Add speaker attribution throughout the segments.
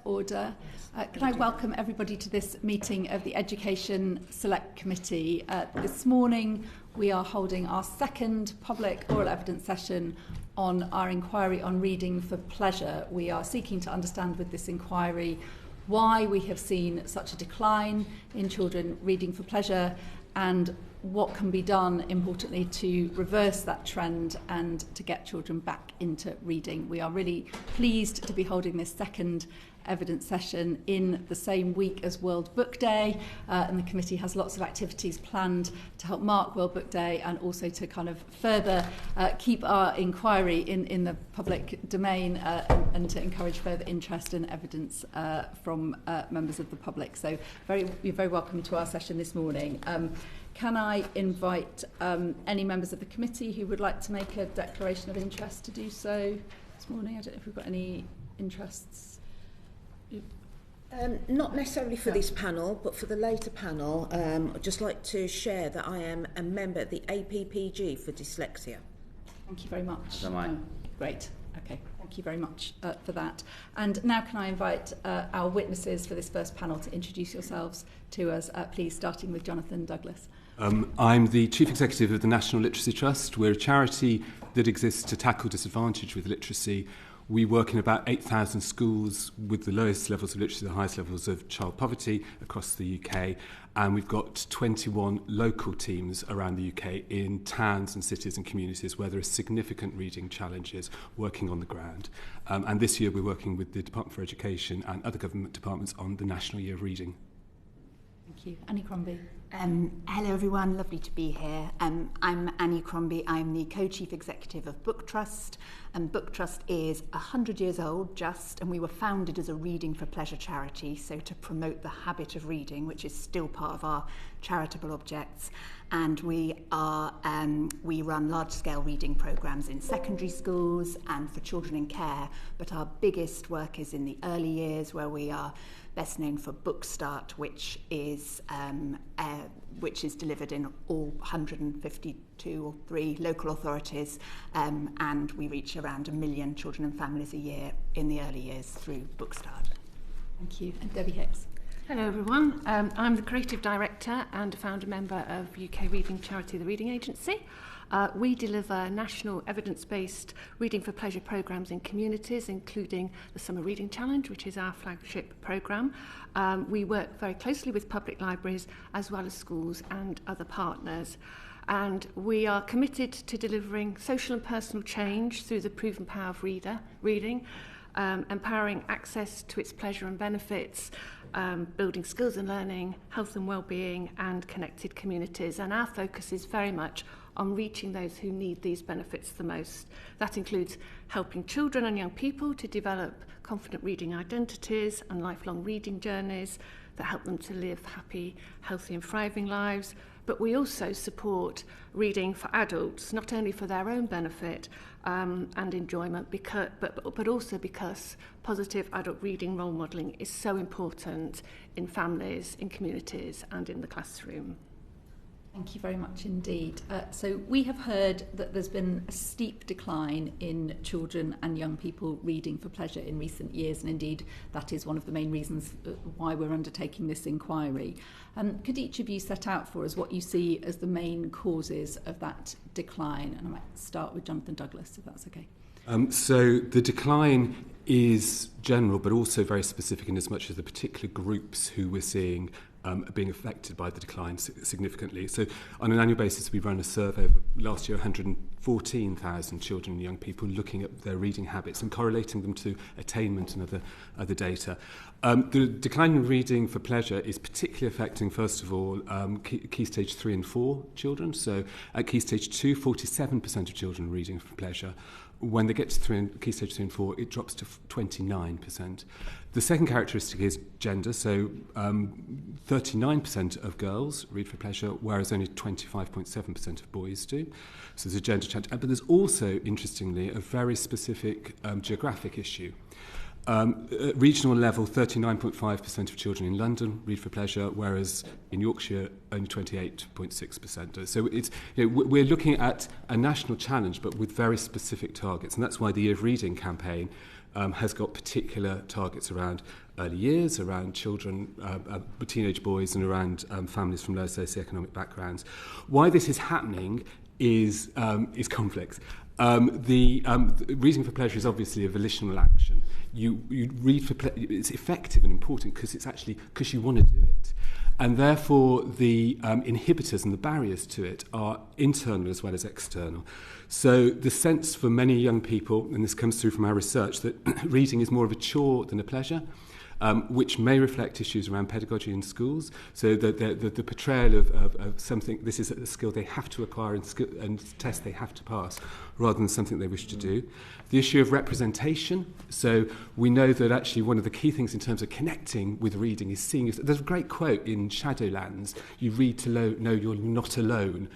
Speaker 1: Order. Can I welcome everybody to this meeting of the Education Select Committee. This morning we are holding our second public oral evidence session on our inquiry on reading for pleasure. We are seeking to understand with this inquiry why we have seen such a decline in children reading for pleasure and what can be done, importantly, to reverse that trend and to get children back into reading. We are really pleased to be holding this second evidence session in the same week as World Book Day, and the committee has lots of activities planned to help mark World Book Day and also to kind of further keep our inquiry in the public domain and to encourage further interest and evidence from members of the public. So you're very welcome to our session this morning. Can I invite any members of the committee who would like to make a declaration of interest to do so this morning? I don't know if we've got any interests.
Speaker 2: Not necessarily for this panel, but for the later panel, I'd just like to share that I am a member of the APPG for Dyslexia.
Speaker 1: Thank you very much.
Speaker 3: Am I?
Speaker 1: Great. Okay. Thank you very much for that. And now can I invite our witnesses for this first panel to introduce yourselves to us, please, starting with Jonathan Douglas.
Speaker 4: I'm the Chief Executive of the National Literacy Trust. We're a charity that exists to tackle disadvantage with literacy. We work in about 8,000 schools with the lowest levels of literacy, the highest levels of child poverty across the UK. And we've got 21 local teams around the UK in towns and cities and communities where there are significant reading challenges working on the ground. And this year we're working with the Department for Education and other government departments on the National Year of Reading.
Speaker 1: Thank you. Annie Crombie.
Speaker 5: Hello everyone, lovely to be here. I'm Annie Crombie, I'm the co-chief executive of Booktrust, and Booktrust is 100 years old just, and we were founded as a reading for pleasure charity, so to promote the habit of reading, which is still part of our charitable objects. And we run large-scale reading programmes in secondary schools and for children in care, but our biggest work is in the early years, where we are best known for Book Start, which is delivered in all 152 or 3 local authorities, and we reach around 1 million children and families a year in the early years through Book Start.
Speaker 1: Thank you. And Debbie Hicks.
Speaker 6: Hello everyone, I'm the Creative Director and a founder member of UK reading charity The Reading Agency. We deliver national evidence-based reading for pleasure programmes in communities, including the Summer Reading Challenge, which is our flagship programme. We work very closely with public libraries as well as schools and other partners. And we are committed to delivering social and personal change through the proven power of reading, empowering access to its pleasure and benefits, building skills and learning, health and well-being, and connected communities. And our focus is very much on reaching those who need these benefits the most. That includes helping children and young people to develop confident reading identities and lifelong reading journeys that help them to live happy, healthy and thriving lives. But we also support reading for adults, not only for their own benefit and enjoyment, but also because positive adult reading role modelling is so important in families, in communities and in the classroom.
Speaker 1: Thank you very much indeed. So we have heard that there's been a steep decline in children and young people reading for pleasure in recent years, and indeed that is one of the main reasons why we're undertaking this inquiry. Could each of you set out for us what you see as the main causes of that decline? And I might start with Jonathan Douglas, if that's okay.
Speaker 4: So the decline is general, but also very specific in as much as the particular groups who we're seeing are being affected by the decline significantly. So on an annual basis, we run a survey of last year 114,000 children and young people, looking at their reading habits and correlating them to attainment and other data. The decline in reading for pleasure is particularly affecting, first of all, key stage 3 and 4 children. So at key stage 2, 47% of children are reading for pleasure. When they get to key stage 3 and 4, it drops to 29%. The second characteristic is gender. So 39% of girls read for pleasure, whereas only 25.7% of boys do. So there's a gender change. But there's also, interestingly, a very specific geographic issue. At regional level, 39.5% of children in London read for pleasure, whereas in Yorkshire, only 28.6%. So it's, we're looking at a national challenge, but with very specific targets. And that's why the Year of Reading campaign has got particular targets around early years, around children, teenage boys, and around families from low socioeconomic backgrounds. Why this is happening is complex. Reading for pleasure is obviously a volitional action. You read for pleasure. It's effective and important because it's actually because you want to do it, and therefore the inhibitors and the barriers to it are internal as well as external. So the sense for many young people, and this comes through from our research, that reading is more of a chore than a pleasure. Which may reflect issues around pedagogy in schools. So the portrayal of something, this is a skill they have to acquire and test they have to pass, rather than something they wish to do. The issue of representation. So we know that actually one of the key things in terms of connecting with reading is seeing. There's a great quote in Shadowlands, you read to know you're not alone,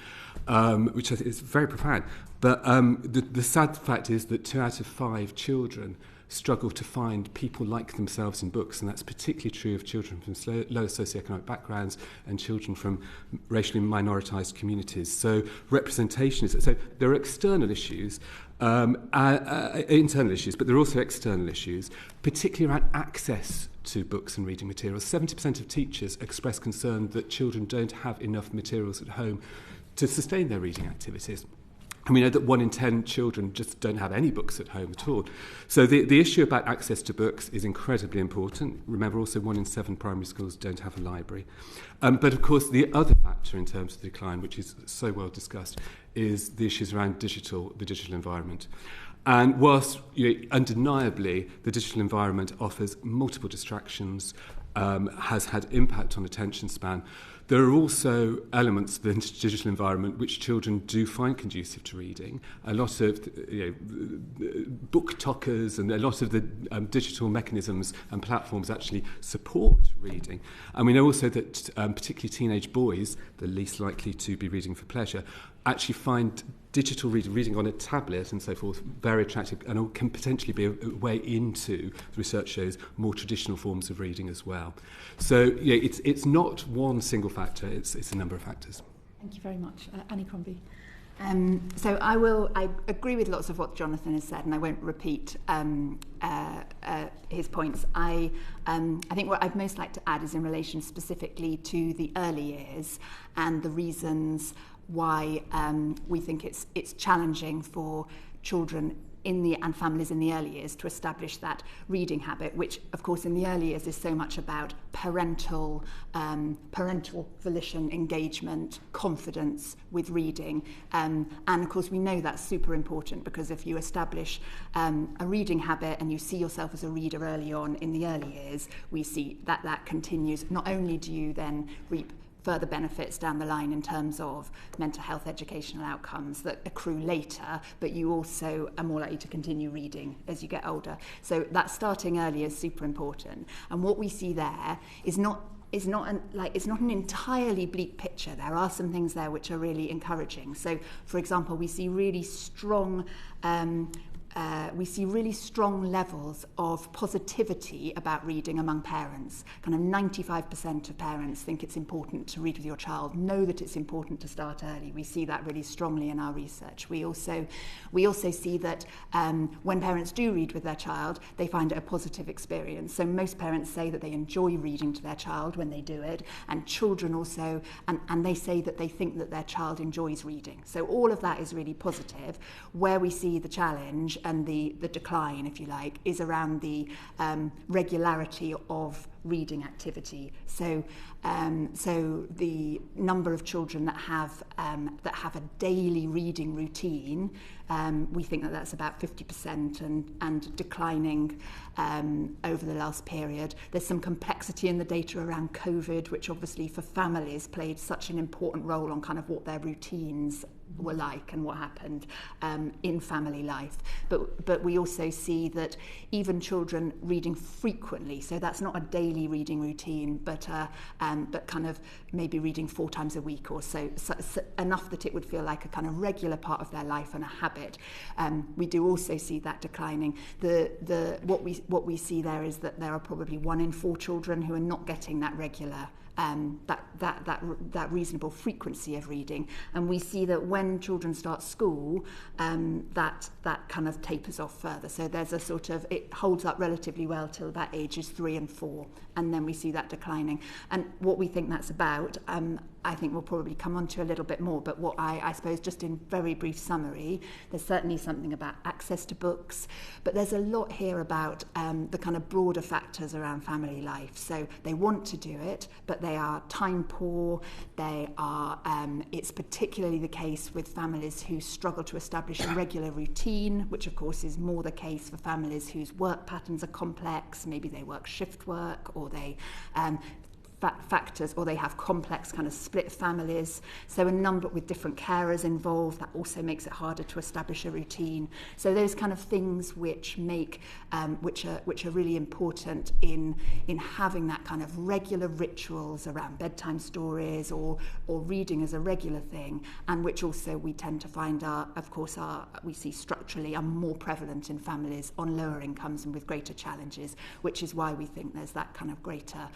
Speaker 4: which I think is very profound. But the sad fact is that 2 out of 5 children struggle to find people like themselves in books, and that's particularly true of children from low socioeconomic backgrounds and children from racially minoritized communities. So representation is... So there are external issues, internal issues, but there are also external issues, particularly around access to books and reading materials. 70% of teachers express concern that children don't have enough materials at home to sustain their reading activities. And we know that 1 in 10 children just don't have any books at home at all. So the issue about access to books is incredibly important. Remember, also 1 in 7 primary schools don't have a library. But of course, the other factor in terms of the decline, which is so well discussed, is the issues around the digital environment. And whilst undeniably the digital environment offers multiple distractions, has had impact on attention span, there are also elements of the digital environment which children do find conducive to reading. A lot of book talkers and a lot of the digital mechanisms and platforms actually support reading. And we know also that particularly teenage boys, the least likely to be reading for pleasure, actually find digital reading on a tablet and so forth very attractive, and can potentially be a way into, the research shows, more traditional forms of reading as well. So it's not one single factor, it's a number of factors.
Speaker 1: Thank you very much. Annie Crombie.
Speaker 5: So I agree with lots of what Jonathan has said, and I won't repeat his points. I think what I'd most like to add is in relation specifically to the early years and the reasons why we think it's challenging for children and families in the early years to establish that reading habit, which of course in the early years is so much about parental volition, engagement, confidence with reading, and of course we know that's super important, because if you establish a reading habit and you see yourself as a reader early on in the early years, we see that continues. Not only do you then reap further benefits down the line in terms of mental health educational outcomes that accrue later, but you also are more likely to continue reading as you get older. So that starting early is super important. And what we see there is not an entirely bleak picture. There are some things there which are really encouraging. So, for example, we see really strong levels of positivity about reading among parents. Kind of 95% of parents think it's important to read with your child, know that it's important to start early. We see that really strongly in our research. We also see that when parents do read with their child, they find it a positive experience. So most parents say that they enjoy reading to their child when they do it, and children also, and they say that they think that their child enjoys reading. So all of that is really positive. Where we see the challenge and the decline, if you like, is around the regularity of reading activity. So the number of children that have a daily reading routine, we think that that's about 50% and declining over the last period. There's some complexity in the data around COVID, which obviously for families played such an important role on kind of what their routines were like and what happened in family life. But we also see that even children reading frequently, so that's not a daily reading routine, but kind of maybe reading 4 times a week or so enough that it would feel like a kind of regular part of their life and a habit. We do also see that declining. What we see there is that there are probably 1 in 4 children who are not getting that regular that reasonable frequency of reading, and we see that when children start school, that kind of tapers off further. So there's a sort of, it holds up relatively well till about ages 3 and 4, and then we see that declining. And what we think that's about, I think we'll probably come on to a little bit more, but what I suppose just in very brief summary, there's certainly something about access to books, but there's a lot here about the kind of broader factors around family life. So they want to do it, but they are time poor. They are, it's particularly the case with families who struggle to establish a regular routine, which of course is more the case for families whose work patterns are complex. Maybe they work shift work, or they factors, or they have complex kind of split families, so a number with different carers involved, that also makes it harder to establish a routine. So those kind of things which make which are really important in having that kind of regular rituals around bedtime stories or reading as a regular thing, and which also we tend to find we see structurally are more prevalent in families on lower incomes and with greater challenges, which is why we think there's that kind of greater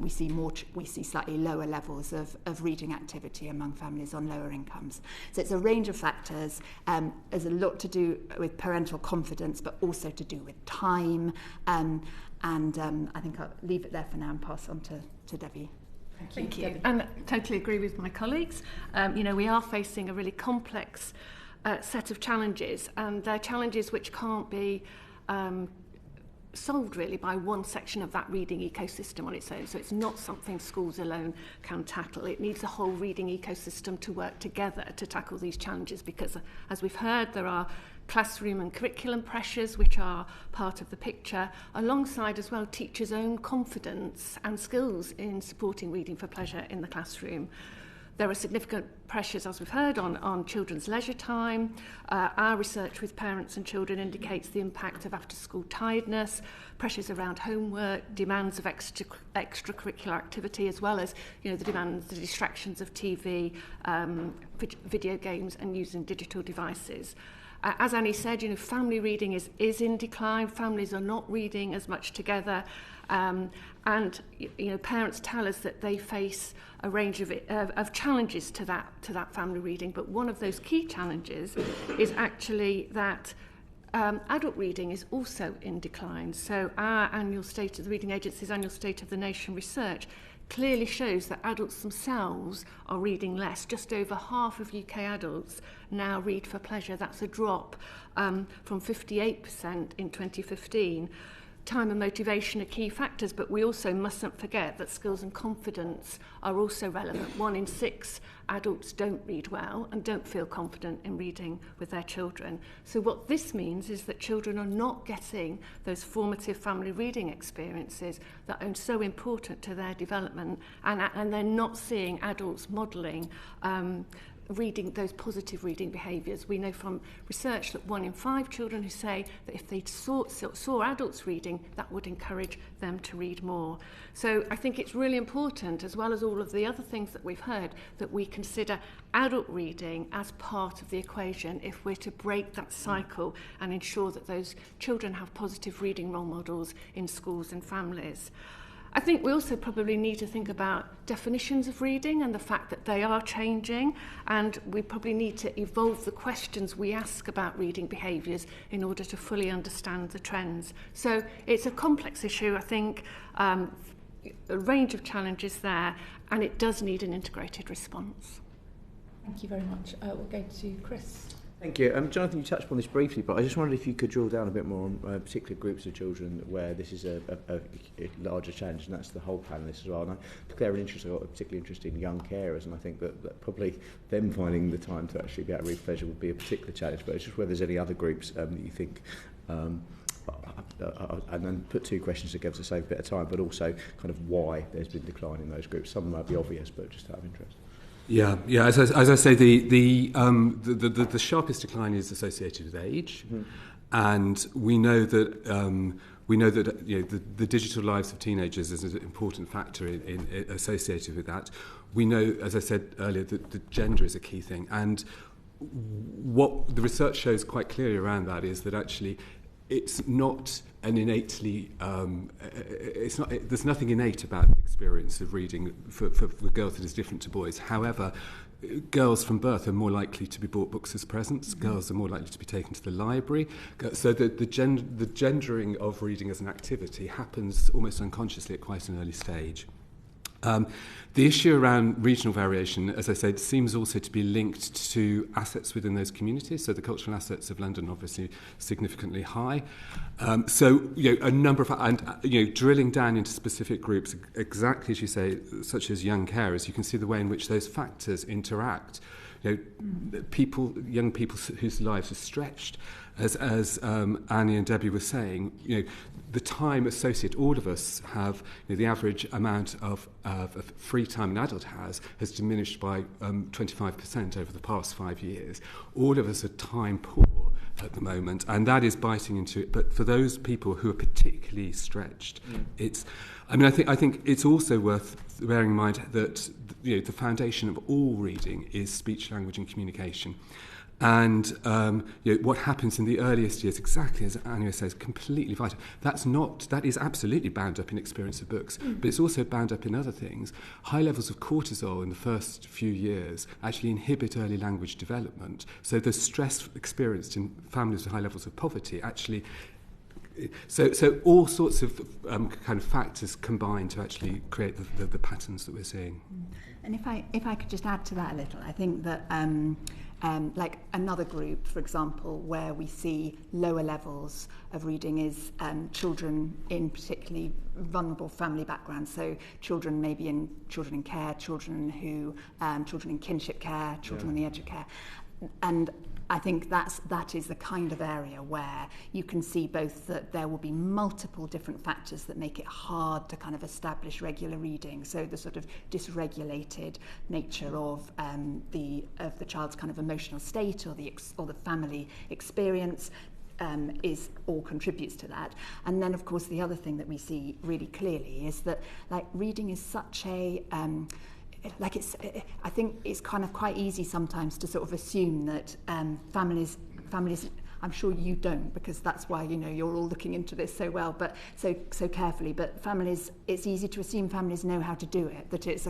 Speaker 5: we see slightly lower levels of reading activity among families on lower incomes. So it's a range of factors. There's a lot to do with parental confidence, but also to do with time. And I think I'll leave it there for now and pass on to Debbie.
Speaker 6: Thank you. And I totally agree with my colleagues. We are facing a really complex set of challenges, and they're challenges which can't be solved really by one section of that reading ecosystem on its own. So it's not something schools alone can tackle. It needs a whole reading ecosystem to work together to tackle these challenges, because as we've heard, there are classroom and curriculum pressures which are part of the picture, alongside as well teachers' own confidence and skills in supporting reading for pleasure in the classroom. There are significant pressures, as we've heard, on children's leisure time. Our research with parents and children indicates the impact of after-school tiredness, pressures around homework, demands of extracurricular activity, as well as the demands, the distractions of TV, video games, and using digital devices. As Annie said, family reading is in decline. Families are not reading as much together. And parents tell us that they face a range of challenges to that family reading. But one of those key challenges is actually that adult reading is also in decline. So our annual State of the Reading Agency's annual State of the Nation research clearly shows that adults themselves are reading less. Just over half of UK adults now read for pleasure. That's a drop from 58% in 2015. Time and motivation are key factors, but we also mustn't forget that skills and confidence are also relevant. 1 in 6 adults don't read well and don't feel confident in reading with their children. So what this means is that children are not getting those formative family reading experiences that are so important to their development, and they're not seeing adults modelling reading, those positive reading behaviours. We know from research that 1 in 5 children who say that if they saw adults reading, that would encourage them to read more. So I think it's really important, as well as all of the other things that we've heard, that we consider adult reading as part of the equation if we're to break that cycle and ensure that those children have positive reading role models in schools and families. I think we also probably need to think about definitions of reading and the fact that they are changing, and we probably need to evolve the questions we ask about reading behaviours in order to fully understand the trends. So it's a complex issue, I think, a range of challenges there, and it does need an integrated response.
Speaker 1: Thank you very much. We'll go to Chris.
Speaker 3: Thank you. Jonathan, you touched upon this briefly, but I just wondered if you could drill down a bit more on particular groups of children where this is a larger challenge, and that's the whole panelist as well. And I've got a particularly interest in young carers, and I think that probably them finding the time to actually be able to read pleasure would be a particular challenge, but it's just whether there's any other groups that you think, and then put 2 questions together to save a bit of time, but also kind of why there's been decline in those groups. Some might be obvious, but just out of interest.
Speaker 4: Yeah. As I say, the sharpest decline is associated with age, and we know that the digital lives of teenagers is an important factor in associated with that. We know, as I said earlier, that the gender is a key thing, and what the research shows quite clearly around that is that actually it's not an innately there's nothing innate about the experience of reading for girls that is different to boys. However, girls from birth are more likely to be bought books as presents. Girls are more likely to be taken to the library. So the gendering of reading as an activity happens almost unconsciously at quite an early stage. The issue around regional variation, as I said, seems also to be linked to assets within those communities. So the cultural assets of London obviously significantly high. So a number of, and drilling down into specific groups, exactly as you say, such as young carers, you can see the way in which those factors interact. Young people whose lives are stretched, as Annie and Debbie were saying, the time associated, all of us have, the average amount of free time an adult has diminished by 25% over the past 5 years. All of us are time poor at the moment, and that is biting into it. But for those people who are particularly stretched, I think it's also worth bearing in mind that the foundation of all reading is speech, language, and communication. And what happens in the earliest years, exactly as Anya says, completely vital. That is absolutely bound up in experience of books, but it's also bound up in other things. High levels of cortisol in the first few years actually inhibit early language development. So the stress experienced in families with high levels of poverty actually. So all sorts of kind of factors combine to actually create the patterns that we're seeing.
Speaker 5: And if I could just add to that a little, I think that like another group, for example, where we see lower levels of reading is children in particularly vulnerable family backgrounds. So children in care, children in kinship care, children on the edge of care, and I think that is the kind of area where you can see both that there will be multiple different factors that make it hard to kind of establish regular reading. So the sort of dysregulated nature of the child's kind of emotional state or the family experience is all contributes to that. And then of course the other thing that we see really clearly is that reading is such a I think it's kind of quite easy sometimes to sort of assume that families. I'm sure you don't, because that's why you're all looking into this so well, but so carefully. But families, it's easy to assume families know how to do it. That it's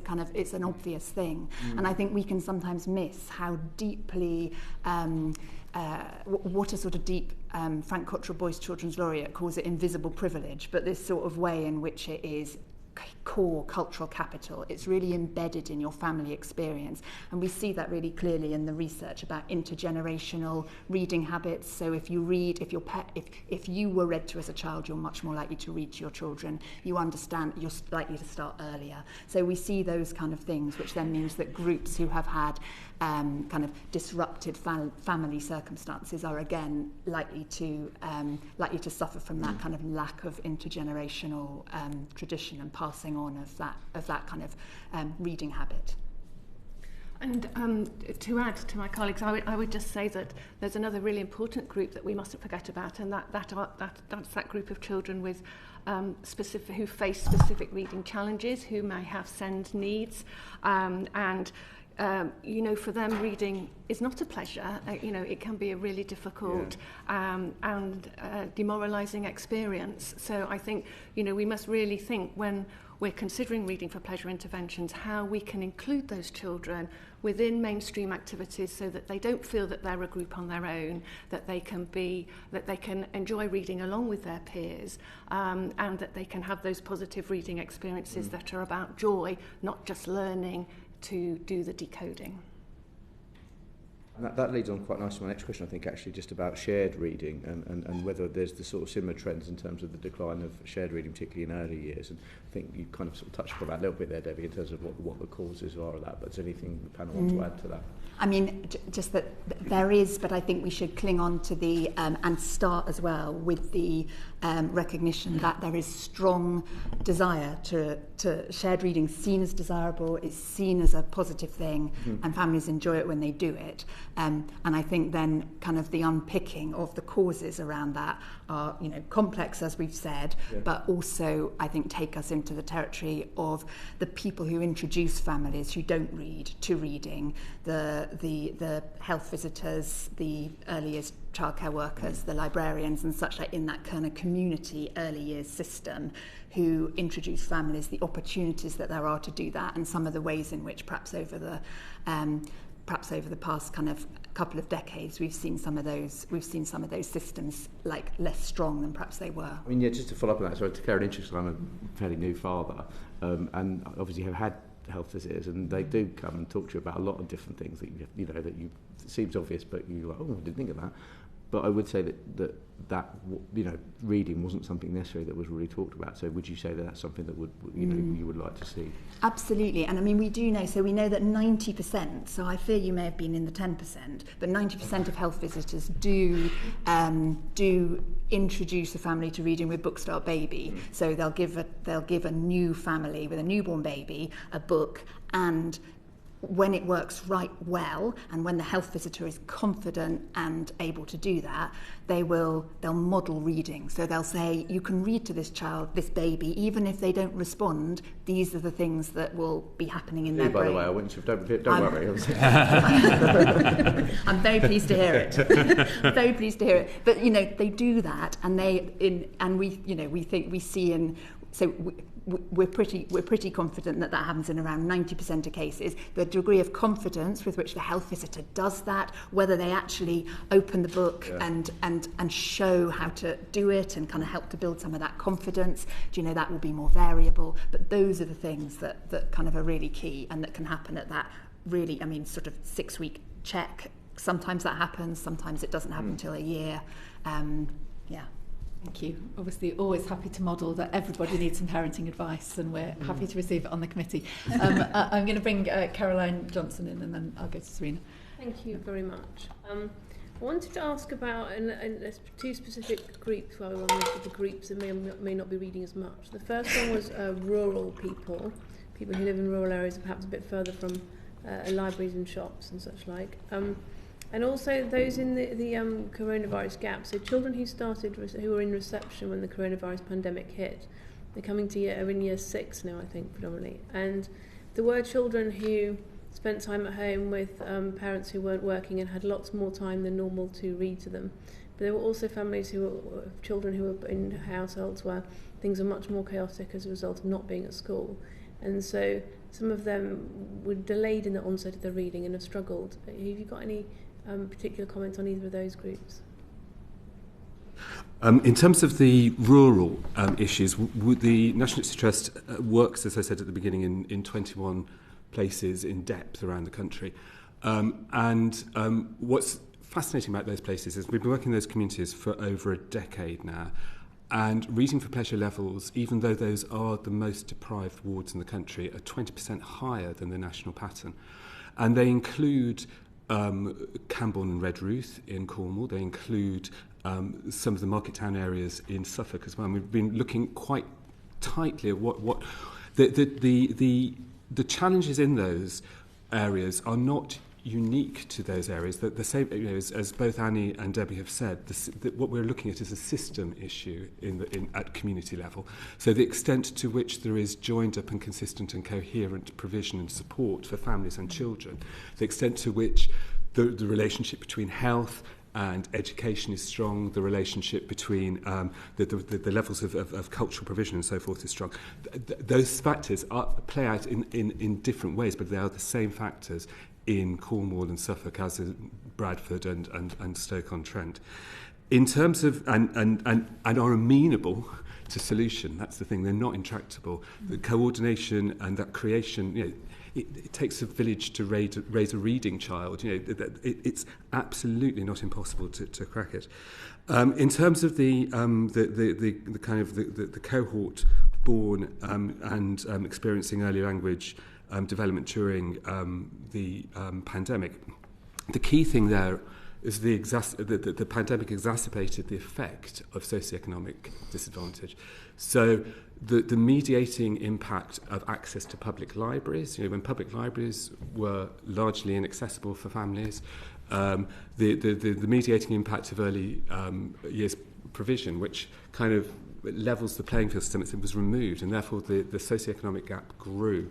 Speaker 5: an obvious thing, and I think we can sometimes miss how deeply. What a sort of deep Frank Cottrell Boyce Children's Laureate calls it invisible privilege, but this sort of way in which it is core cultural capital. It's really embedded in your family experience, and we see that really clearly in the research about intergenerational reading habits. So if you were read to as a child, you're much more likely to read to your children. You understand, you're likely to start earlier. So we see those kind of things, which then means that groups who have had kind of disrupted family circumstances are again likely to suffer from that kind of lack of intergenerational tradition and passing on of that kind of reading habit.
Speaker 6: And to add to my colleagues, I would just say that there's another really important group that we mustn't forget about, and that's that group of children with who face specific reading challenges, who may have SEND needs, and for them, reading is not a pleasure. It can be a really difficult and demoralising experience. So I think, we must really think when we're considering reading for pleasure interventions, how we can include those children within mainstream activities so that they don't feel that they're a group on their own, that they can enjoy reading along with their peers, and that they can have those positive reading experiences that are about joy, not just learning to do the decoding.
Speaker 3: And that leads on quite nicely to my next question, I think, actually, just about shared reading and whether there's the sort of similar trends in terms of the decline of shared reading, particularly in early years. And I think you kind of sort of touched upon that a little bit there, Debbie, in terms of what the causes are of that. But is there anything the panel want to add to that?
Speaker 5: I mean, just that there is, but I think we should cling on to the, and start as well with the recognition that there is strong desire to shared reading seen as desirable, it's seen as a positive thing, and families enjoy it when they do it. And I think then kind of the unpicking of the causes around that are, complex, as we've said, but also I think take us into the territory of the people who introduce families who don't read to reading, the health visitors, the early years childcare workers, the librarians and such like in that kind of community early years system who introduce families, the opportunities that there are to do that, and some of the ways in which perhaps over the past kind of couple of decades we've seen some of those systems like less strong than perhaps they were.
Speaker 3: I mean, just to follow up on that, so to declare an interest, I'm a fairly new father, and obviously have had health visitors, and they do come and talk to you about a lot of different things that it seems obvious, but you're like, oh, I didn't think of that. But I would say that reading wasn't something necessarily that was really talked about. So would you say that that's something that you would like to see? Absolutely.
Speaker 5: And I mean, we know that 90%, so I fear you may have been in the 10%, but 90% of health visitors do introduce a family to reading with Book Start Baby. So they'll give a new family with a newborn baby a book, and when it works right well, and when the health visitor is confident and able to do that, they'll model reading. So they'll say, you can read to this child, this baby, even if they don't respond, these are the things that will be happening in their brain.
Speaker 3: By the way, I wouldn't have, don't worry.
Speaker 5: I'm very pleased to hear it. Very pleased to hear it. But, they do that, and we're pretty confident that happens in around 90% of cases. The degree of confidence with which the health visitor does that, whether they actually open the book and show how to do it and kind of help to build some of that confidence, that will be more variable. But those are the things that kind of are really key and that can happen at that really, sort of 6-week check. Sometimes that happens, sometimes it doesn't happen until a year.
Speaker 1: Thank you. Obviously, always happy to model that everybody needs some parenting advice, and we're happy to receive it on the committee. I'm going to bring Caroline Johnson in, and then I'll go to Serena.
Speaker 7: Thank you very much. I wanted to ask about two specific groups while we're on the groups that may not be reading as much. The first one was rural people who live in rural areas, perhaps a bit further from libraries and shops and such like. And also those in the coronavirus gap, so children who were in reception when the coronavirus pandemic hit, they're coming to are in year 6 now, I think, predominantly. And there were children who spent time at home with parents who weren't working and had lots more time than normal to read to them. But there were also children who were in households where things were much more chaotic as a result of not being at school. And so some of them were delayed in the onset of their reading and have struggled. Have you got any particular comments on either of those groups?
Speaker 4: In terms of the rural issues, the National Literacy Trust works, as I said at the beginning, in 21 places in depth around the country. What's fascinating about those places is we've been working in those communities for over a decade now, and reading for pleasure levels, even though those are the most deprived wards in the country, are 20% higher than the national pattern. And they include Camborne and Redruth in Cornwall. They include some of the market town areas in Suffolk as well. And we've been looking quite tightly at what the challenges in those areas are not unique to those areas. The same, as both Annie and Debbie have said, what we're looking at is a system issue at community level. So the extent to which there is joined up and consistent and coherent provision and support for families and children, the extent to which the relationship between health and education is strong, the relationship between the levels of cultural provision and so forth is strong. Those factors play out in different ways, but they are the same factors in Cornwall and Suffolk as in Bradford and Stoke-on-Trent. In terms of, and are amenable to solution, that's the thing, they're not intractable. The coordination and that creation, it takes a village to raise a reading child. It's absolutely not impossible to crack it. In terms of the kind of the cohort born and experiencing early language development during the pandemic, the key thing there is the pandemic exacerbated the effect of socioeconomic disadvantage. So the mediating impact of access to public libraries, when public libraries were largely inaccessible for families, the mediating impact of early years provision, which kind of levels the playing field system, it was removed, and therefore the socioeconomic gap grew.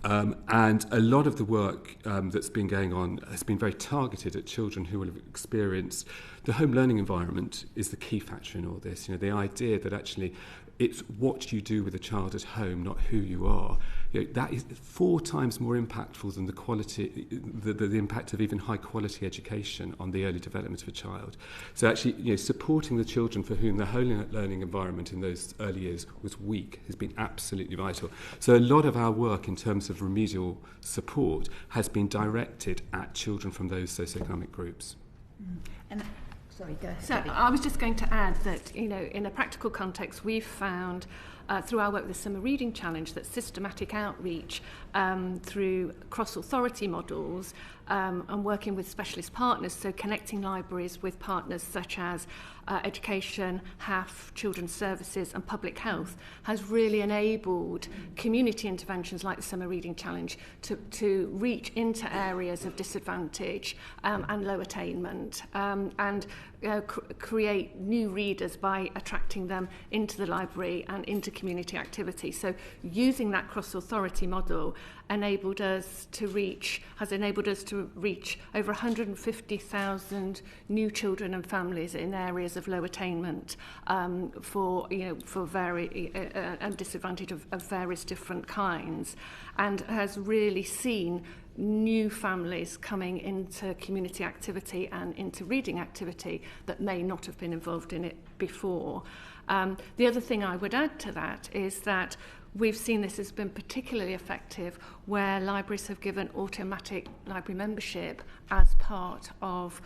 Speaker 4: And a lot of the work that's been going on has been very targeted at children who will have experienced the home learning environment is the key factor in all this. The idea that actually it's what you do with a child at home, not who you are. That is 4 times more impactful than the quality, the impact of even high quality education on the early development of a child. So actually, supporting the children for whom the home learning environment in those early years was weak has been absolutely vital. So a lot of our work in terms of remedial support has been directed at children from those socioeconomic groups.
Speaker 5: And sorry, go ahead.
Speaker 6: So I was just going to add that, in a practical context, we've found through our work with the Summer Reading Challenge that systematic outreach through cross-authority models and working with specialist partners, so connecting libraries with partners such as education, HAF, children's services and public health, has really enabled community interventions like the Summer Reading Challenge to reach into areas of disadvantage and low attainment and create new readers by attracting them into the library and into community activity. So using that cross-authority model has enabled us to reach over 150,000 new children and families in areas of low attainment for and disadvantage of various different kinds, and has really seen new families coming into community activity and into reading activity that may not have been involved in it before. The other thing I would add to that is that we've seen this has been particularly effective where libraries have given automatic library membership as part of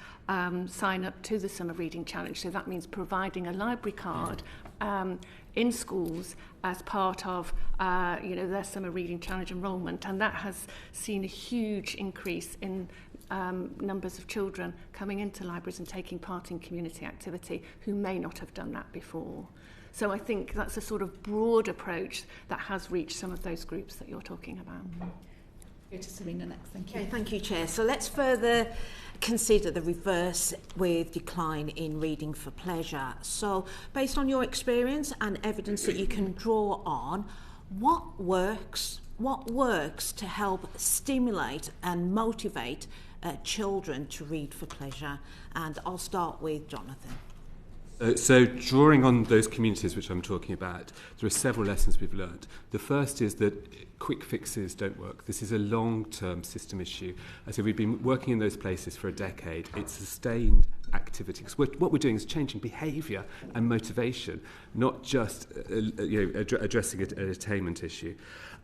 Speaker 6: sign up to the Summer Reading Challenge. So that means providing a library card in schools as part of their Summer Reading Challenge enrolment, and that has seen a huge increase in numbers of children coming into libraries and taking part in community activity who may not have done that before. So I think that's a sort of broad approach that has reached some of those groups that you're talking about.
Speaker 1: Go to Serena next, thank you.
Speaker 2: Okay, thank you, Chair. So let's further consider the reverse with decline in reading for pleasure. So based on your experience and evidence that you can draw on, what works to help stimulate and motivate children to read for pleasure? And I'll start with Jonathan.
Speaker 4: So drawing on those communities which I'm talking about, there are several lessons we've learned. The first is that quick fixes don't work. This is a long-term system issue. So we've been working in those places for a decade. It's sustained activity. Because what we're doing is changing behaviour and motivation, not just addressing an attainment issue.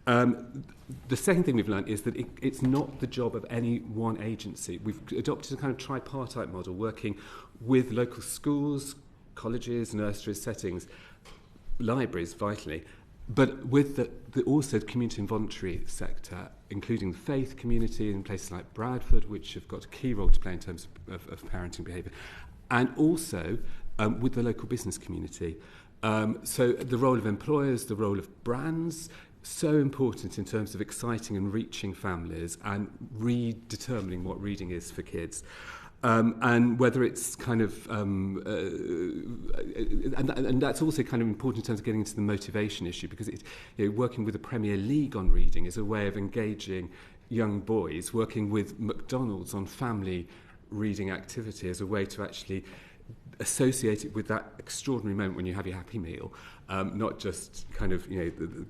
Speaker 4: The second thing we've learned is that it's not the job of any one agency. We've adopted a kind of tripartite model, working with local schools, colleges, nurseries, settings, libraries, vitally, but with also the community and voluntary sector, including the faith community in places like Bradford, which have got a key role to play in terms of parenting behaviour, and also with the local business community. So the role of employers, the role of brands, so important in terms of exciting and reaching families and redetermining what reading is for kids. And whether it's kind of, and that's also kind of important in terms of getting into the motivation issue, because working with the Premier League on reading is a way of engaging young boys. Working with McDonald's on family reading activity is a way to actually associate it with that extraordinary moment when you have your Happy Meal, not just kind of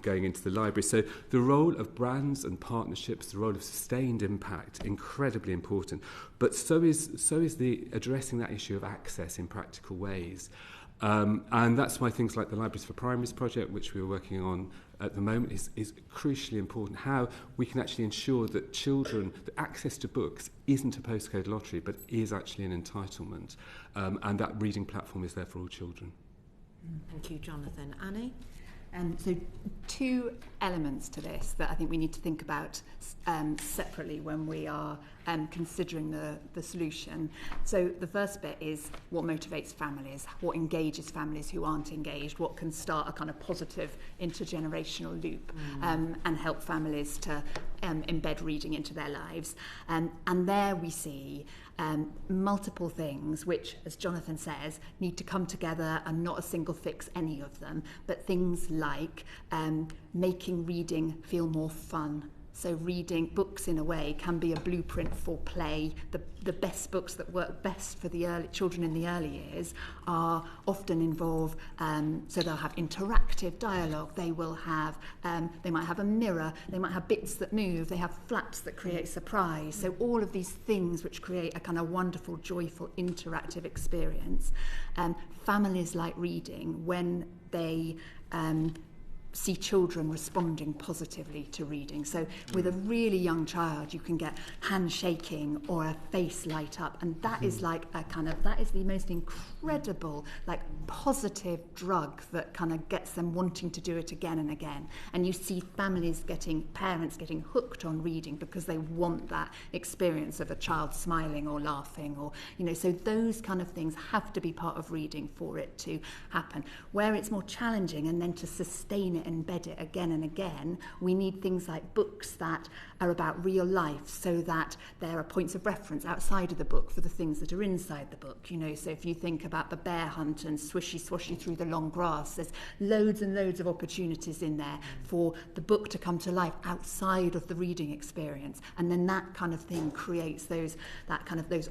Speaker 4: going into the library. So the role of brands and partnerships, the role of sustained impact, incredibly important. But so is the addressing that issue of access in practical ways. And that's why things like the Libraries for Primaries project, which we're working on at the moment, is crucially important. How we can actually ensure that children, that access to books isn't a postcode lottery, but is actually an entitlement. And that reading platform is there for all children.
Speaker 2: Thank you, Jonathan. Annie?
Speaker 5: So two elements to this that I think we need to think about separately when we are considering the solution. So the first bit is what motivates families, what engages families who aren't engaged, what can start a kind of positive intergenerational loop and help families to embed reading into their lives. And there we see multiple things which, as Jonathan says, need to come together and not a single fix any of them, but things like making reading feel more fun. So reading books in a way can be a blueprint for play. The best books that work best for the children in the early years are often involve, so they'll have interactive dialogue, they will have, they might have a mirror, they might have bits that move, they have flaps that create surprise. So all of these things which create a kind of wonderful, joyful, interactive experience. Families like reading when they see children responding positively to reading. So with a really young child, you can get handshaking or a face light up, and that is like a kind of, that is the most incredible, like, positive drug that kind of gets them wanting to do it again and again. And you see parents getting hooked on reading because they want that experience of a child smiling or laughing, or, you know, so those kind of things have to be part of reading for it to happen. Where it's more challenging, and then to sustain it, embed it again and again, we need things like books that are about real life, so that there are points of reference outside of the book for the things that are inside the book. You know, so if you think about the bear hunt and swishy swashy through the long grass, there's loads and loads of opportunities in there for the book to come to life outside of the reading experience, and then that kind of thing creates those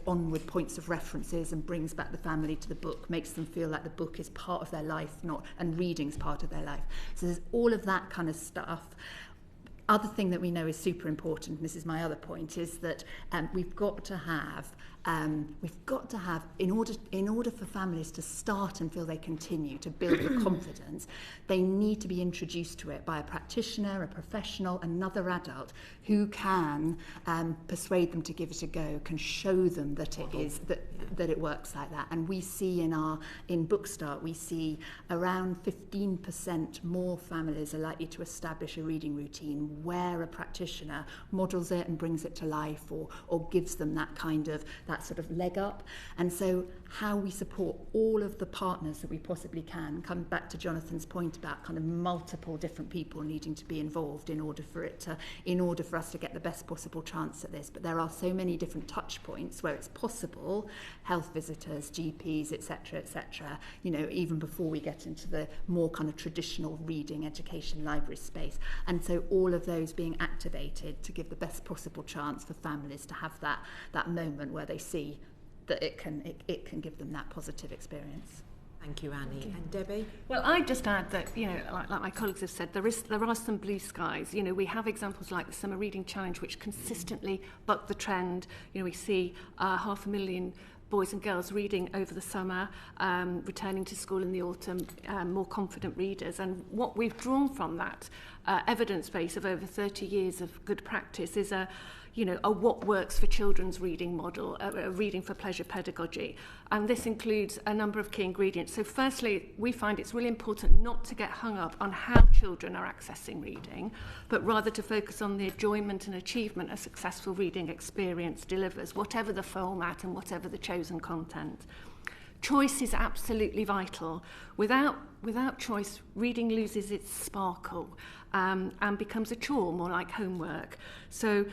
Speaker 5: onward points of references and brings back the family to the book, makes them feel like the book is part of their life, and reading's part of their life. So there's all of that kind of stuff. Other thing that we know is super important, and this is my other point, is that we've got to have, in order for families to start and feel they continue to build the confidence, they need to be introduced to it by a practitioner, a professional, another adult who can persuade them to give it a go, can show them that it is that it works like that. And we see in Bookstart, we see around 15% more families are likely to establish a reading routine where a practitioner models it and brings it to life, or gives them that sort of leg up. And so how we support all of the partners that we possibly can, come back to Jonathan's point about kind of multiple different people needing to be involved in order for us to get the best possible chance at this. But there are so many different touch points where it's possible, health visitors, GPs, etc., you know, even before we get into the more kind of traditional reading education library space. And so all of those being activated to give the best possible chance for families to have that moment where they see that it can give them that positive experience.
Speaker 2: Thank you, Annie. And Debbie?
Speaker 6: Well, I'd just add that, you know, like my colleagues have said, there are some blue skies. You know, we have examples like the Summer Reading Challenge, which consistently buck the trend. You know, we see 500,000 boys and girls reading over the summer, returning to school in the autumn, more confident readers. And what we've drawn from that evidence base of over 30 years of good practice is a what works for children's reading model, a reading for pleasure pedagogy. And this includes a number of key ingredients. So firstly, we find it's really important not to get hung up on how children are accessing reading, but rather to focus on the enjoyment and achievement a successful reading experience delivers, whatever the format and whatever the chosen content. Choice is absolutely vital. Without choice, reading loses its sparkle and becomes a chore, more like homework. So,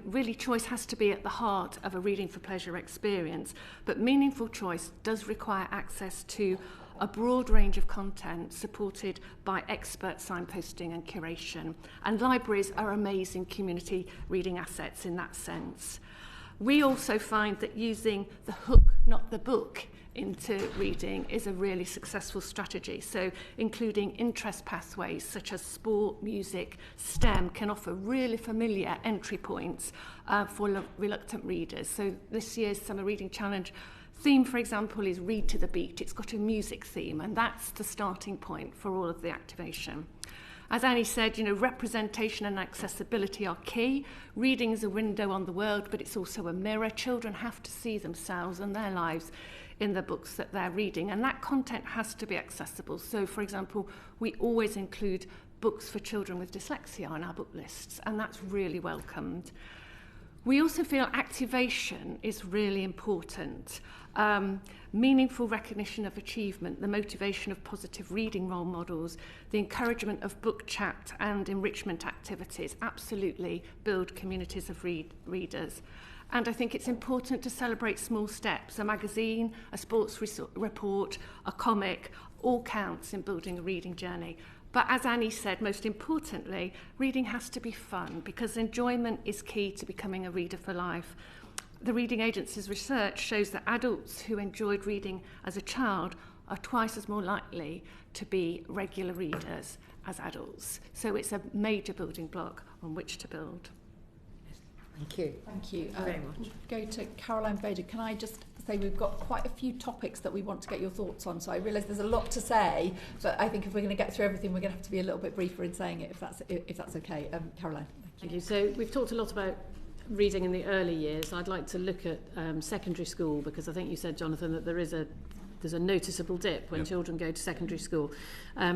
Speaker 6: really choice has to be at the heart of a reading for pleasure experience. But meaningful choice does require access to a broad range of content supported by expert signposting and curation. And libraries are amazing community reading assets in that sense. We also find that using the hook, not the book, into reading is a really successful strategy. So including interest pathways such as sport, music, STEM can offer really familiar entry points for reluctant readers. So this year's Summer Reading Challenge theme, for example, is Read to the Beat. It's got a music theme, and that's the starting point for all of the activation. As Annie said, representation and accessibility are key. Reading is a window on the world, but it's also a mirror. Children have to see themselves and their lives in the books that they're reading, and that content has to be accessible. So, for example, we always include books for children with dyslexia on our book lists, and that's really welcomed. We also feel activation is really important. Meaningful recognition of achievement, the motivation of positive reading role models, the encouragement of book chat and enrichment activities absolutely build communities of readers. And I think it's important to celebrate small steps. A magazine, a sports report, a comic, all counts in building a reading journey. But as Annie said, most importantly, reading has to be fun because enjoyment is key to becoming a reader for life. The Reading Agency's research shows that adults who enjoyed reading as a child are twice as more likely to be regular readers as adults. So it's a major building block on which to build.
Speaker 2: Thank you.
Speaker 1: Thank you.
Speaker 2: Very much.
Speaker 1: Go to Caroline Bader. Can I just say we've got quite a few topics that we want to get your thoughts on. So I realise there's a lot to say, but I think if we're going to get through everything, we're going to have to be a little bit briefer in saying it, if that's okay. Caroline.
Speaker 8: Thank you. So we've talked a lot about reading in the early years. I'd like to look at secondary school, because I think you said, Jonathan, that there's a noticeable dip when children go to secondary school.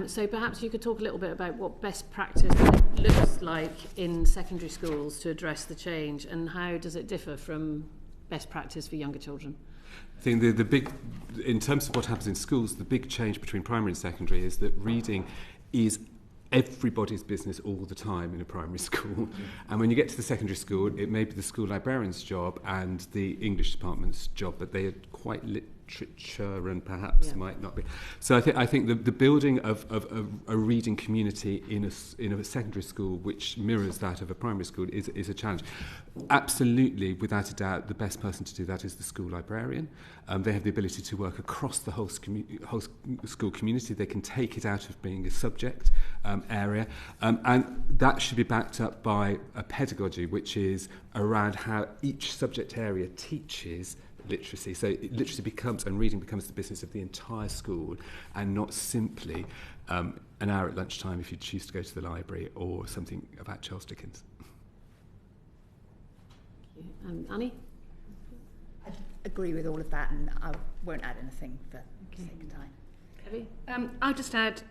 Speaker 8: So perhaps you could talk a little bit about what best practice looks like in secondary schools to address the change, and how does it differ from best practice for younger children?
Speaker 4: I think the big, in terms of what happens in schools, the big change between primary and secondary is that reading is everybody's business all the time in a primary school. And when you get to the secondary school, it may be the school librarian's job and the English department's job, but they are quite literature and perhaps might not be. So I think the building of a reading community in a secondary school which mirrors that of a primary school is a challenge. Absolutely, without a doubt, the best person to do that is the school librarian. They have the ability to work across the whole school community. They can take it out of being a subject area, and that should be backed up by a pedagogy which is around how each subject area teaches literacy. So literacy becomes, and reading becomes, the business of the entire school, and not simply an hour at lunchtime if you choose to go to the library, or something about Charles Dickens.
Speaker 8: Thank you. Annie?
Speaker 5: I agree with all of that, and I won't add anything for the sake of time.
Speaker 8: Evie?
Speaker 6: I'll just add,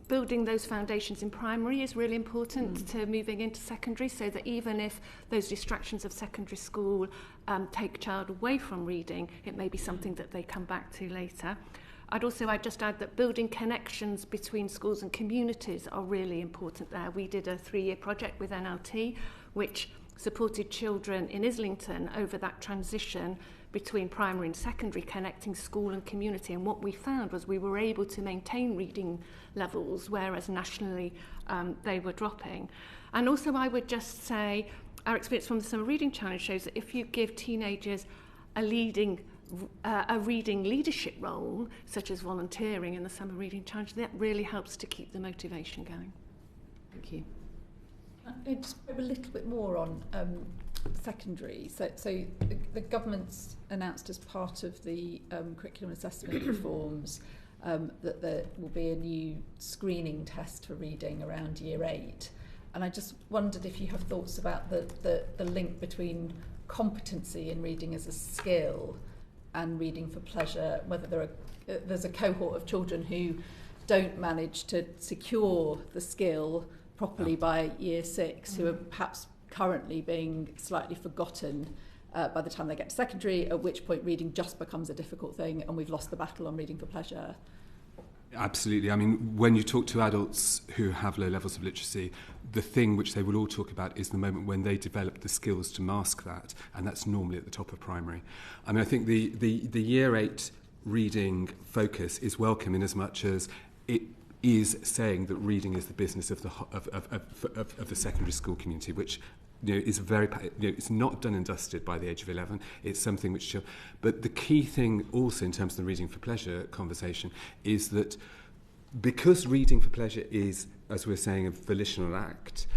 Speaker 6: building those foundations in primary is really important to moving into secondary, so that even if those distractions of secondary school take a child away from reading, it may be something that they come back to later. I'd just add that building connections between schools and communities are really important there. We did a 3-year project with NLT, which supported children in Islington over that transition between primary and secondary, connecting school and community. And what we found was we were able to maintain reading levels, whereas nationally they were dropping. And also I would just say our experience from the Summer Reading Challenge shows that if you give teenagers a reading leadership role, such as volunteering in the Summer Reading Challenge, that really helps to keep the motivation going.
Speaker 8: Thank you.
Speaker 1: Just a little bit more on secondary. So the government's announced as part of the curriculum assessment reforms that there will be a new screening test for reading around year 8. And I just wondered if you have thoughts about the link between competency in reading as a skill and reading for pleasure, whether there's a cohort of children who don't manage to secure the skill properly by year 6, who are perhaps currently being slightly forgotten by the time they get to secondary, at which point reading just becomes a difficult thing and we've lost the battle on reading for pleasure.
Speaker 4: Absolutely. I mean, when you talk to adults who have low levels of literacy, the thing which they will all talk about is the moment when they develop the skills to mask that, and that's normally at the top of primary. I mean, I think the year 8 reading focus is welcome in as much as it is saying that reading is the business of the secondary school community, which is very, it's not done and dusted by the age of 11. It's something which, but the key thing also in terms of the reading for pleasure conversation is that because reading for pleasure is, as we're saying, a volitional act,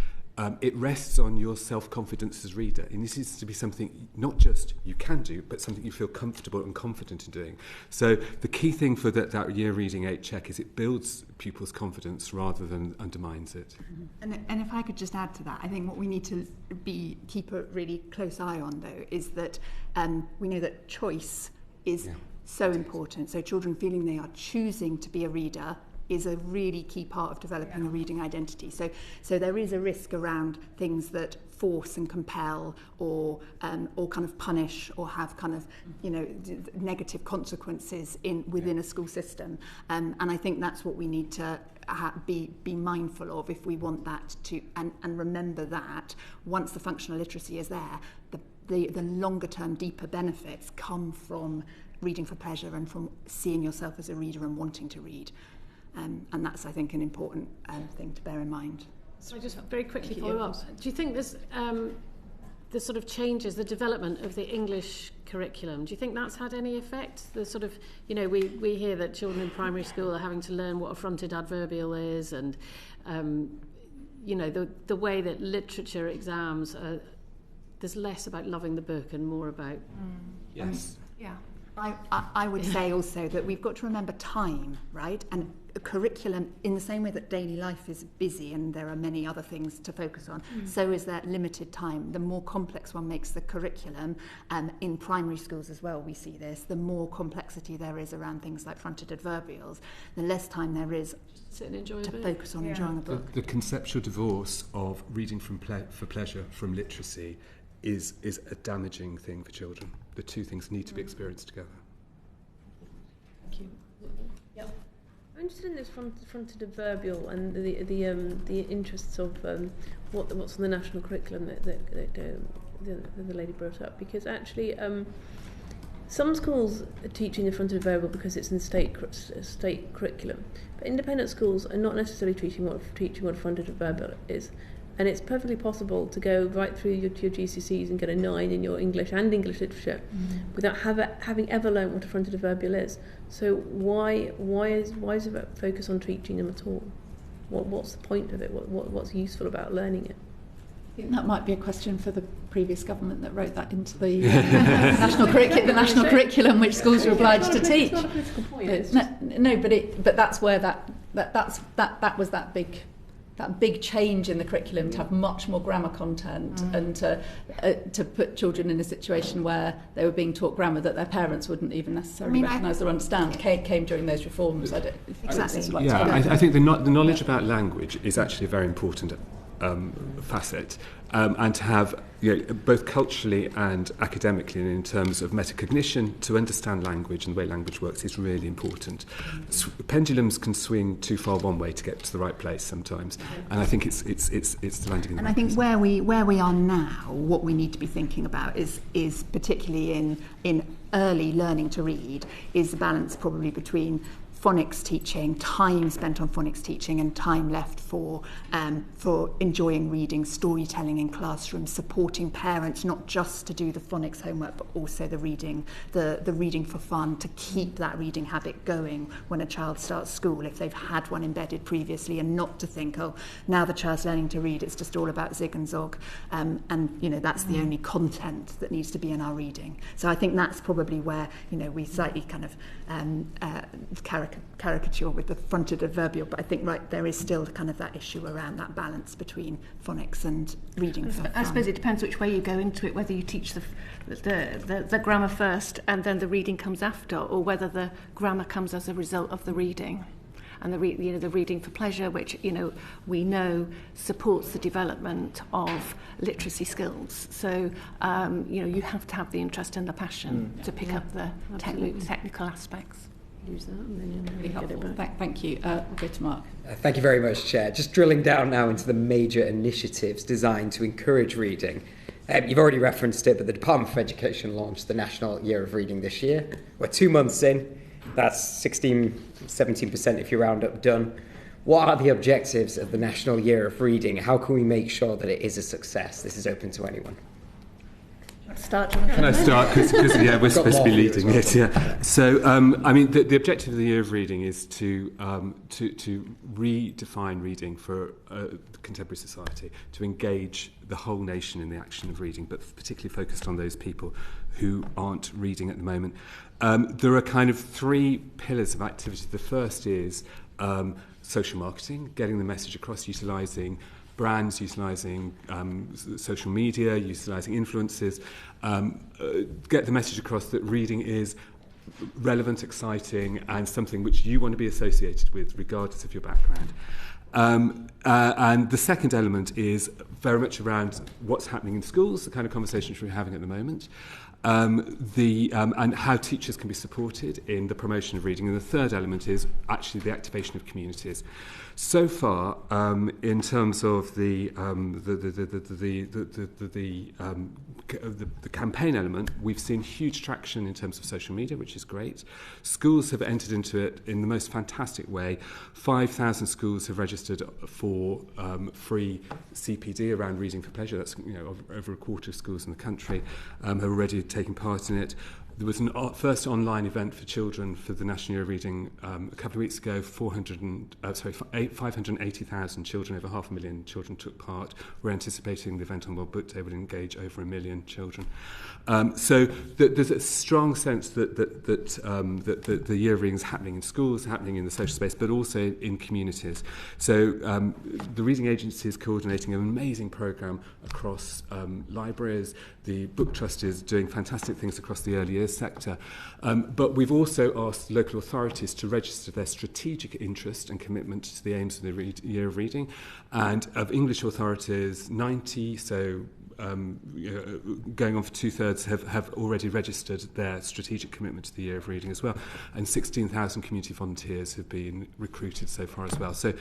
Speaker 4: it rests on your self-confidence as reader. And this is to be something not just you can do, but something you feel comfortable and confident in doing. So the key thing for that year reading 8 check is it builds pupils' confidence rather than undermines it.
Speaker 5: And if I could just add to that, I think what we need to keep a really close eye on, though, is that we know that choice is so important. So children feeling they are choosing to be a reader is a really key part of developing a reading identity. So there is a risk around things that force and compel or kind of punish or have kind of, negative consequences within a school system. And I think that's what we need to be mindful of if we want that to, and remember that once the functional literacy is there, the longer term, deeper benefits come from reading for pleasure and from seeing yourself as a reader and wanting to read. And that's, I think, an important thing to bear in mind.
Speaker 8: So I just very quickly follow up. Do you think there's the sort of changes, the development of the English curriculum, do you think that's had any effect? The sort of, we hear that children in primary school are having to learn what a fronted adverbial is, and, the way that literature exams are, there's less about loving the book and more about...
Speaker 4: Yes.
Speaker 6: Yeah.
Speaker 5: I would say also that we've got to remember time, right? And a curriculum, in the same way that daily life is busy and there are many other things to focus on, so is that limited time. The more complex one makes the curriculum, in primary schools as well we see this, the more complexity there is around things like fronted adverbials, the less time there is to focus on enjoying a book.
Speaker 4: The conceptual divorce of reading for pleasure from literacy is a damaging thing for children. The two things need to be experienced together.
Speaker 7: Thank you. Yep. I'm interested in this fronted adverbial and the interests of what's on the national curriculum that the lady brought up, because actually some schools are teaching the fronted adverbial because it's in state curriculum, but independent schools are not necessarily teaching what a fronted adverbial is. And it's perfectly possible to go right through your GCSEs and get a 9 in your English and English literature without having ever learned what a fronted adverbial is. So why is there focus on teaching them at all? What's the point of it? What's useful about learning it?
Speaker 1: I think that might be a question for the previous government that wrote that into the national curriculum, which schools are obliged to teach.
Speaker 7: It's not a political point.
Speaker 1: But that's where that was that big change in the curriculum, to have much more grammar content and to put children in a situation where they were being taught grammar that their parents wouldn't even necessarily recognise or understand came during those reforms. I
Speaker 4: think the knowledge about language is actually a very important facet, and to have, both culturally and academically, and in terms of metacognition, to understand language and the way language works is really important. Pendulums can swing too far one way to get to the right place sometimes, and I think it's landing in the
Speaker 5: right place. Where we are now, what we need to be thinking about is particularly in early learning to read, is the balance probably between phonics teaching, time spent on phonics teaching, and time left for enjoying reading, storytelling in classrooms, supporting parents not just to do the phonics homework but also the reading for fun, to keep that reading habit going when a child starts school if they've had one embedded previously, and not to think, now the child's learning to read, it's just all about zig and zog, and that's the only content that needs to be in our reading. So I think that's probably where we slightly kind of caricature with the fronted adverbial, but I think there is still kind of that issue around that balance between phonics and reading for fun.
Speaker 6: I suppose it depends which way you go into it, whether you teach the grammar first and then the reading comes after, or whether the grammar comes as a result of the reading. And the reading for pleasure, which we know supports the development of literacy skills. So you have to have the interest and the passion to pick up the technical aspects.
Speaker 7: Use that and then
Speaker 1: really helpful. Thank you. We'll go to Mark.
Speaker 9: Thank you very much, Chair. Just drilling down now into the major initiatives designed to encourage reading. You've already referenced it, but the Department for Education launched the National Year of Reading this year. We're 2 months in. That's 17% if you round up done. What are the objectives of the National Year of Reading? How can we make sure that it is a success? This is open to anyone.
Speaker 1: Start, Jonathan.
Speaker 4: Can I start? Because yeah, we're supposed to be leading
Speaker 9: well.
Speaker 4: it. Yeah. So I mean, the objective of the Year of Reading is to redefine reading for contemporary society, to engage the whole nation in the action of reading, but particularly focused on those people who aren't reading at the moment. There are kind of three pillars of activity. The first is social marketing, getting the message across, utilising brands, utilising social media, utilising influencers, get the message across that reading is relevant, exciting, and something which you want to be associated with, regardless of your background. And the second element is very much around what's happening in schools, the kind of conversations we're having at the moment, and how teachers can be supported in the promotion of reading. And the third element is actually the activation of communities. So far, in terms of the campaign element, we've seen huge traction in terms of social media, which is great. Schools have entered into it in the most fantastic way. 5,000 schools have registered for free CPD around reading for pleasure. That's over a quarter of schools in the country have already taken part in it. There was an first online event for children for the National Year of Reading a couple of weeks ago. 580,000 children, over 500,000 children took part. We're anticipating the event on World Book Day will engage over 1 million children. So there's a strong sense that the Year of Reading is happening in schools, happening in the social space, but also in communities. So the Reading Agency is coordinating an amazing programme across libraries. The Booktrust is doing fantastic things across the early years sector. But we've also asked local authorities to register their strategic interest and commitment to the aims of the Year of Reading. And of English authorities, 90, so going on for 2/3, have already registered their strategic commitment to the Year of Reading as well. And 16,000 community volunteers have been recruited so far as well. So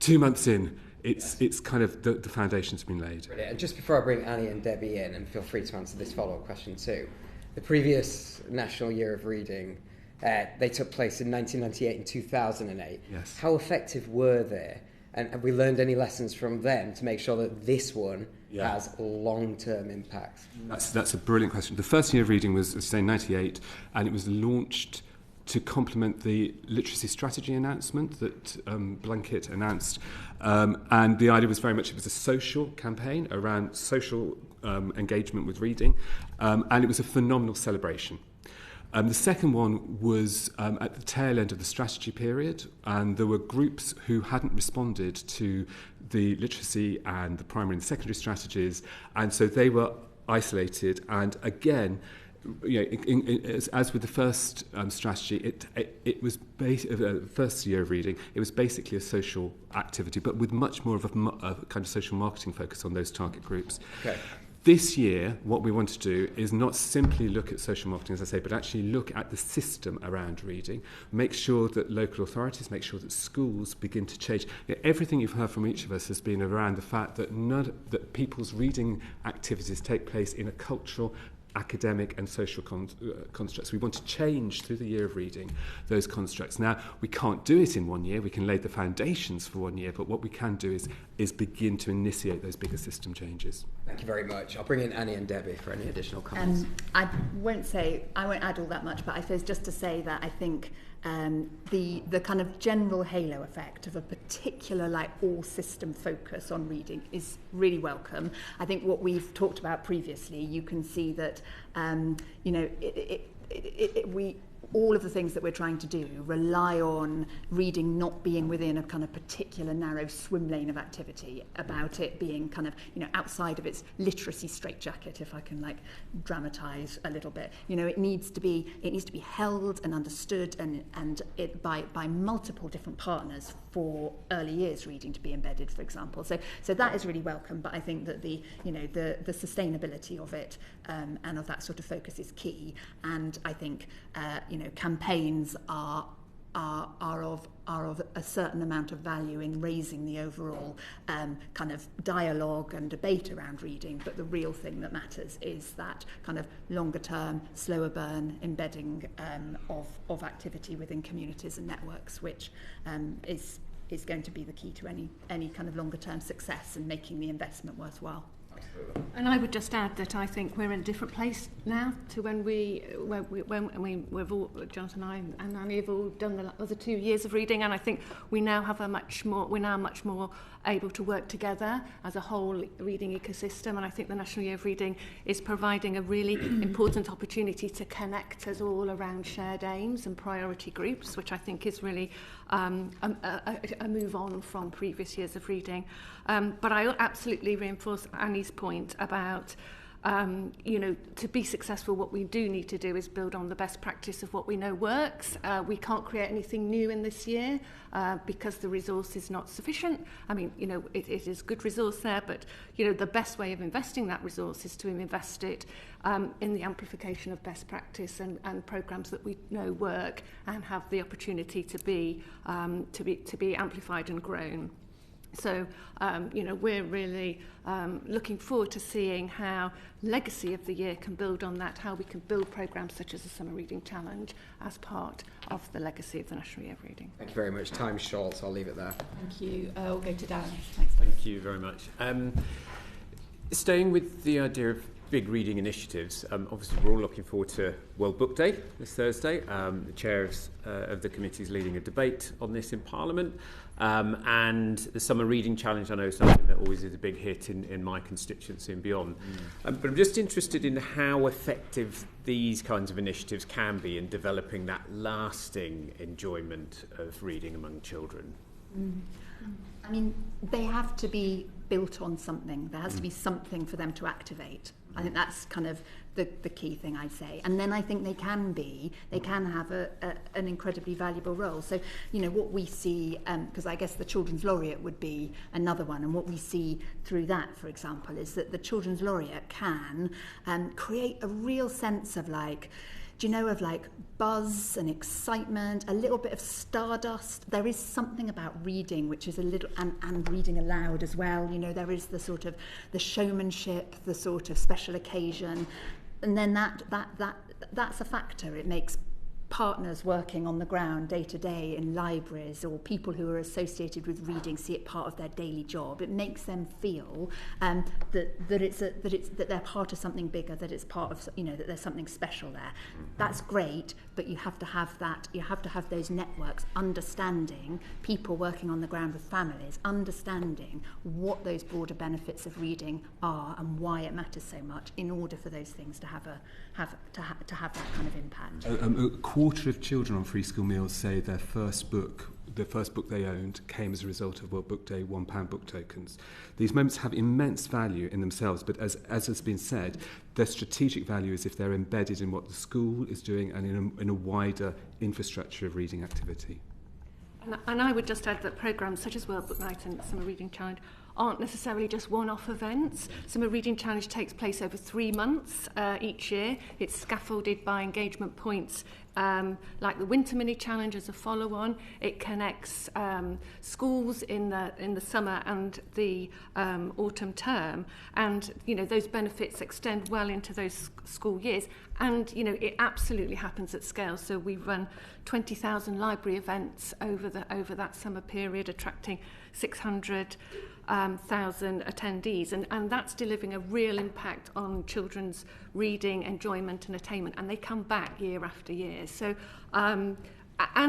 Speaker 4: 2 months in, it's kind of the foundation's been laid.
Speaker 9: Brilliant. And just before I bring Annie and Debbie in, and feel free to answer this follow-up question too, the previous National Year of Reading, they took place in 1998 and 2008.
Speaker 4: Yes.
Speaker 9: How effective were they? And have we learned any lessons from them to make sure that this one has long-term impact?
Speaker 4: That's a brilliant question. The first Year of Reading was, say, 98, and it was launched to complement the literacy strategy announcement that Blanket announced. And the idea was very much, it was a social campaign around social engagement with reading, and it was a phenomenal celebration. The second one was at the tail end of the strategy period, and there were groups who hadn't responded to the literacy and the primary and secondary strategies, and so they were isolated. And again, as with the first strategy, it was first Year of Reading. It was basically a social activity, but with much more of a kind of social marketing focus on those target groups.
Speaker 9: Okay.
Speaker 4: This year, what we want to do is not simply look at social marketing, as I say, but actually look at the system around reading, make sure that local authorities, make sure that schools begin to change. Everything you've heard from each of us has been around the fact that that people's reading activities take place in a cultural, academic and social constructs. We want to change through the Year of Reading those constructs. Now, we can't do it in 1 year. We can lay the foundations for 1 year, but what we can do is begin to initiate those bigger system changes.
Speaker 9: Thank you very much. I'll bring in Annie and Debbie for any additional comments.
Speaker 5: I won't add all that much, but I suppose just to say that I think the kind of general halo effect of a particular all system focus on reading is really welcome. I think what we've talked about previously, you can see that all of the things that we're trying to do rely on reading not being within a kind of particular narrow swim lane of activity, about it being kind of, outside of its literacy straitjacket, if I can dramatise a little bit. It needs to be held and understood and it by multiple different partners for early years reading to be embedded, for example. So that is really welcome, but I think that the sustainability of it and of that sort of focus is key. And I think campaigns are of a certain amount of value in raising the overall kind of dialogue and debate around reading, but the real thing that matters is that kind of longer term, slower burn embedding of activity within communities and networks, which is going to be the key to any kind of longer term success and making the investment worthwhile.
Speaker 6: And I would just add that I think we're in a different place now to when we've all, Jonathan and I and Annie have all done the other 2 years of reading, and I think we're now much more able to work together as a whole reading ecosystem, and I think the National Year of Reading is providing a really important opportunity to connect us all around shared aims and priority groups, which I think is really a move on from previous years of reading. But I absolutely reinforce Annie's point about to be successful, what we do need to do is build on the best practice of what we know works. We can't create anything new in this year because the resource is not sufficient. I mean, it is good resource there, but, the best way of investing that resource is to invest it in the amplification of best practice and programmes that we know work and have the opportunity to be amplified and grown. So, we're really looking forward to seeing how Legacy of the Year can build on that, how we can build programmes such as the Summer Reading Challenge as part of the legacy of the National Year of Reading.
Speaker 9: Thank you very much. Time's short, so I'll leave it there.
Speaker 1: Thank you. We'll go to Dan. Thanks.
Speaker 10: Thank you very much. Staying with the idea of big reading initiatives, obviously we're all looking forward to World Book Day this Thursday. The chair of the committee is leading a debate on this in Parliament. And the Summer Reading Challenge, I know, is something that always is a big hit in my constituency and beyond. But I'm just interested in how effective these kinds of initiatives can be in developing that lasting enjoyment of reading among children.
Speaker 5: I mean, they have to be built on something. There has to be something for them to activate. I think that's kind of the key thing, I'd say. And then I think they can have an incredibly valuable role. So, what we see, because I guess the Children's Laureate would be another one, and what we see through that, for example, is that the Children's Laureate can create a real sense of buzz and excitement, a little bit of stardust. There is something about reading which is a little, and reading aloud as well. There is the sort of the showmanship, the sort of special occasion, and then that's a factor. It makes partners working on the ground day to day in libraries, or people who are associated with reading see it part of their daily job. It makes them feel that they're part of something bigger, that it's part of, that there's something special there. That's great, but you have to have that. You have to have those networks, understanding people working on the ground with families, understanding what those broader benefits of reading are and why it matters so much, in order for those things to have that kind of impact.
Speaker 4: A quarter of children on free school meals say the first book they owned came as a result of World Book Day £1 book tokens. These moments have immense value in themselves, but as has been said, their strategic value is if they're embedded in what the school is doing and in a wider infrastructure of reading activity.
Speaker 6: And I would just add that programmes such as World Book Night and Summer Reading Challenge aren't necessarily just one-off events. Summer Reading Challenge takes place over 3 months each year. It's scaffolded by engagement points like the Winter Mini Challenge as a follow-on. It connects schools in the summer and the autumn term, and those benefits extend well into those school years. And it absolutely happens at scale. So we run 20,000 library events over that summer period, attracting 600,000 attendees, and that's delivering a real impact on children's reading, enjoyment and attainment, and they come back year after year. So and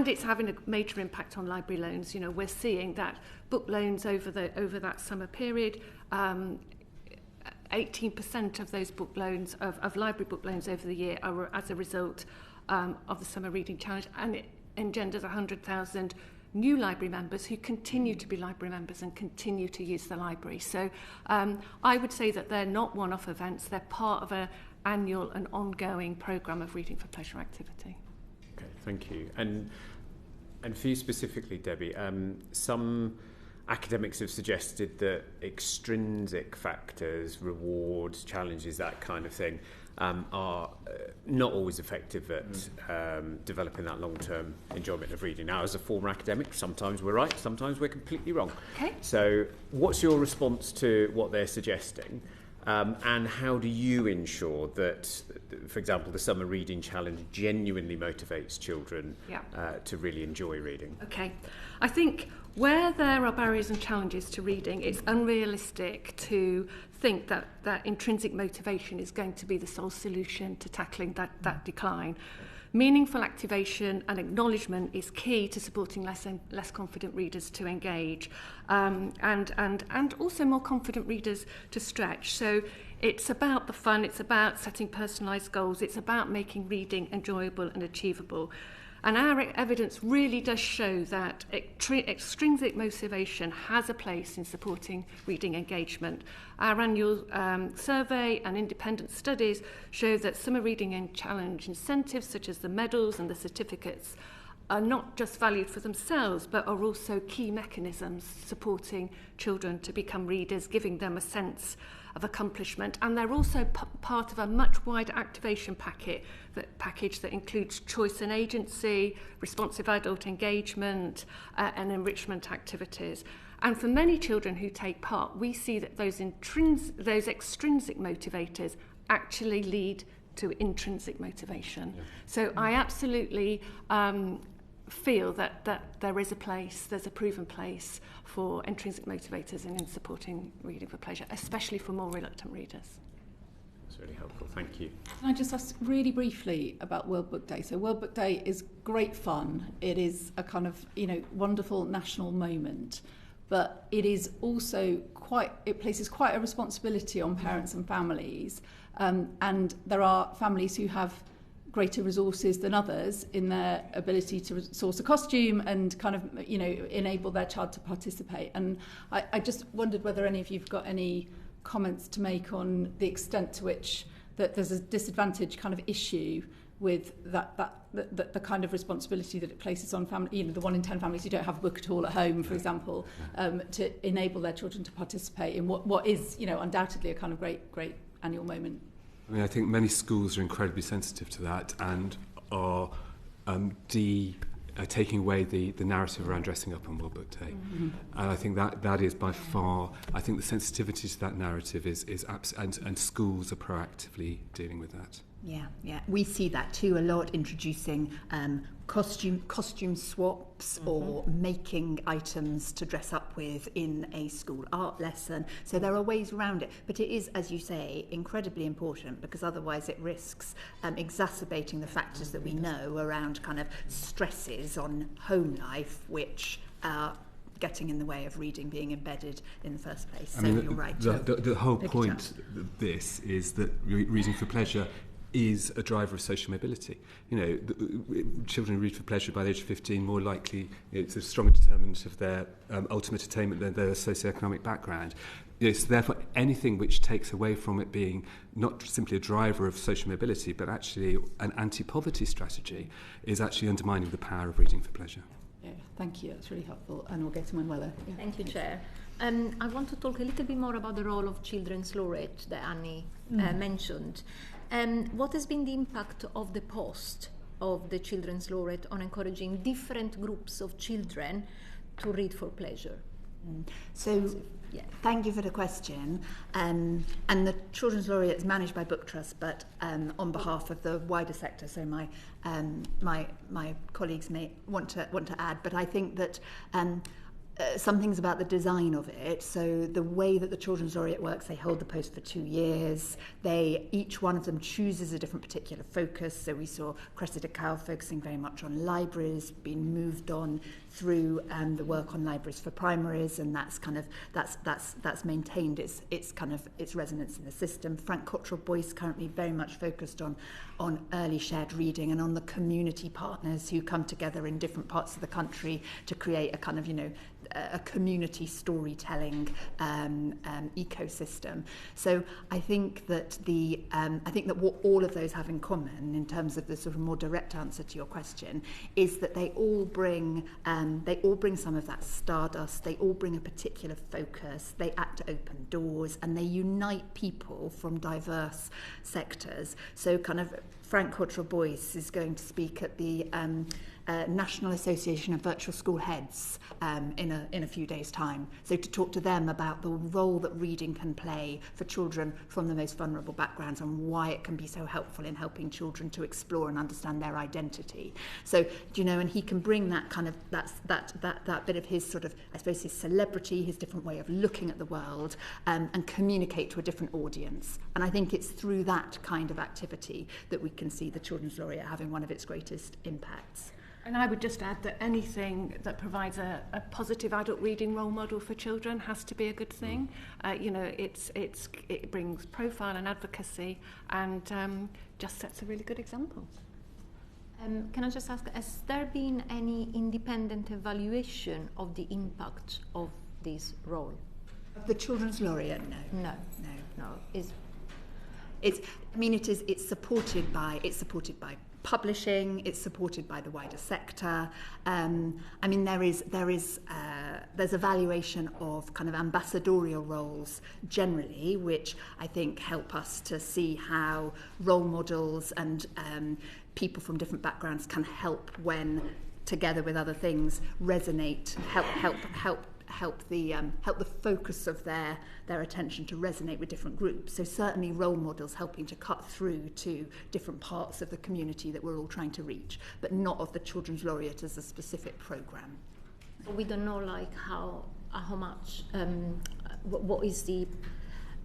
Speaker 6: it's having a major impact on library loans. We're seeing that book loans over that summer period, 18% of those book loans, of library book loans over the year, are as a result of the Summer Reading Challenge, and it engenders 100,000 new library members who continue to be library members and continue to use the library. So I would say that they're not one-off events, they're part of an annual and ongoing programme of reading for pleasure activity.
Speaker 10: Okay, thank you. And for you specifically, Debbie, some academics have suggested that extrinsic factors, rewards, challenges, that kind of thing, are not always effective at developing that long-term enjoyment of reading. Now, as a former academic, sometimes we're right, sometimes we're completely wrong.
Speaker 6: Okay.
Speaker 10: So what's your response to what they're suggesting? And how do you ensure that, for example, the Summer Reading Challenge genuinely motivates children to really enjoy reading?
Speaker 6: Okay. I think where there are barriers and challenges to reading, it's unrealistic to think that intrinsic motivation is going to be the sole solution to tackling that decline. Meaningful activation and acknowledgement is key to supporting less confident readers to engage, and also more confident readers to stretch. So it's about the fun, it's about setting personalised goals, it's about making reading enjoyable and achievable. And our evidence really does show that extrinsic motivation has a place in supporting reading engagement. Our annual survey and independent studies show that summer reading and challenge incentives, such as the medals and the certificates, are not just valued for themselves, but are also key mechanisms supporting children to become readers, giving them a sense of accomplishment. And they're also part of a much wider activation package that includes choice and agency, responsive adult engagement, and enrichment activities. And for many children who take part, we see that those extrinsic motivators actually lead to intrinsic motivation. Yeah. So I absolutely feel that there is a place, there's a proven place for intrinsic motivators in supporting reading for pleasure, especially for more reluctant readers.
Speaker 10: That's really helpful, thank you.
Speaker 1: Can I just ask really briefly about World Book Day? So World Book Day is great fun. It is a kind of, wonderful national moment, but it is also it places quite a responsibility on parents and families, and there are families who have greater resources than others in their ability to source a costume and kind of, enable their child to participate. And I just wondered whether any of you've got any comments to make on the extent to which that there's a disadvantage kind of issue with the kind of responsibility that it places on family, the 1 in 10 families who don't have a book at all at home, for example, to enable their children to participate in what is, undoubtedly a kind of great annual moment.
Speaker 4: I mean, I think many schools are incredibly sensitive to that and are taking away the narrative around dressing up on World Book Day. Mm-hmm. And I think that is by far, I think the sensitivity to that narrative is and schools are proactively dealing with that.
Speaker 5: Yeah. We see that too a lot, introducing costume swaps or making items to dress up with in a school art lesson. So there are ways around it. But it is, as you say, incredibly important because otherwise it risks exacerbating the factors that we know around kind of stresses on home life, which are getting in the way of reading being embedded in the first place. So you're right.
Speaker 4: The whole point of this is that reading for pleasure is a driver of social mobility. Children who read for pleasure by the age of 15 more likely, it's a stronger determinant of their ultimate attainment than their socioeconomic background. So therefore, anything which takes away from it being not simply a driver of social mobility, but actually an anti-poverty strategy, is actually undermining the power of reading for pleasure.
Speaker 1: Yeah, thank you. That's really helpful. And we'll get to Manuela. Yeah.
Speaker 11: Thank you, Chair. I want to talk a little bit more about the role of children's laureate that Annie mentioned. What has been the impact of the post of the Children's Laureate on encouraging different groups of children to read for pleasure?
Speaker 5: Thank you for the question. And the Children's Laureate is managed by Booktrust, but on behalf of the wider sector. So my colleagues may want to add, but I think that. Some things about the design of it. So the way that the Children's Laureate works, they hold the post for 2 years. Each one of them chooses a different particular focus. So we saw Cressida Cowell focusing very much on libraries, being moved on through the work on libraries for primaries, and that's maintained its resonance in the system. Frank Cottrell Boyce currently very much focused on early shared reading and on the community partners who come together in different parts of the country to create a kind of a community storytelling ecosystem. So I think that what all of those have in common, in terms of the sort of more direct answer to your question, is that they all bring some of that stardust. They all bring a particular focus. They act to open doors, and they unite people from diverse sectors. So kind of Frank Cottrell Boyce is going to speak at the National Association of Virtual School Heads in a few days' time. So to talk to them about the role that reading can play for children from the most vulnerable backgrounds and why it can be so helpful in helping children to explore and understand their identity. So, and he can bring that kind of, that bit of his sort of, I suppose, his celebrity, his different way of looking at the world, and communicate to a different audience. And I think it's through that kind of activity that we can see the Children's Laureate having one of its greatest impacts.
Speaker 6: And I would just add that anything that provides a positive adult reading role model for children has to be a good thing. It brings profile and advocacy, and just sets a really good example.
Speaker 11: Can I just ask, has there been any independent evaluation of the impact of this role?
Speaker 5: Of the Children's Laureate, no. It's supported by publishing, it's supported by the wider sector. There's evaluation of kind of ambassadorial roles generally, which I think help us to see how role models and people from different backgrounds can help when, together with other things, resonate, help the focus of their attention to resonate with different groups. So certainly role models helping to cut through to different parts of the community that we're all trying to reach, but not of the Children's Laureate as a specific programme.
Speaker 11: We don't know how much, what is the,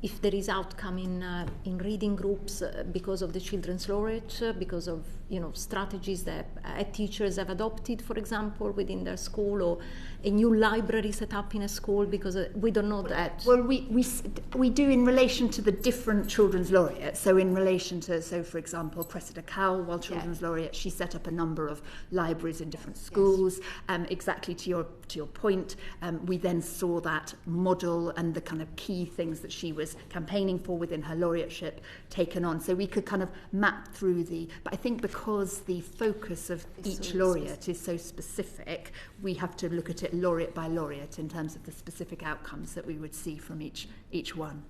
Speaker 11: if there is outcome in reading groups because of the Children's Laureate, because of strategies that teachers have adopted, for example, within their school, or a new library set up in a school, because we don't know that.
Speaker 5: Well, we do in relation to the different Children's Laureates. So in relation to, for example, Cressida Cowell, while Children's Laureate, she set up a number of libraries in different schools. Yes. Exactly to your point, we then saw that model and the kind of key things that she was campaigning for within her laureateship taken on. So we could kind of map through but I think because the focus of each laureate is so specific, we have to look at it laureate by laureate in terms of the specific outcomes that we would see from each one.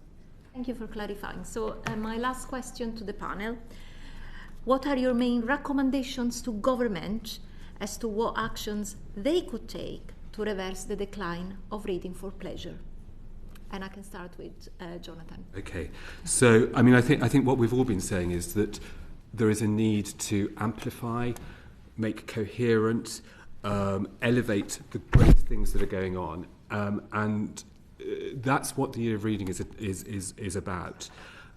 Speaker 11: Thank you for clarifying. So my last question to the panel: what are your main recommendations to government as to what actions they could take to reverse the decline of reading for pleasure? And I can start with Jonathan.
Speaker 4: Okay, so I think what we've all been saying is that there is a need to amplify, make coherent, elevate the great things that are going on, and that's what the Year of Reading is about.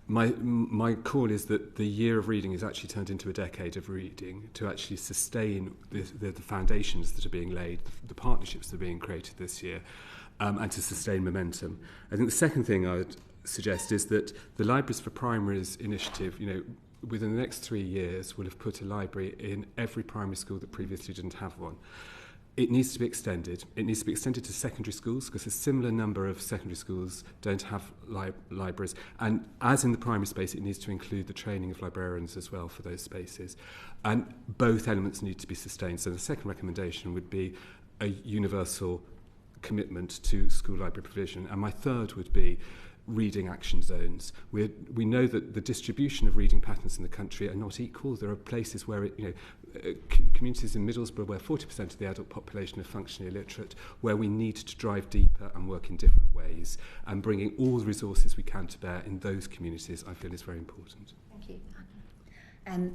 Speaker 4: My call is that the Year of Reading is actually turned into a decade of reading to actually sustain the foundations that are being laid, the partnerships that are being created this year, and to sustain momentum. I think the second thing I would suggest is that the Libraries for Primaries initiative, within the next 3 years, will have put a library in every primary school that previously didn't have one. It needs to be extended. It needs to be extended to secondary schools, because a similar number of secondary schools don't have libraries. And as in the primary space, it needs to include the training of librarians as well for those spaces. And both elements need to be sustained. So the second recommendation would be a universal commitment to school library provision. And my third would be reading action zones. We know that the distribution of reading patterns in the country are not equal. There are places where communities in Middlesbrough where 40% of the adult population are functionally illiterate, where we need to drive deeper and work in different ways, and bringing all the resources we can to bear in those communities, I feel, is very important.
Speaker 11: Thank you.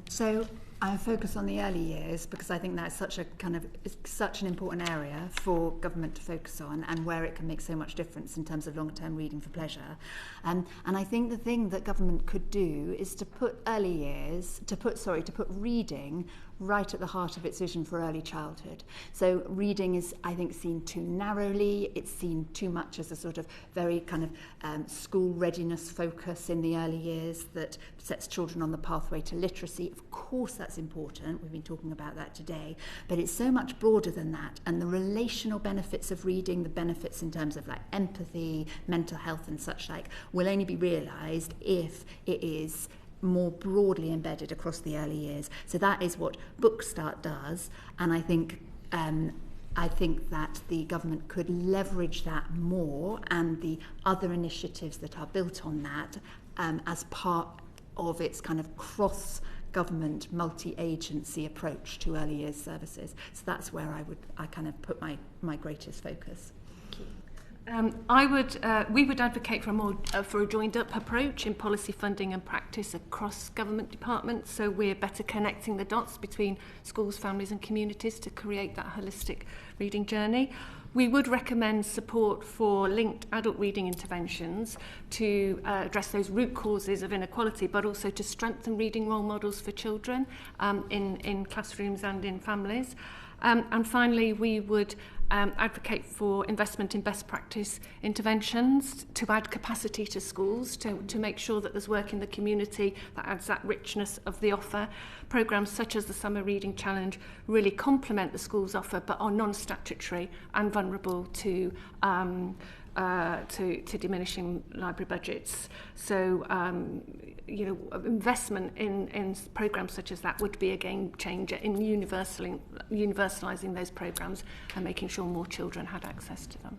Speaker 5: So I focus on the early years because I think that's such an important area for government to focus on, and where it can make so much difference in terms of long-term reading for pleasure. And I think the thing that government could do is to put reading right at the heart of its vision for early childhood. So reading is, I think, seen too narrowly. It's seen too much as a sort of very kind of school readiness focus in the early years that sets children on the pathway to literacy. Of course that's important, we've been talking about that today, but it's so much broader than that, and the relational benefits of reading, the benefits in terms of like empathy, mental health and such like, will only be realised if it is more broadly embedded across the early years. So that is what Bookstart does, and I think that the government could leverage that more, and the other initiatives that are built on that as part of its kind of cross cross-government, multi-agency approach to early years services. So that's where I kind of put my greatest focus.
Speaker 6: We would advocate for a joined-up approach in policy funding and practice across government departments, so we're better connecting the dots between schools, families and communities to create that holistic reading journey. We would recommend support for linked adult reading interventions to address those root causes of inequality, but also to strengthen reading role models for children in classrooms and in families. And finally, we would advocate for investment in best practice interventions to add capacity to schools, to make sure that there's work in the community that adds that richness of the offer. Programmes such as the Summer Reading Challenge really complement the school's offer but are non-statutory and vulnerable to diminishing library budgets. So, investment in programmes such as that would be a game changer in universalising those programmes and making sure more children had access to them.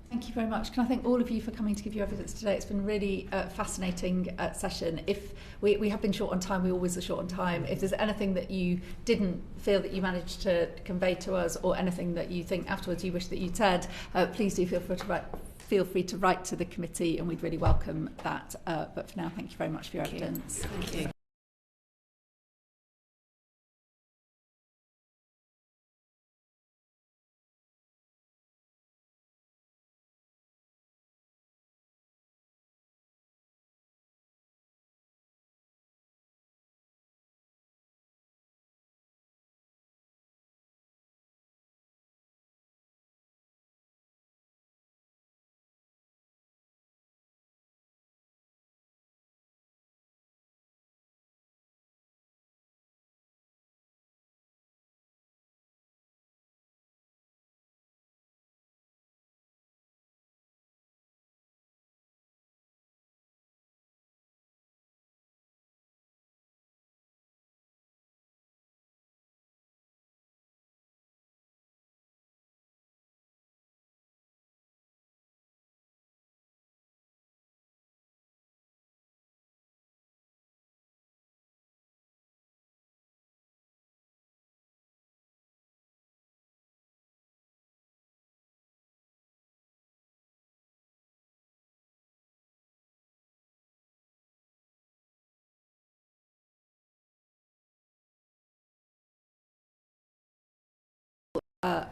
Speaker 1: Thank you very much. Can I thank all of you for coming to give your evidence today? It's been really fascinating session. If we have been short on time, we always are short on time. If there's anything that you didn't feel that you managed to convey to us, or anything that you think afterwards you wish that you'd said, please do feel free to write to the committee, and we'd really welcome that. But for now, thank you very much for your evidence.
Speaker 2: Thank you.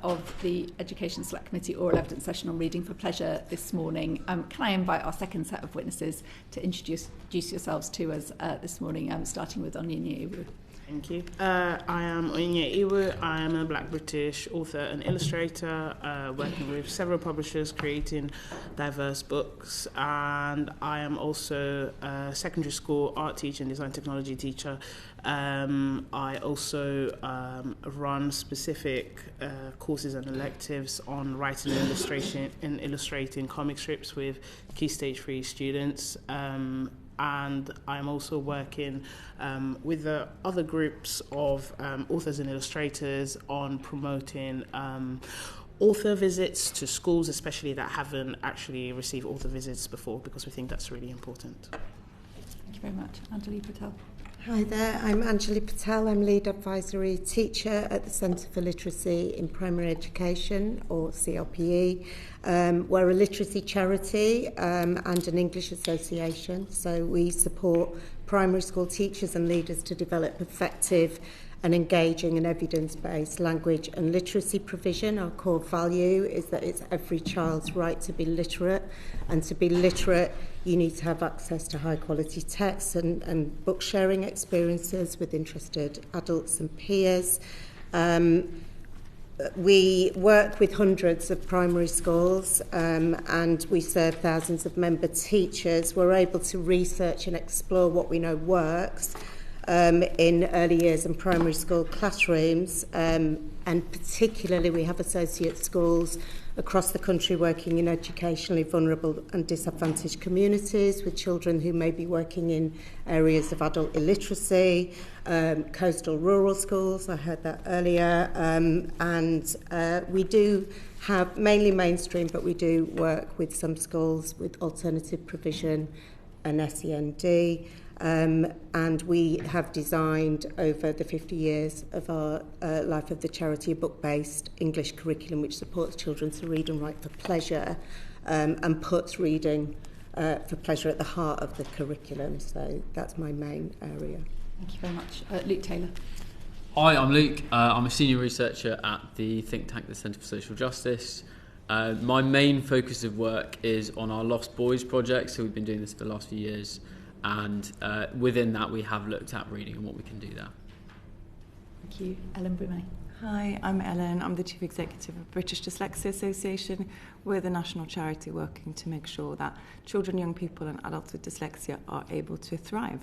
Speaker 1: Of the Education Select Committee oral evidence session on reading for pleasure this morning. Can I invite our second set of witnesses to introduce yourselves to us this morning, starting with Onyinye.
Speaker 12: Thank you. I am Onyinye. I am a Black British author and illustrator, working with several publishers, creating diverse books, and I am also a secondary school art teacher and design technology teacher. I also run specific courses and electives on writing and illustrating comic strips with Key Stage 3 students. And I'm also working with the other groups of authors and illustrators on promoting author visits to schools, especially that haven't actually received author visits before, because we think that's really important.
Speaker 1: Thank you very much. Anjali, Patel.
Speaker 13: Hi there, I'm Anjali Patel. I'm lead advisory teacher at the Centre for Literacy in Primary Education, or CLPE. We're a literacy charity and an English association, so we support primary school teachers and leaders to develop effective and engaging and evidence-based language and literacy provision. Our core value is that it's every child's right to be literate, and to be literate you need to have access to high quality texts and book sharing experiences with interested adults and peers. We work with hundreds of primary schools and we serve thousands of member teachers. We're able to research and explore what we know works in early years and primary school classrooms, and particularly we have associate schools across the country working in educationally vulnerable and disadvantaged communities with children who may be working in areas of adult illiteracy, coastal rural schools, I heard that earlier, and we do have mainly mainstream, but we do work with some schools with alternative provision and SEND. And we have designed over the 50 years of our life of the charity a book-based English curriculum which supports children to read and write for pleasure, and puts reading for pleasure at the heart of the curriculum. So that's my main area.
Speaker 1: Thank you very much. Luke Taylor.
Speaker 14: Hi, I'm Luke. I'm a senior researcher at the think tank, the Centre for Social Justice. My main focus of work is on our Lost Boys project, so we've been doing this for the last few years, and within that we have looked at reading and what we can do there.
Speaker 1: Thank you. Ellen Broomé.
Speaker 15: Hi, I'm Ellen. I'm the Chief Executive of British Dyslexia Association. We're the national charity working to make sure that children, young people and adults with dyslexia are able to thrive.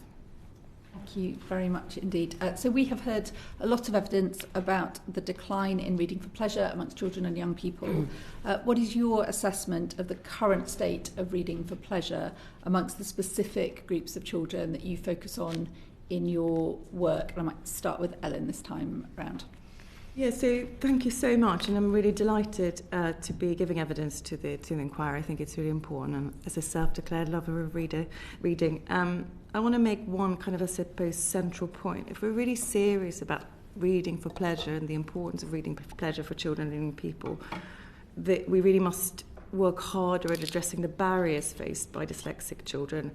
Speaker 1: Thank you very much indeed. So we have heard a lot of evidence about the decline in reading for pleasure amongst children and young people. What is your assessment of the current state of reading for pleasure amongst the specific groups of children that you focus on in your work? And I might start with Ellen this time round.
Speaker 15: Yeah, so thank you so much, and I'm really delighted to be giving evidence to the inquiry. I think it's really important, and as a self-declared lover of reading, I want to make one kind of, I suppose, central point. If we're really serious about reading for pleasure and the importance of reading for pleasure for children and young people, that we really must work harder at addressing the barriers faced by dyslexic children.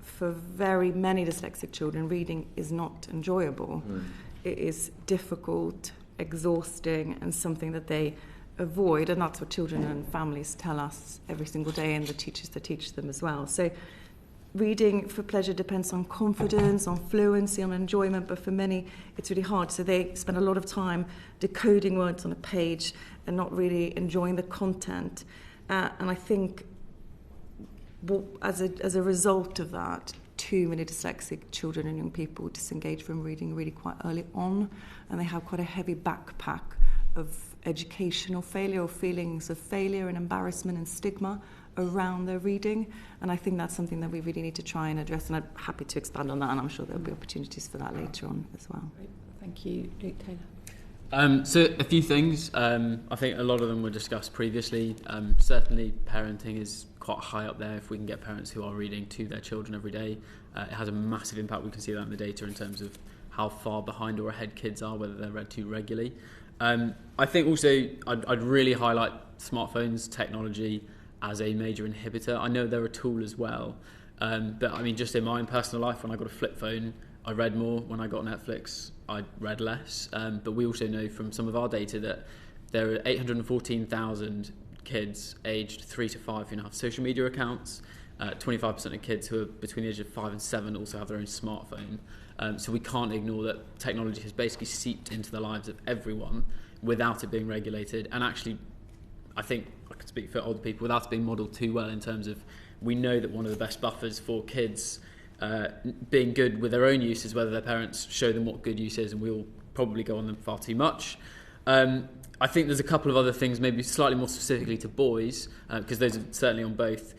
Speaker 15: For very many dyslexic children, reading is not enjoyable. It is difficult, exhausting, and something that they avoid, and that's what children and families tell us every single day, and the teachers that teach them as well. So reading for pleasure depends on confidence, on fluency, on enjoyment, but for many it's really hard. So they spend a lot of time decoding words on a page and not really enjoying the content. And I think as a result of that, too many dyslexic children and young people disengage from reading really quite early on, and they have quite a heavy backpack of educational failure or feelings of failure and embarrassment and stigma around their reading. And I think that's something that we really need to try and address, and I'm happy to expand on that, and I'm sure there'll be opportunities for that later on as well.
Speaker 1: Great. Thank you, Luke Taylor.
Speaker 14: So a few things. I think a lot of them were discussed previously. Certainly parenting is quite high up there. If we can get parents who are reading to their children every day, it has a massive impact. We can see that in the data in terms of how far behind or ahead kids are, whether they're read to regularly. I think also I'd really highlight smartphones, technology as a major inhibitor. I know they're a tool as well, but I mean, just in my own personal life, when I got a flip phone, I read more. When I got Netflix, I read less. But we also know from some of our data that there are 814,000 kids aged 3 to 5 who now have social media accounts. 25% of kids who are between the age of 5 and 7 also have their own smartphone. So we can't ignore that technology has basically seeped into the lives of everyone without it being regulated. And actually, I think I can speak for older people, without it being modelled too well in terms of, we know that one of the best buffers for kids being good with their own use is whether their parents show them what good use is, and we'll probably go on them far too much. I think there's a couple of other things, maybe slightly more specifically to boys, because those are certainly on both.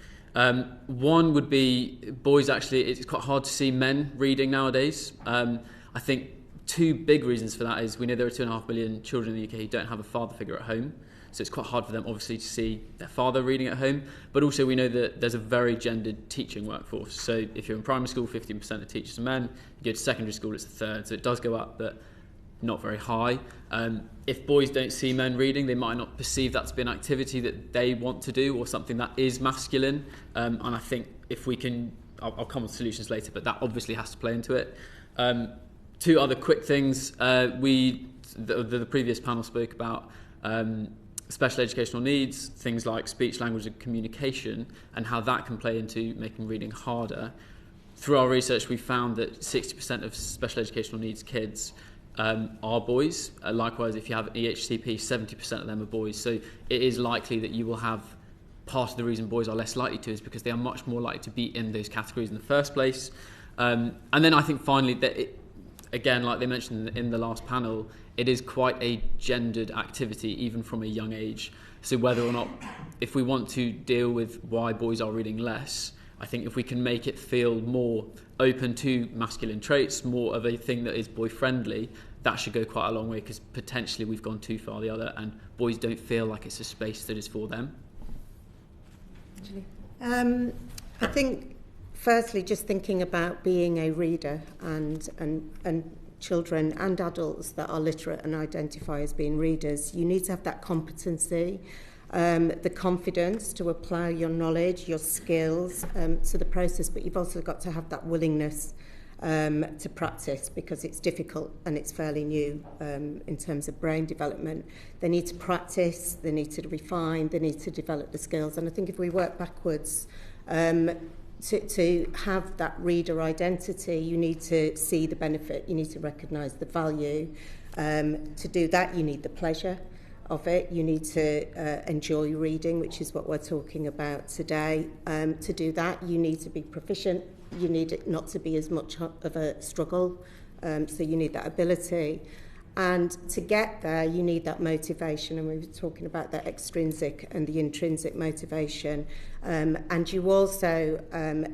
Speaker 14: One would be boys, actually, it's quite hard to see men reading nowadays. I think two big reasons for that is we know there are 2.5 million children in the UK who don't have a father figure at home. So it's quite hard for them, obviously, to see their father reading at home. But also we know that there's a very gendered teaching workforce. So if you're in primary school, 15% of teachers are men. You go to secondary school, it's a third. So it does go up, but not very high. If boys don't see men reading, they might not perceive that to be an activity that they want to do or something that is masculine. And I think if we can, I'll come with solutions later, but that obviously has to play into it. Two other quick things. The previous panel spoke about special educational needs, things like speech, language and communication, and how that can play into making reading harder. Through our research, we found that 60% of special educational needs kids are boys. Likewise, if you have EHCP, 70% of them are boys. So it is likely that you will have, part of the reason boys are less likely to is because they are much more likely to be in those categories in the first place. And then I think finally that again, like they mentioned in the last panel, it is quite a gendered activity, even from a young age. So whether or not, if we want to deal with why boys are reading less, I think if we can make it feel more open to masculine traits, more of a thing that is boy-friendly, that should go quite a long way, because potentially we've gone too far the other, and boys don't feel like it's a space that is for them.
Speaker 13: I think firstly, just thinking about being a reader and children and adults that are literate and identify as being readers, you need to have that competency, the confidence to apply your knowledge, your skills to the process, but you've also got to have that willingness to practice, because it's difficult and it's fairly new in terms of brain development. They need to practice, they need to refine, they need to develop the skills. And I think if we work backwards, to have that reader identity, you need to see the benefit, you need to recognise the value. To do that, you need the pleasure of it, you need to enjoy reading, which is what we're talking about today. To do that, you need to be proficient, you need it not to be as much of a struggle, so you need that ability. And to get there, you need that motivation, and we were talking about that extrinsic and the intrinsic motivation. And you also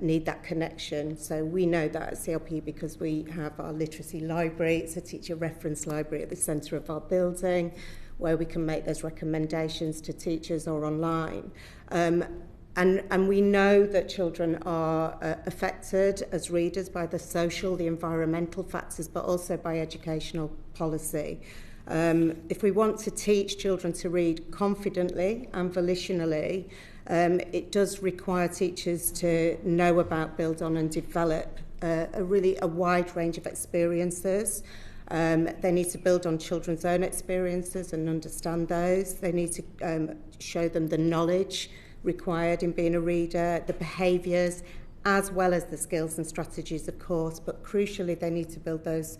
Speaker 13: need that connection. So we know that at CLPE because we have our literacy library. It's a teacher reference library at the centre of our building, where we can make those recommendations to teachers or online. And we know that children are affected as readers by the social, the environmental factors, but also by educational policy. If we want to teach children to read confidently and volitionally, it does require teachers to know about, build on and develop a wide range of experiences. They need to build on children's own experiences and understand those. They need to show them the knowledge required in being a reader, the behaviours, as well as the skills and strategies, of course, but crucially they need to build those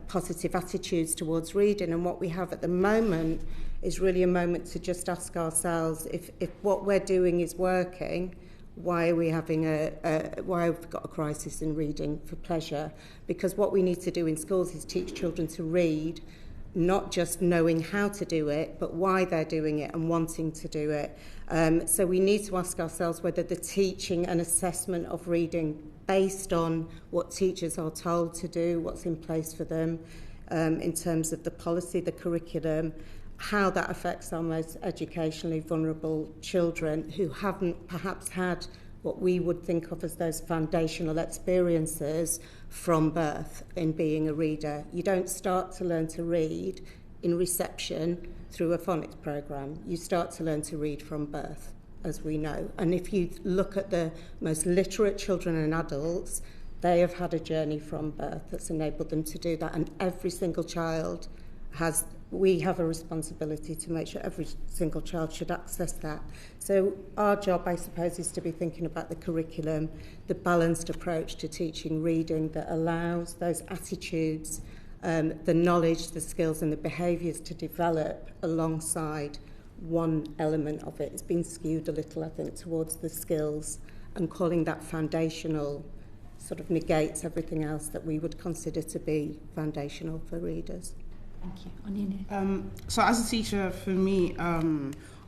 Speaker 13: positive attitudes towards reading. And what we have at the moment is really a moment to just ask ourselves, if what we're doing is working, why are we having why have we got a crisis in reading for pleasure? Because what we need to do in schools is teach children to read, not just knowing how to do it, but why they're doing it and wanting to do it. So we need to ask ourselves whether the teaching and assessment of reading based on what teachers are told to do, what's in place for them in terms of the policy, the curriculum, how that affects our most educationally vulnerable children who haven't perhaps had what we would think of as those foundational experiences from birth in being a reader. You don't start to learn to read in reception through a phonics programme. You start to learn to read from birth, as we know. And if you look at the most literate children and adults, they have had a journey from birth that's enabled them to do that. And every single child we have a responsibility to make sure every single child should access that. So our job, I suppose, is to be thinking about the curriculum, the balanced approach to teaching reading that allows those attitudes, the knowledge, the skills and the behaviours to develop alongside one element of it. It's been skewed a little, I think, towards the skills, and calling that foundational sort of negates everything else that we would consider to be foundational for readers.
Speaker 1: Thank you. Onyinye.
Speaker 12: So as a teacher, for me,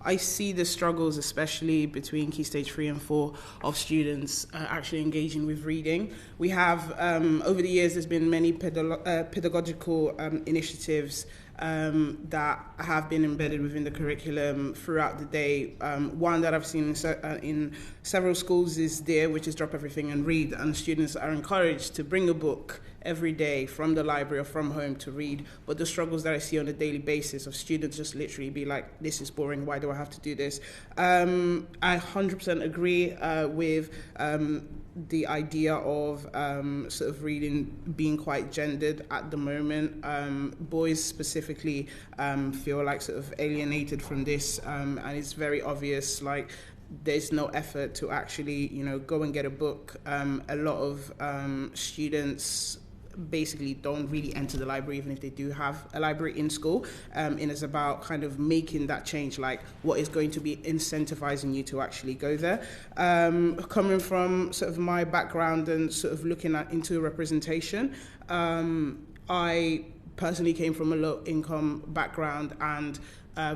Speaker 12: I see the struggles, especially between Key Stage 3 and 4, of students actually engaging with reading. We have, over the years, there's been many pedagogical initiatives that have been embedded within the curriculum throughout the day. One that I've seen in several schools is DARE, which is Drop Everything and Read, and students are encouraged to bring a book every day from the library or from home to read. But the struggles that I see on a daily basis of students just literally be like, this is boring, why do I have to do this? I 100% agree with the idea of sort of reading being quite gendered at the moment. Boys specifically feel like sort of alienated from this, and it's very obvious, like, there's no effort to actually, go and get a book. A lot of students basically don't really enter the library, even if they do have a library in school. And it's about kind of making that change, like what is going to be incentivizing you to actually go there. Coming from sort of my background and sort of looking into representation, I personally came from a low-income background, and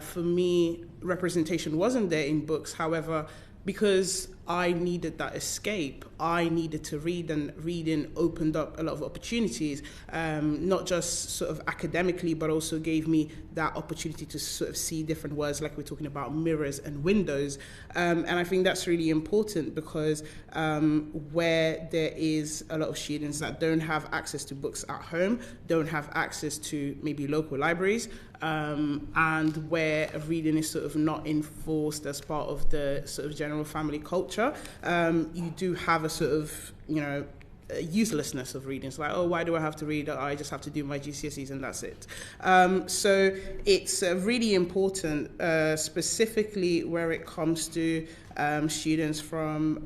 Speaker 12: for me, representation wasn't there in books. However, because I needed that escape. I needed to read, and reading opened up a lot of opportunities, not just sort of academically, but also gave me that opportunity to sort of see different words, like we're talking about mirrors and windows. And I think that's really important because where there is a lot of students that don't have access to books at home, don't have access to maybe local libraries, and where reading is sort of not enforced as part of the sort of general family culture, you do have a sort of, uselessness of reading. It's like, oh, why do I have to read? I just have to do my GCSEs and that's it. So it's really important, specifically where it comes to students from,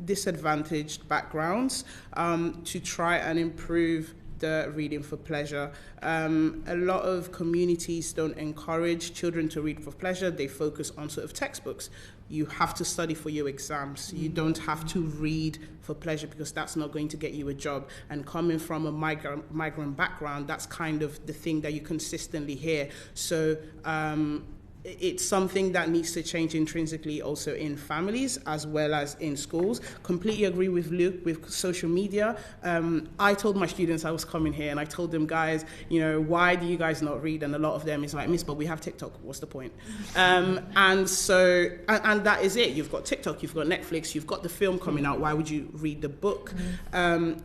Speaker 12: disadvantaged backgrounds, to try and improve the reading for pleasure. A lot of communities don't encourage children to read for pleasure. They focus on sort of textbooks. You have to study for your exams. You don't have to read for pleasure because that's not going to get you a job. And coming from a migrant background, that's kind of the thing that you consistently hear. So it's something that needs to change intrinsically also in families as well as in schools. Completely agree with Luke with social media. I told my students I was coming here and I told them, guys, why do you guys not read? And a lot of them is like, Miss, but we have TikTok. What's the point? And that is it. You've got TikTok, you've got Netflix, you've got the film coming out. Why would you read the book?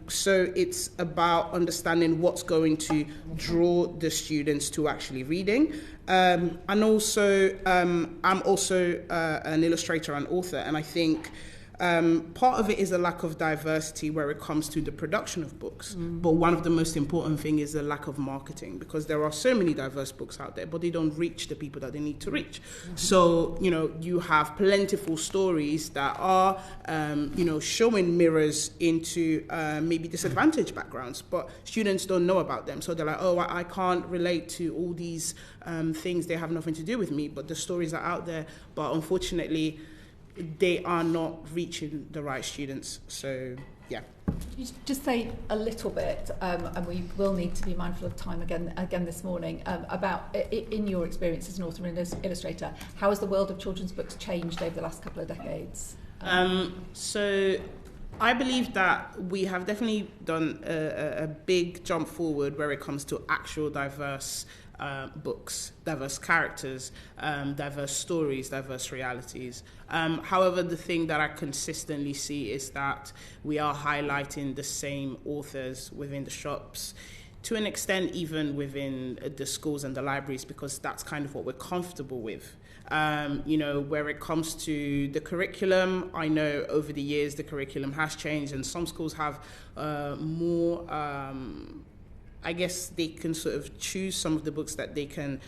Speaker 12: So it's about understanding what's going to draw the students to actually reading. And also, I'm also an illustrator and author, and I think part of it is a lack of diversity where it comes to the production of books. But one of the most important things is the lack of marketing, because there are so many diverse books out there, but they don't reach the people that they need to reach. So, you have plentiful stories that are, showing mirrors into maybe disadvantaged backgrounds, but students don't know about them. So they're like, oh, I can't relate to all these things. They have nothing to do with me, but the stories are out there. But unfortunately, they are not reaching the right students. So, yeah.
Speaker 1: You just say a little bit, and we will need to be mindful of time again this morning, about, in your experience as an author and illustrator, how has the world of children's books changed over the last couple of decades?
Speaker 12: So I believe that we have definitely done a big jump forward where it comes to actual diverse books, diverse characters, diverse stories, diverse realities. However, the thing that I consistently see is that we are highlighting the same authors within the shops, to an extent even within the schools and the libraries, because that's kind of what we're comfortable with. Where it comes to the curriculum, I know over the years the curriculum has changed, and some schools have more I guess they can sort of choose some of the books that they can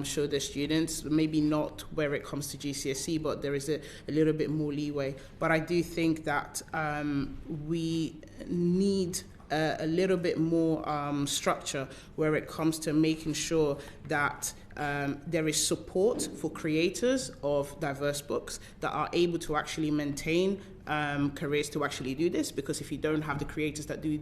Speaker 12: show their students, maybe not where it comes to GCSE, but there is a little bit more leeway. But I do think that we need a little bit more structure where it comes to making sure that there is support for creators of diverse books that are able to actually maintain careers to actually do this, because if you don't have the creators that do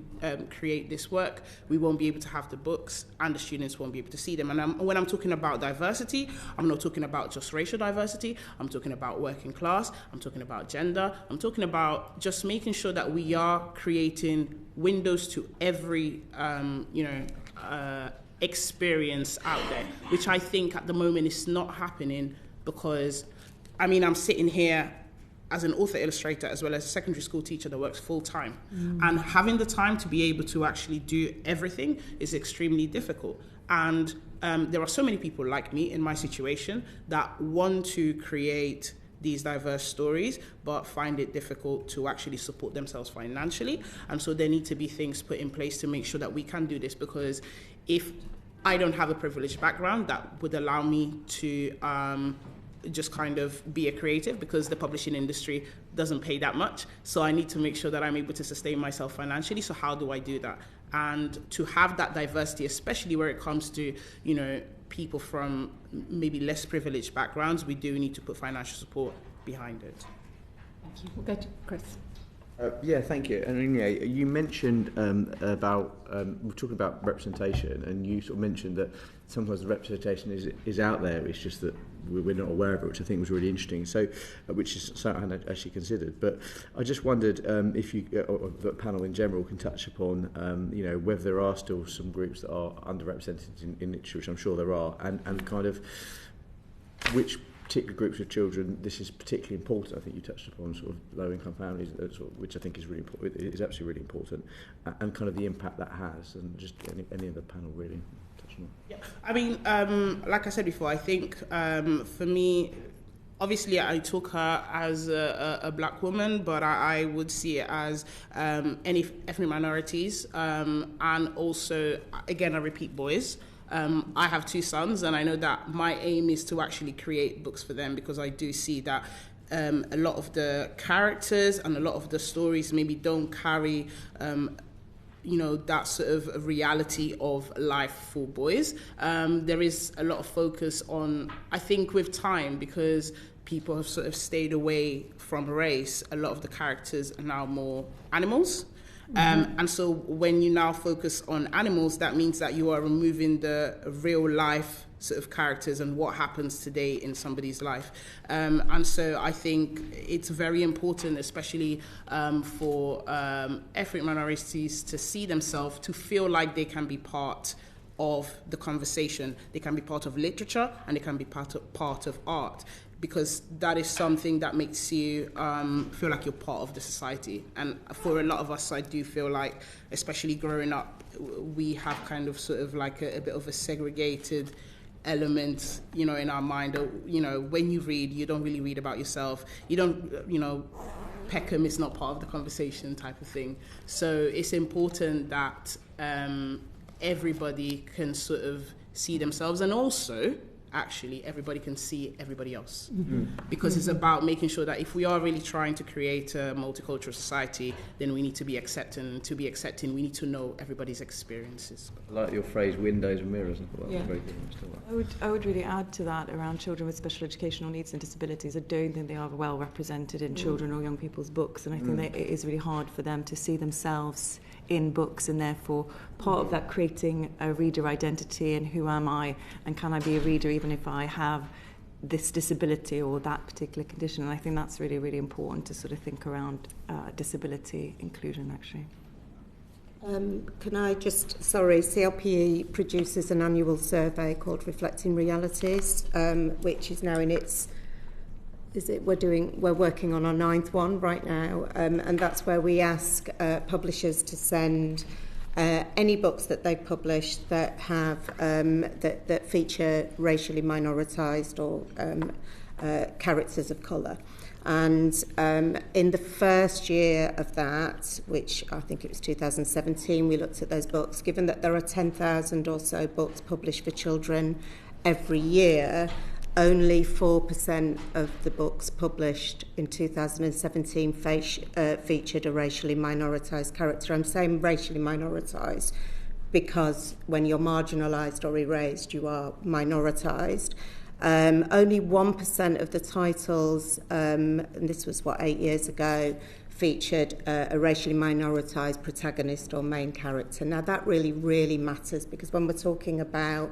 Speaker 12: create this work, we won't be able to have the books and the students won't be able to see them. And when I'm talking about diversity, I'm not talking about just racial diversity, I'm talking about working class, I'm talking about gender, I'm talking about just making sure that we are creating windows to every experience out there, which I think at the moment is not happening, because I'm sitting here as an author illustrator as well as a secondary school teacher that works full time. And having the time to be able to actually do everything is extremely difficult. And there are so many people like me in my situation that want to create these diverse stories, but find it difficult to actually support themselves financially. And so there need to be things put in place to make sure that we can do this, because if I don't have a privileged background that would allow me to just kind of be a creative, because the publishing industry doesn't pay that much. So I need to make sure that I'm able to sustain myself financially. So how do I do that? And to have that diversity, especially where it comes to, people from maybe less privileged backgrounds, we do need to put financial support behind it.
Speaker 1: Thank you. We'll go to Chris.
Speaker 3: Yeah, thank you. And Onyinye, you mentioned about we're talking about representation, and you sort of mentioned that sometimes the representation is out there. It's just that we're not aware of it, which I think was really interesting. So, which is something I hadn't actually considered. But I just wondered if you, or the panel in general, can touch upon whether there are still some groups that are underrepresented in literature, which I'm sure there are, and kind of which particular groups of children this is particularly important. I think you touched upon sort of low-income families, which I think is really important. It is absolutely really important, and kind of the impact that has, and just any of the panel really touch on it.
Speaker 12: Yeah, I mean, like I said before, I think for me, obviously I took her as a black woman, but I would see it as any ethnic minorities, and also, again, I repeat, boys. I have 2 sons, and I know that my aim is to actually create books for them, because I do see that a lot of the characters and a lot of the stories maybe don't carry that sort of reality of life for boys. There is a lot of focus on, I think with time, because people have sort of stayed away from race, a lot of the characters are now more animals. And so when you now focus on animals, that means that you are removing the real life sort of characters and what happens today in somebody's life. And so I think it's very important, especially for ethnic minorities, to see themselves, to feel like they can be part of the conversation. They can be part of literature, and they can be part of art, because that is something that makes you feel like you're part of the society. And for a lot of us, I do feel like, especially growing up, we have kind of sort of like a bit of a segregated element, in our mind. When you read, you don't really read about yourself. You don't, Peckham is not part of the conversation type of thing. So it's important that everybody can sort of see themselves, and also, actually, everybody can see everybody else. Because it's about making sure that if we are really trying to create a multicultural society, then we need to be accepting, and to be accepting, we need to know everybody's experiences.
Speaker 3: I like your phrase, windows and mirrors. I thought that was very good.
Speaker 15: I would really add to that around children with special educational needs and disabilities. I don't think they are well represented in children or young people's books, and I think that it is really hard for them to see themselves in books, and therefore part of that creating a reader identity and who am I, and can I be a reader even if I have this disability or that particular condition. And I think that's really, really important to sort of think around disability inclusion, actually.
Speaker 13: Can I just, CLPE produces an annual survey called Reflecting Realities, which is now in its, we're working on our 9th one right now, and that's where we ask publishers to send any books that they've published that have that feature racially minoritized or characters of colour. And in the first year of that, which I think it was 2017, we looked at those books. Given that there are 10,000 or so books published for children every year, only 4% of the books published in 2017 featured a racially minoritized character. I'm saying racially minoritized because when you're marginalised or erased, you are minoritized. Only 1% of the titles, and this was 8 years ago, featured a racially minoritized protagonist or main character. Now that really, really matters, because when we're talking about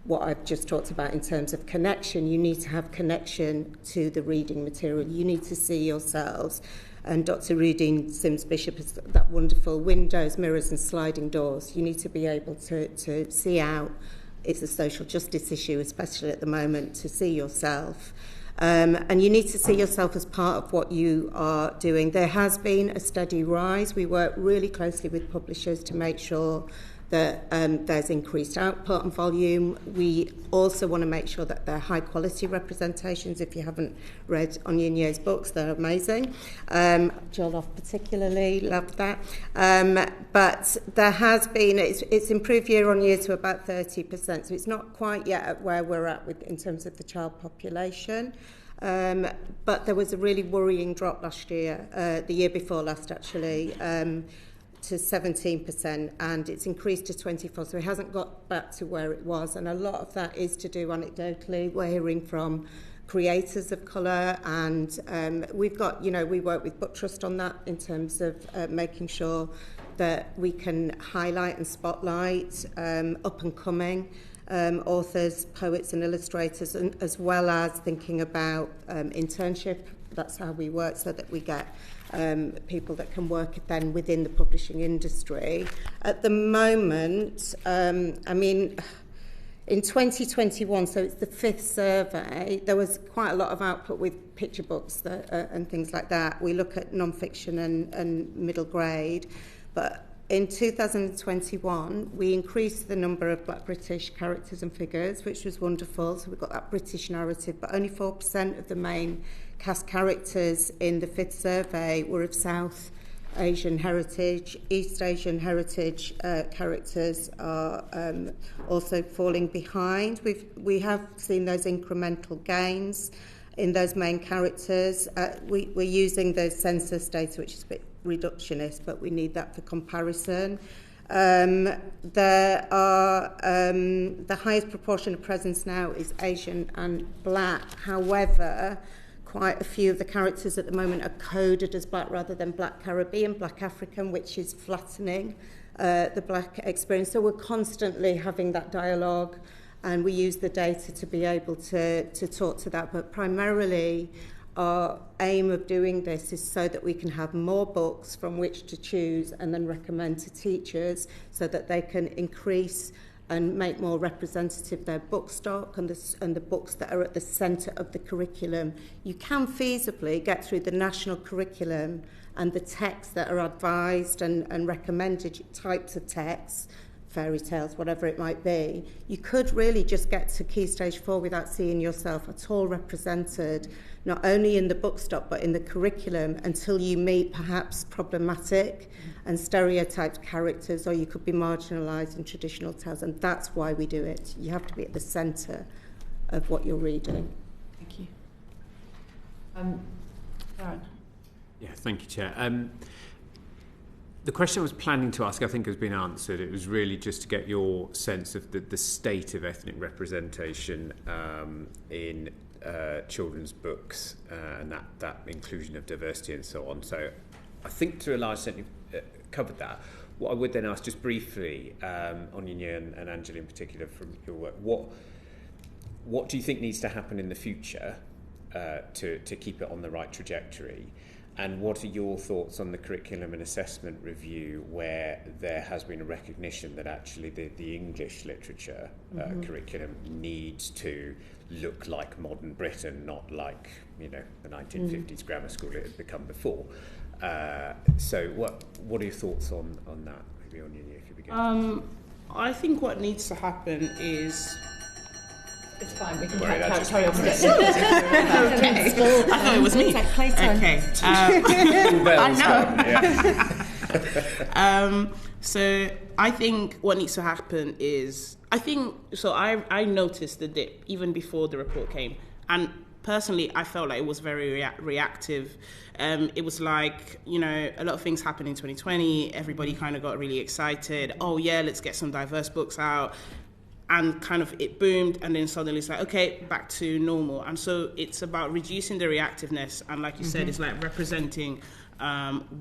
Speaker 13: what I've just talked about in terms of connection, you need to have connection to the reading material. You need to see yourselves. And Dr. Rudine Sims-Bishop has that wonderful windows, mirrors and sliding doors. You need to be able to see out. It's a social justice issue, especially at the moment, to see yourself. And you need to see yourself as part of what you are doing. There has been a steady rise. We work really closely with publishers to make sure that there's increased output and volume. We also want to make sure that they're high quality representations. If you haven't read Onyinye's books, they're amazing. Joloff particularly loved that. But there has been, it's improved year on year to about 30%, so it's not quite yet at where we're at in terms of the child population. But there was a really worrying drop last year, the year before last actually, to 17%, and it's increased to 24%, so it hasn't got back to where it was, and a lot of that is to do anecdotally. We're hearing from creators of colour, and we've got, we work with Booktrust on that in terms of making sure that we can highlight and spotlight up and coming authors, poets and illustrators, and as well as thinking about internship. That's how we work, so that we get people that can work then within the publishing industry. At the moment, in 2021, so it's the 5th survey, there was quite a lot of output with picture books and things like that. We look at non-fiction and middle grade, but in 2021, we increased the number of Black British characters and figures, which was wonderful. So we've got that British narrative, but only 4% of the main cast characters in the 5th survey were of South Asian heritage. East Asian heritage characters are also falling behind. We have seen those incremental gains in those main characters. We're using the census data, which is a bit reductionist, but we need that for comparison. There are the highest proportion of presence now is Asian and Black. However, quite a few of the characters at the moment are coded as Black rather than Black Caribbean, Black African, which is flattening the Black experience. So we're constantly having that dialogue, and we use the data to be able to talk to that. But primarily, our aim of doing this is so that we can have more books from which to choose and then recommend to teachers, so that they can increase and make more representative their book stock and the books that are at the centre of the curriculum. You can feasibly get through the national curriculum and the texts that are advised and recommended types of texts, fairy tales, whatever it might be. You could really just get to Key Stage 4 without seeing yourself at all represented, not only in the book stock but in the curriculum, until you meet perhaps problematic and stereotyped characters, or you could be marginalised in traditional tales, and that's why we do it. You have to be at the centre of what you're reading.
Speaker 15: Thank you.
Speaker 10: Darren. Yeah, thank you, Chair. The question I was planning to ask, I think, has been answered. It was really just to get your sense of the state of ethnic representation in children's books and that inclusion of diversity and so on. So I think to a large extent you've covered that. What I would then ask just briefly, Onyinye and Anjali in particular from your work, what do you think needs to happen in the future to keep it on the right trajectory? And what are your thoughts on the curriculum and assessment review, where there has been a recognition that actually the English literature curriculum needs to look like modern Britain, not like, the 1950s grammar school it had become before? So what are your thoughts on that? Maybe Onyinye, if you begin.
Speaker 12: I think what needs to happen is...
Speaker 1: It's fine, we can
Speaker 12: carry on.
Speaker 1: Okay.
Speaker 12: I thought it was me. Okay. I know. So I think what needs to happen is, I noticed the dip even before the report came, and personally I felt like it was very reactive. It was like, a lot of things happened in 2020, everybody kind of got really excited, oh yeah, let's get some diverse books out. And kind of it boomed, and then suddenly it's like, okay, back to normal. And so it's about reducing the reactiveness, and like you said, it's like representing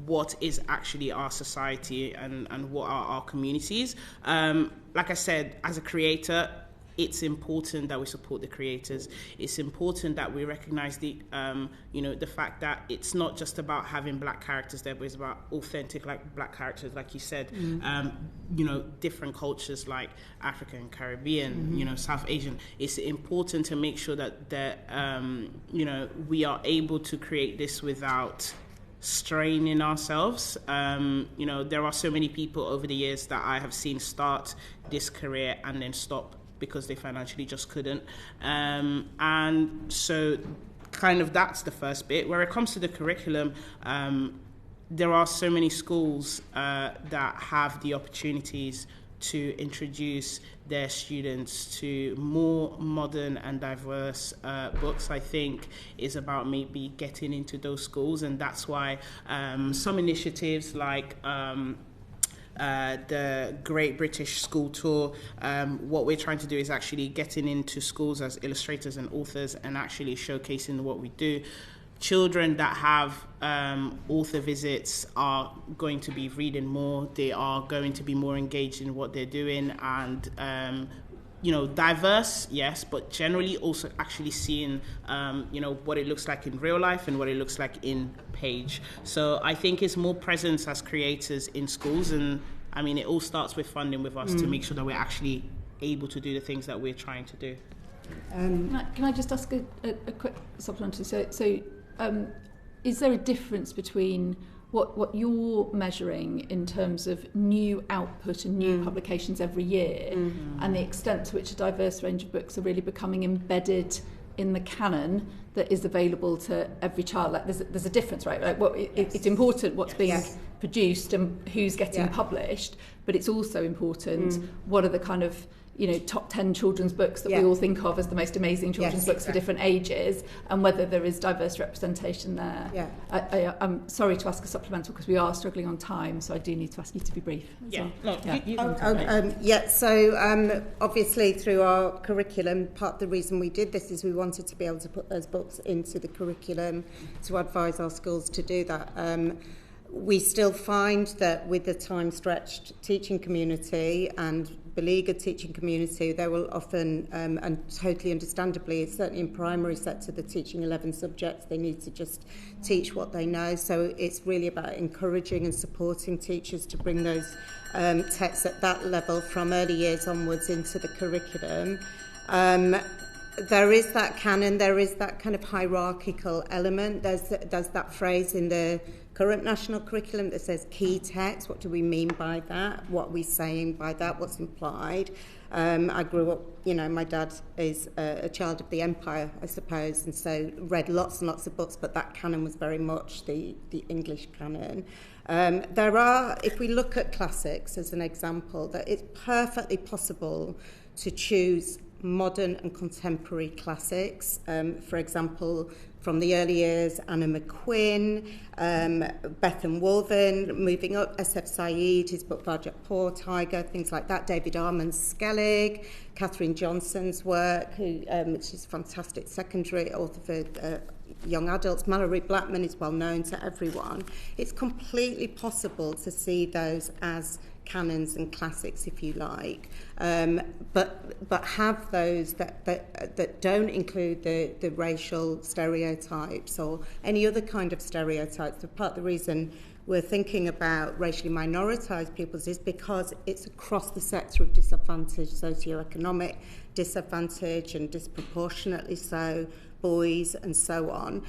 Speaker 12: what is actually our society and what are our communities. Like I said, as a creator, it's important that we support the creators. It's important that we recognize the fact that it's not just about having Black characters there, but it's about authentic Black characters, like you said. Different cultures like African, Caribbean, South Asian. It's important to make sure that we are able to create this without straining ourselves. There are so many people over the years that I have seen start this career and then stop because they financially just couldn't. And so kind of that's the first bit. Where it comes to the curriculum, there are so many schools that have the opportunities to introduce their students to more modern and diverse books. I think is about maybe getting into those schools, and that's why some initiatives like the Great British School Tour. What we're trying to do is actually getting into schools as illustrators and authors and actually showcasing what we do. Children that have author visits are going to be reading more. They are going to be more engaged in what they're doing, and diverse, yes, but generally also actually seeing what it looks like in real life and what it looks like in page. So I think it's more presence as creators in schools, and I mean it all starts with funding with us to make sure that we're actually able to do the things that we're trying to do.
Speaker 1: Can I just ask a quick supplementary? So is there a difference between what you're measuring in terms of new output and new publications every year and the extent to which a diverse range of books are really becoming embedded in the canon that is available to every child? Like there's a difference, right? Like it's important what's being produced and who's getting published, but it's also important what are the kind of top 10 children's books that we all think of as the most amazing children's books for different ages, and whether there is diverse representation there. I'm sorry to ask a supplemental because we are struggling on time, so I do need to ask you to be brief.
Speaker 13: So obviously through our curriculum, part of the reason we did this is we wanted to be able to put those books into the curriculum to advise our schools to do that. We still find that with the time-stretched teaching community and beleaguered teaching community, they will often, and totally understandably, certainly in primary sector, the teaching 11 subjects, they need to just teach what they know. So it's really about encouraging and supporting teachers to bring those texts at that level from early years onwards into the curriculum. There is that canon, there is that kind of hierarchical element. There's that phrase in the current national curriculum that says key text. What do we mean by that? What are we saying by that? What's implied? I grew up, my dad is a child of the empire, I suppose, and so read lots and lots of books, but that canon was very much the English canon. There are, if we look at classics as an example, that it's perfectly possible to choose modern and contemporary classics. For example, from the early years, Anna McQuinn, Bethan Wolven, moving up, S.F. Said, his book Vajapur, Tiger, things like that, David Armand Skellig, Catherine Johnson's work, which is fantastic secondary author for young adults. Mallory Blackman is well known to everyone. It's completely possible to see those as canons and classics, if you like, but have those that don't include the racial stereotypes or any other kind of stereotypes. Part of the reason we're thinking about racially minoritized peoples is because it's across the sector of disadvantage, socioeconomic disadvantage, and disproportionately so, boys and so on.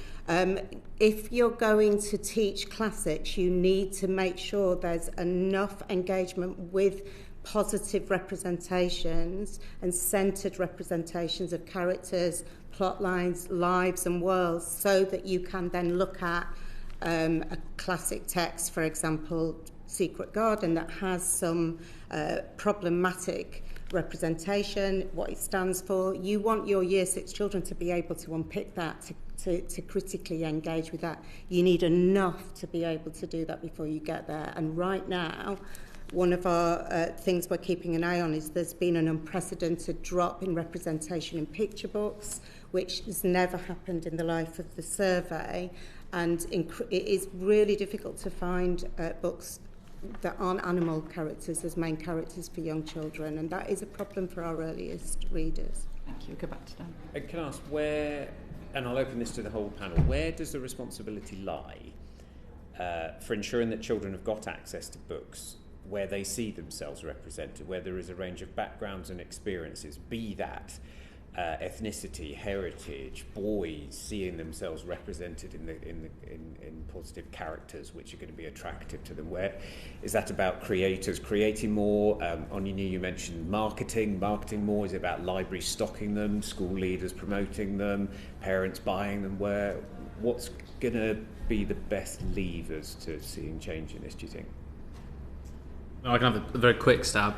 Speaker 13: If you're going to teach classics, you need to make sure there's enough engagement with positive representations and centred representations of characters, plot lines, lives and worlds, so that you can then look at a classic text, for example, Secret Garden, that has some problematic representation, what it stands for. You want your Year 6 children to be able to unpick that, to critically engage with that. You need enough to be able to do that before you get there. And right now, one of our things we're keeping an eye on is there's been an unprecedented drop in representation in picture books, which has never happened in the life of the survey. And it is really difficult to find books that aren't animal characters as main characters for young children, and that is a problem for our earliest readers.
Speaker 1: Thank you. We'll go back to Dan.
Speaker 10: Can I ask where, and I'll open this to the whole panel, where does the responsibility lie for ensuring that children have got access to books where they see themselves represented, where there is a range of backgrounds and experiences, be that ethnicity, heritage, boys seeing themselves represented in positive characters which are going to be attractive to them? Where is that about creators creating more? Onyinye, you mentioned marketing more. Is it about libraries stocking them, school leaders promoting them, parents buying them? What's going to be the best levers to seeing change in this, do you think?
Speaker 14: I can have a very quick stab.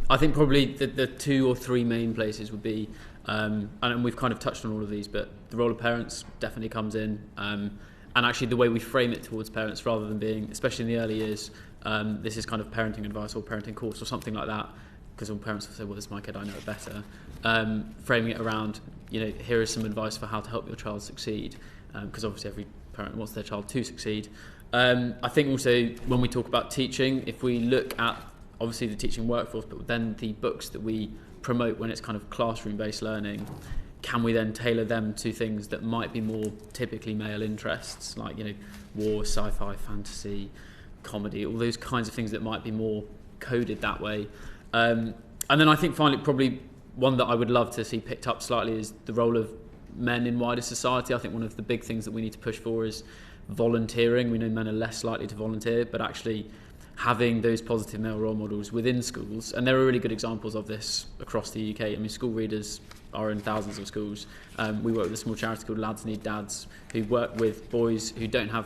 Speaker 14: I think probably the 2 or 3 main places would be, and we've kind of touched on all of these, but the role of parents definitely comes in, and actually the way we frame it towards parents, rather than being, especially in the early years, this is kind of parenting advice or parenting course or something like that, because all parents will say, well, this is my kid, I know it better. Framing it around, here is some advice for how to help your child succeed, because obviously every parent wants their child to succeed. I think also when we talk about teaching, if we look at obviously the teaching workforce, but then the books that we promote when it's kind of classroom-based learning, can we then tailor them to things that might be more typically male interests, like, war, sci-fi, fantasy, comedy, all those kinds of things that might be more coded that way. And then I think finally, probably one that I would love to see picked up slightly is the role of men in wider society. I think one of the big things that we need to push for is volunteering. We know men are less likely to volunteer, but actually having those positive male role models within schools, and there are really good examples of this across the UK. I mean, school readers are in thousands of schools. We work with a small charity called Lads Need Dads, who work with boys who don't have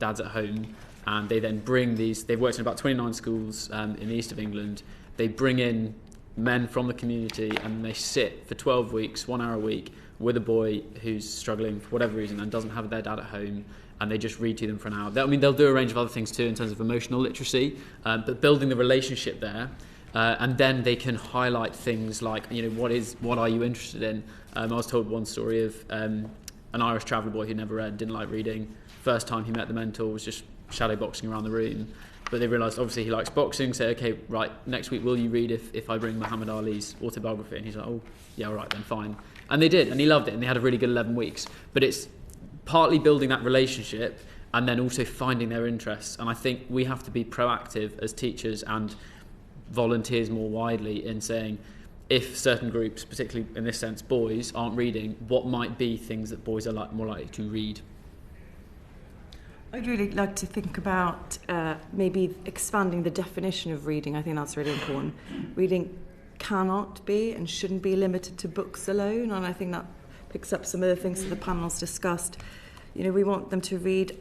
Speaker 14: dads at home, and they then bring these, they've worked in about 29 schools in the east of England. They bring in men from the community and they sit for 12 weeks, 1 hour a week, with a boy who's struggling for whatever reason and doesn't have their dad at home, and they just read to them for an hour. They'll do a range of other things too in terms of emotional literacy, but building the relationship there, and then they can highlight things like, what are you interested in? I was told one story of an Irish traveller boy who never read, didn't like reading. First time he met the mentor was just shadow boxing around the room, but they realised obviously he likes boxing, so okay, right, next week will you read if I bring Muhammad Ali's autobiography? And he's like, oh yeah, all right then, fine. And they did, and he loved it, and they had a really good 11 weeks. But it's partly building that relationship and then also finding their interests. And I think we have to be proactive as teachers and volunteers more widely in saying, if certain groups, particularly in this sense boys, aren't reading, what might be things that boys are more likely to read?
Speaker 15: I'd really like to think about maybe expanding the definition of reading. I think that's really important. Reading cannot be and shouldn't be limited to books alone, and I think that picks up some of the things that the panel's discussed. We want them to read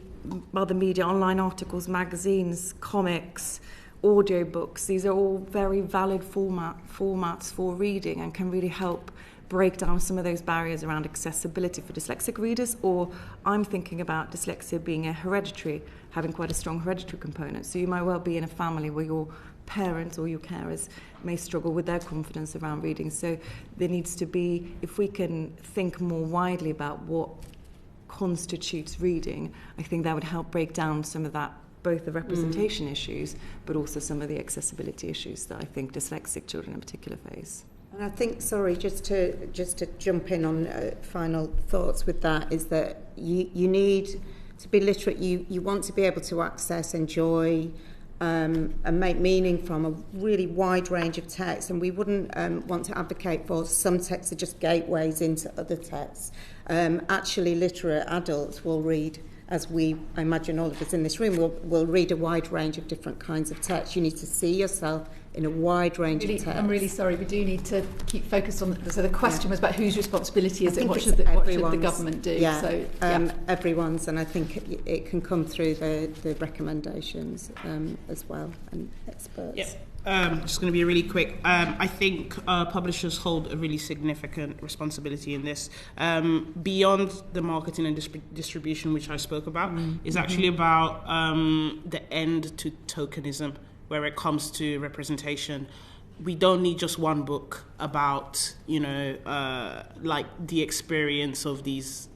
Speaker 15: other media, online articles, magazines, comics, audiobooks. These are all very valid formats for reading and can really help break down some of those barriers around accessibility for dyslexic readers. Or I'm thinking about dyslexia being having quite a strong hereditary component. So you might well be in a family where your parents or your carers may struggle with their confidence around reading. So there needs to be, if we can think more widely about what constitutes reading, I think that would help break down some of that, both the representation issues, but also some of the accessibility issues that I think dyslexic children in particular face.
Speaker 13: And I think, just to jump in on final thoughts with that, is that you need to be literate. You want to be able to access, enjoy, and make meaning from a really wide range of texts, and we wouldn't want to advocate for some texts are just gateways into other texts. Actually, literate adults will read, as I imagine all of us in this room will read a wide range of different kinds of text. You need to see yourself in a wide range of texts.
Speaker 1: I'm really sorry, we do need to keep focused on so the question was about whose responsibility is it, what should the government do?
Speaker 13: Yeah, so, everyone's, and I think it can come through the recommendations as well, and experts.
Speaker 12: Yep. Just going to be really quick. I think publishers hold a really significant responsibility in this. Beyond the marketing and distribution, which I spoke about, is actually about the end to tokenism, where it comes to representation. We don't need just one book about, like the experience of these,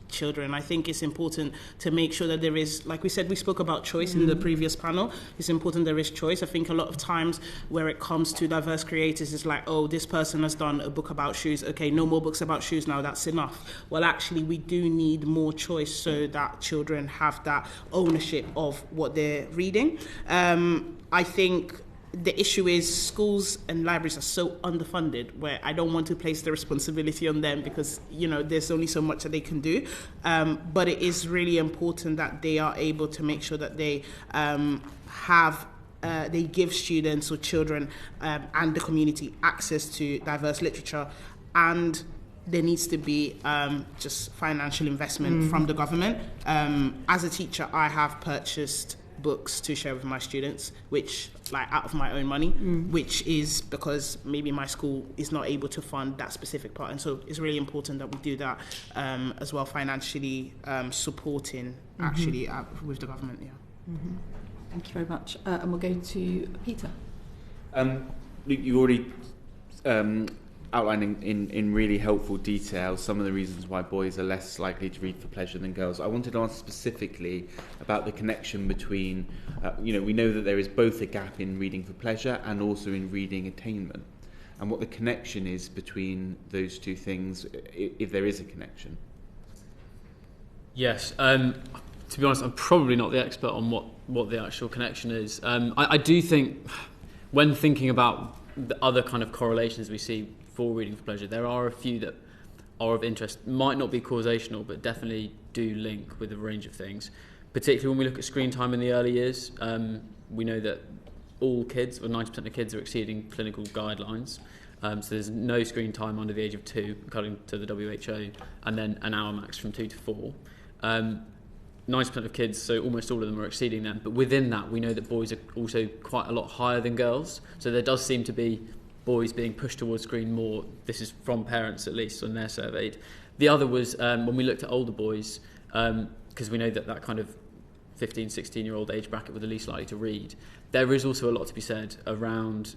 Speaker 12: children. I think it's important to make sure that there is, like we said, we spoke about choice in the previous panel. It's important there is choice. I think a lot of times where it comes to diverse creators, it's like, oh, this person has done a book about shoes. Okay, no more books about shoes now, that's enough. Well, actually, we do need more choice so that children have that ownership of what they're reading. I think the issue is schools and libraries are so underfunded, where I don't want to place the responsibility on them because, there's only so much that they can do. But it is really important that they are able to make sure that they they give students or children and the community access to diverse literature. And there needs to be just financial investment from the government. As a teacher, I have purchased books to share with my students, which out of my own money, which is because maybe my school is not able to fund that specific part, and so it's really important that we do that as well, financially supporting actually with the government.
Speaker 1: Thank you very much. And we'll go to Peter.
Speaker 16: Luke, you've already outlined in really helpful detail some of the reasons why boys are less likely to read for pleasure than girls. I wanted to ask specifically about the connection between, we know that there is both a gap in reading for pleasure and also in reading attainment, and what the connection is between those two things, if there is a connection.
Speaker 14: Yes. To be honest, I'm probably not the expert on what the actual connection is. I do think, when thinking about the other kind of correlations we see for reading for pleasure, there are a few that are of interest. Might not be causational, but definitely do link with a range of things. Particularly when we look at screen time in the early years, we know that all kids, or 90% of kids, are exceeding clinical guidelines. So there's no screen time under the age of 2, according to the WHO, and then an hour max from 2 to 4. 90% of kids, so almost all of them, are exceeding them. But within that, we know that boys are also quite a lot higher than girls. So there does seem to be boys being pushed towards screen more. This is from parents, at least, when they're surveyed. The other was when we looked at older boys, because we know that kind of 15, 16-year-old age bracket were the least likely to read. There is also a lot to be said around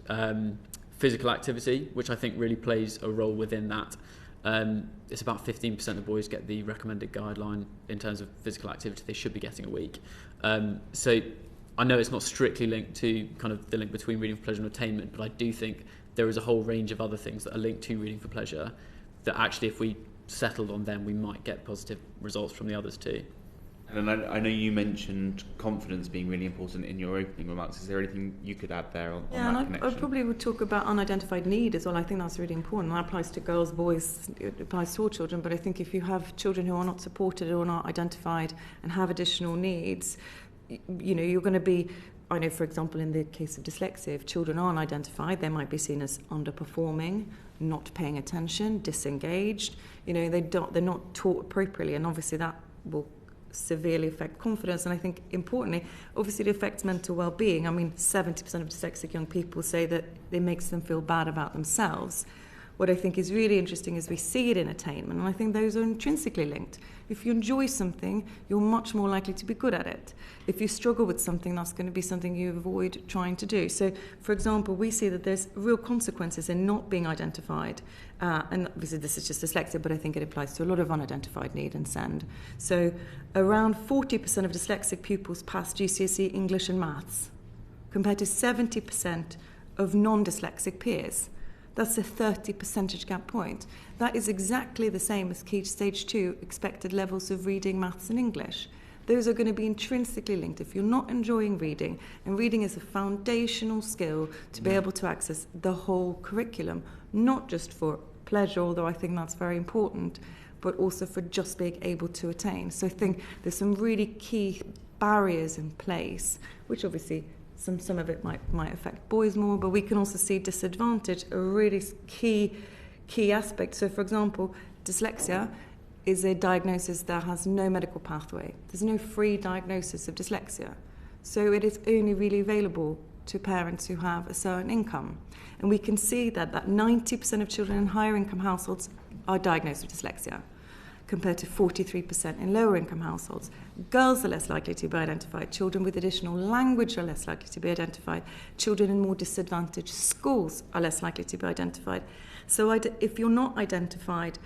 Speaker 14: physical activity, which I think really plays a role within that. It's about 15% of boys get the recommended guideline in terms of physical activity they should be getting a week. So I know it's not strictly linked to kind of the link between reading for pleasure and attainment, but I do think there is a whole range of other things that are linked to reading for pleasure that actually, if we settled on them, we might get positive results from the others too.
Speaker 16: And I know you mentioned confidence being really important in your opening remarks. Is there anything you could add there on that connection?
Speaker 15: I probably would talk about unidentified need as well. I think that's really important. That applies to girls, boys, it applies to all children. But I think if you have children who are not supported or not identified and have additional needs, you're going to be... I know, for example, in the case of dyslexia, if children aren't identified, they might be seen as underperforming, not paying attention, disengaged. They're not taught appropriately, and obviously that will severely affect confidence. And I think, importantly, obviously it affects mental well-being. I mean, 70% of dyslexic young people say that it makes them feel bad about themselves. What I think is really interesting is we see it in attainment, and I think those are intrinsically linked. If you enjoy something, you're much more likely to be good at it. If you struggle with something, that's going to be something you avoid trying to do. So, for example, we see that there's real consequences in not being identified. And obviously this is just dyslexia, but I think it applies to a lot of unidentified need and SEND. So around 40% of dyslexic pupils pass GCSE English and Maths, compared to 70% of non-dyslexic peers. That's a 30 percentage gap point. That is exactly the same as Key Stage 2 expected levels of reading, maths and English. Those are going to be intrinsically linked. If you're not enjoying reading, and reading is a foundational skill to be able to access the whole curriculum, not just for pleasure, although I think that's very important, but also for just being able to attain. So I think there's some really key barriers in place, which obviously some of it might affect boys more, but we can also see disadvantage, a really key aspect. So, for example, dyslexia is a diagnosis that has no medical pathway. There's no free diagnosis of dyslexia. So it is only really available to parents who have a certain income. And we can see that 90% of children in higher income households are diagnosed with dyslexia, compared to 43% in lower income households. Girls are less likely to be identified. Children with additional language are less likely to be identified. Children in more disadvantaged schools are less likely to be identified. So if you're not identified,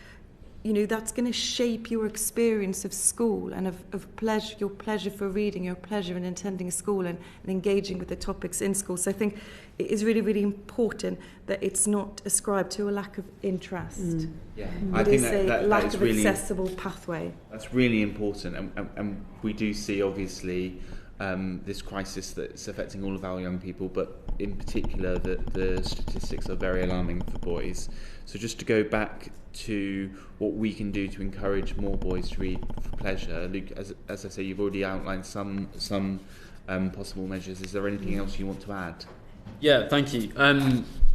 Speaker 15: that's going to shape your experience of school and of pleasure, your pleasure for reading, your pleasure in attending school and engaging with the topics in school. So I think it is really, really important that it's not ascribed to a lack of interest.
Speaker 16: Yeah,
Speaker 15: I think that lack of really accessible pathway.
Speaker 16: That's really important, and we do see obviously this crisis that's affecting all of our young people, but in particular the statistics are very alarming for boys. So just to go back to what we can do to encourage more boys to read for pleasure, Luke, as I say, you've already outlined some possible measures. Is there anything else you want to add?
Speaker 14: Yeah, thank you.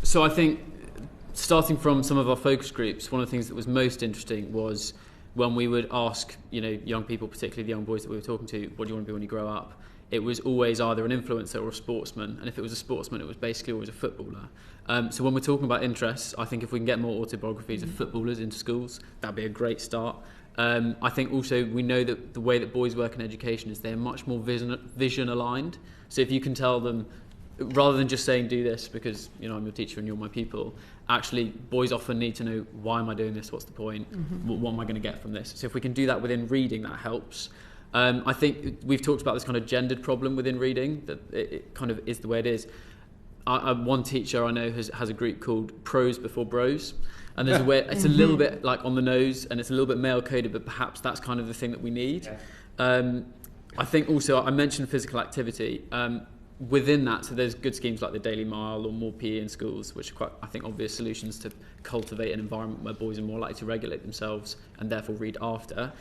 Speaker 14: So I think, starting from some of our focus groups, one of the things that was most interesting was when we would ask, young people, particularly the young boys that we were talking to, what do you want to be when you grow up? It was always either an influencer or a sportsman, and if it was a sportsman, it was basically always a footballer. So when we're talking about interests, I think if we can get more autobiographies of footballers into schools, that'd be a great start. I think also we know that the way that boys work in education is they're much more vision aligned. So if you can tell them, rather than just saying do this because I'm your teacher and you're my pupil, actually boys often need to know, why am I doing this, what's the point, what am I going to get from this? So if we can do that within reading, that helps. I think we've talked about this kind of gendered problem within reading, that it kind of is the way it is. One teacher I know has a group called Pros Before Bros, and there's a way, it's a little bit like on the nose and it's a little bit male coded, but perhaps that's kind of the thing that we need. I think also I mentioned physical activity. Within that, so there's good schemes like the Daily Mile or more PE in schools, which are quite, I think, obvious solutions to cultivate an environment where boys are more likely to regulate themselves and therefore read after.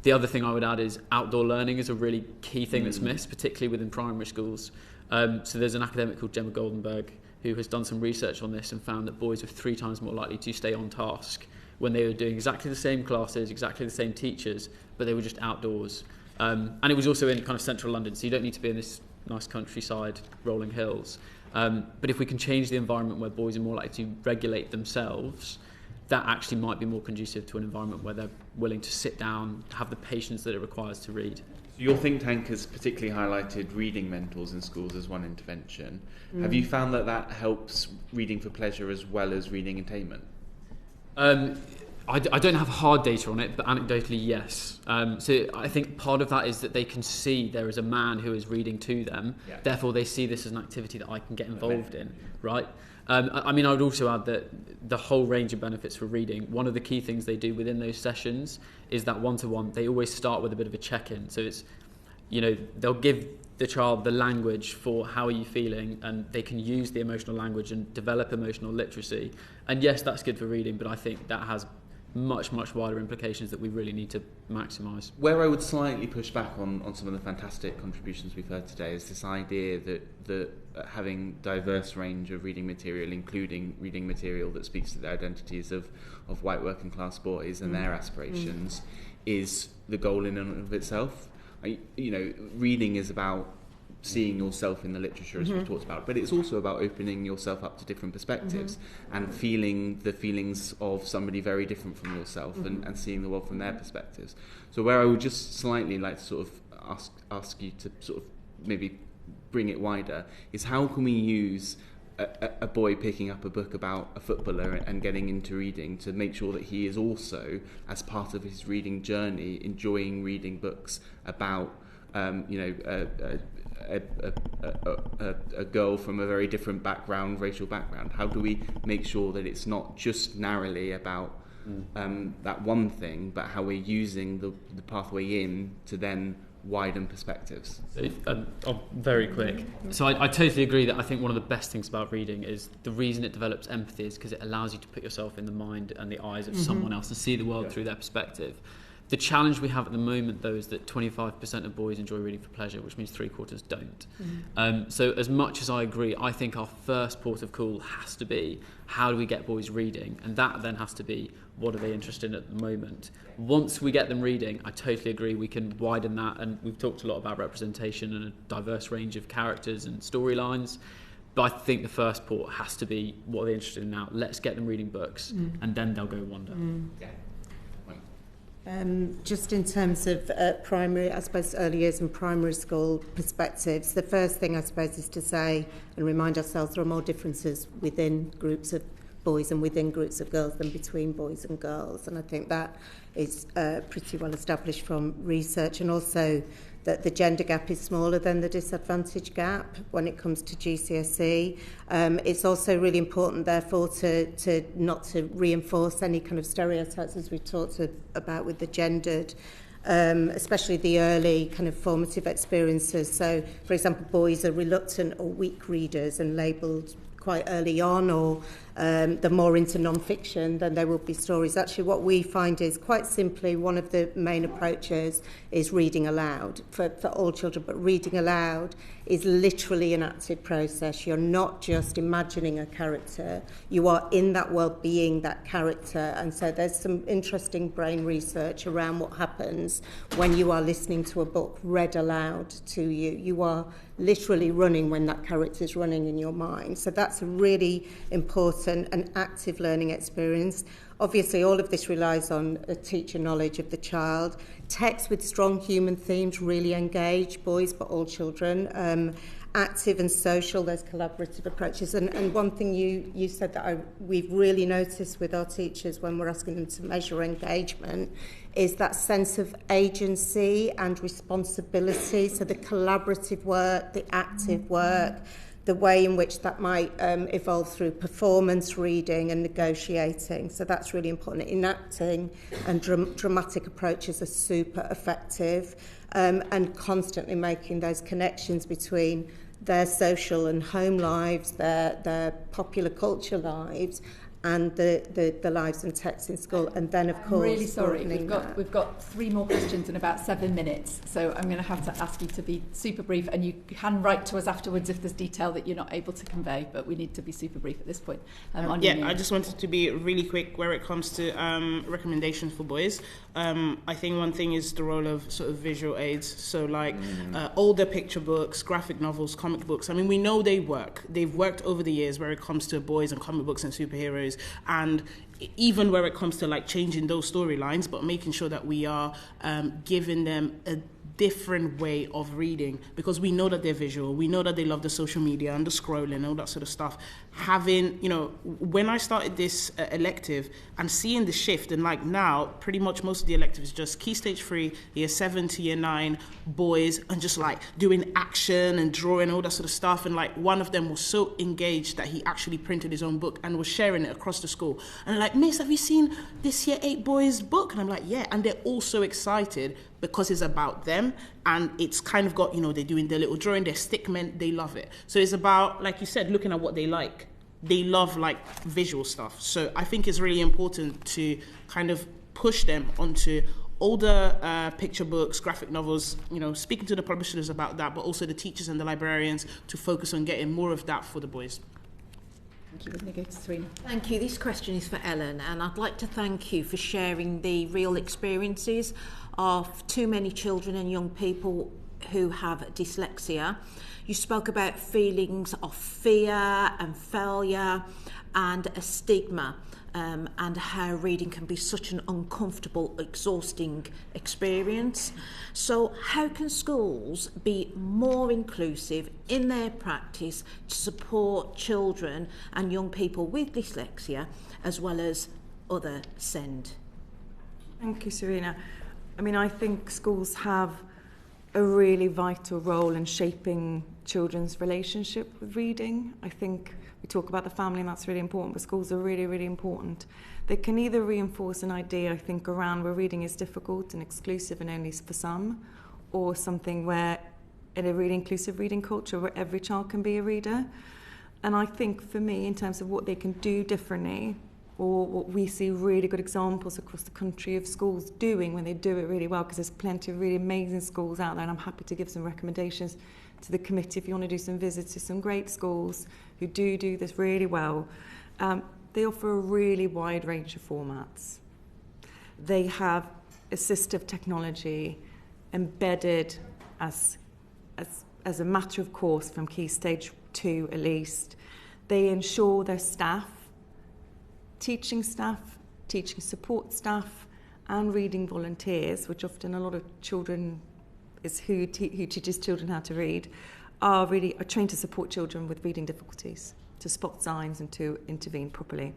Speaker 14: The other thing I would add is outdoor learning is a really key thing that's missed, particularly within primary schools. So there's an academic called Gemma Goldenberg who has done some research on this and found that boys were 3 times more likely to stay on task when they were doing exactly the same classes, exactly the same teachers, but they were just outdoors. And it was also in kind of central London, so you don't need to be in this nice countryside, rolling hills. But if we can change the environment where boys are more likely to regulate themselves, that actually might be more conducive to an environment where they're willing to sit down, have the patience that it requires to read.
Speaker 16: Your think tank has particularly highlighted reading mentors in schools as one intervention. Have you found that helps reading for pleasure as well as reading attainment?
Speaker 14: I don't have hard data on it, but anecdotally, yes. So I think part of that is that they can see there is a man who is reading to them. Yeah. Therefore, they see this as an activity that I can get involved in, right? I mean, I would also add that the whole range of benefits for reading, one of the key things they do within those sessions is that one-to-one, they always start with a bit of a check-in. So it's, they'll give the child the language for how are you feeling, and they can use the emotional language and develop emotional literacy. And yes, that's good for reading, but I think that has much wider implications that we really need to maximise.
Speaker 16: Where I would slightly push back on some of the fantastic contributions we've heard today is this idea that having diverse range of reading material, including reading material that speaks to the identities of white working class boys and their aspirations, is the goal in and of itself. Reading is about seeing yourself in the literature, as we've talked about, but it's also about opening yourself up to different perspectives and feeling the feelings of somebody very different from yourself and seeing the world from their perspectives. So where I would just slightly like to sort of ask you to sort of maybe bring it wider is, how can we use a boy picking up a book about a footballer and getting into reading to make sure that he is also, as part of his reading journey, enjoying reading books about a girl from a very different background, racial background? How do we make sure that it's not just narrowly about that one thing, but how we're using the pathway in to then widen perspectives?
Speaker 14: Very quick. So I totally agree that I think one of the best things about reading is the reason it develops empathy is because it allows you to put yourself in the mind and the eyes of someone else and see the world through their perspective. The challenge we have at the moment, though, is that 25% of boys enjoy reading for pleasure, which means 3/4 don't. So as much as I agree, I think our first port of call has to be, how do we get boys reading? And that then has to be, what are they interested in at the moment? Once we get them reading, I totally agree, we can widen that. And we've talked a lot about representation and a diverse range of characters and storylines. But I think the first port has to be, what are they interested in now? Let's get them reading books, and then they'll go wander.
Speaker 13: Just in terms of primary, I suppose, early years and primary school perspectives, the first thing, I suppose, is to say and remind ourselves there are more differences within groups of boys and within groups of girls than between boys and girls. And I think that is pretty well established from research, and also that the gender gap is smaller than the disadvantage gap when it comes to GCSE. It's also really important, therefore, to not to reinforce any kind of stereotypes, as we talked about with the gendered, especially the early kind of formative experiences. So, for example, boys are reluctant or weak readers and labelled quite early on, or they're more into non-fiction than they will be stories. Actually, what we find is, quite simply, one of the main approaches is reading aloud for all children. But reading aloud is literally an active process. You're not just imagining a character, you are in that world being that character. And so there's some interesting brain research around what happens when you are listening to a book read aloud to you. You are literally running when that character is running in your mind. So that's a really important and active learning experience. Obviously, all of this relies on a teacher knowledge of the child. Text with strong human themes really engage boys, but all children. Active and social, there's collaborative approaches. And one thing you said that we've really noticed with our teachers when we're asking them to measure engagement is that sense of agency and responsibility. So the collaborative work, the active work, the way in which that might evolve through performance, reading and negotiating. So that's really important. Enacting and dramatic approaches are super effective, and constantly making those connections between their social and home lives, their popular culture lives, and the lives and texts in school. And then, of course,
Speaker 1: I'm really sorry, we've got 3 more questions in about 7 minutes, so I'm going to have to ask you to be super brief, and you can write to us afterwards if there's detail that you're not able to convey, but we need to be super brief at this point.
Speaker 12: Yeah, I just wanted to be really quick where it comes to recommendations for boys. I think one thing is the role of sort of visual aids, so like older picture books, graphic novels, comic books. I mean, we know they work. They've worked over the years where it comes to boys and comic books and superheroes, and even where it comes to like changing those storylines, but making sure that we are giving them a different way of reading, because we know that they're visual, we know that they love the social media and the scrolling and all that sort of stuff. Having, you know, when I started this elective and seeing the shift, and like now pretty much most of the elective is just Key Stage 3, year 7 to year 9 boys, and just like doing action and drawing, all that sort of stuff. And like one of them was so engaged that he actually printed his own book and was sharing it across the school. And I'm like, Miss, have you seen this year 8 boys book? And I'm like, yeah. And they're all so excited because it's about them, and it's kind of got, you know, they're doing their little drawing, their stickmen, they love it. So it's about, like you said, looking at what they like. They love like visual stuff. So I think it's really important to kind of push them onto older picture books, graphic novels, you know, speaking to the publishers about that, but also the teachers and the librarians to focus on getting more of that for the boys.
Speaker 1: Thank you. We're going to go to Serena.
Speaker 2: Thank you. This question is for Ellen, and I'd like to thank you for sharing the real experiences of too many children and young people who have dyslexia. You spoke about feelings of fear and failure and a stigma, and how reading can be such an uncomfortable, exhausting experience. So how can schools be more inclusive in their practice to support children and young people with dyslexia as well as other SEND?
Speaker 15: Thank you, Serena. I mean, I think schools have a really vital role in shaping children's relationship with reading. I think we talk about the family, and that's really important, but schools are really, really important. They can either reinforce an idea, I think, around where reading is difficult and exclusive and only for some, or something where, in a really inclusive reading culture, where every child can be a reader. And I think, for me, in terms of what they can do differently, or what we see really good examples across the country of schools doing when they do it really well, because there's plenty of really amazing schools out there, and I'm happy to give some recommendations to the committee if you want to do some visits to some great schools who do this really well. They offer a really wide range of formats. They have assistive technology embedded as a matter of course from Key Stage 2 at least. They ensure their staff, teaching support staff and reading volunteers, which often a lot of children is who teaches children how to read, are trained to support children with reading difficulties, to spot signs and to intervene properly.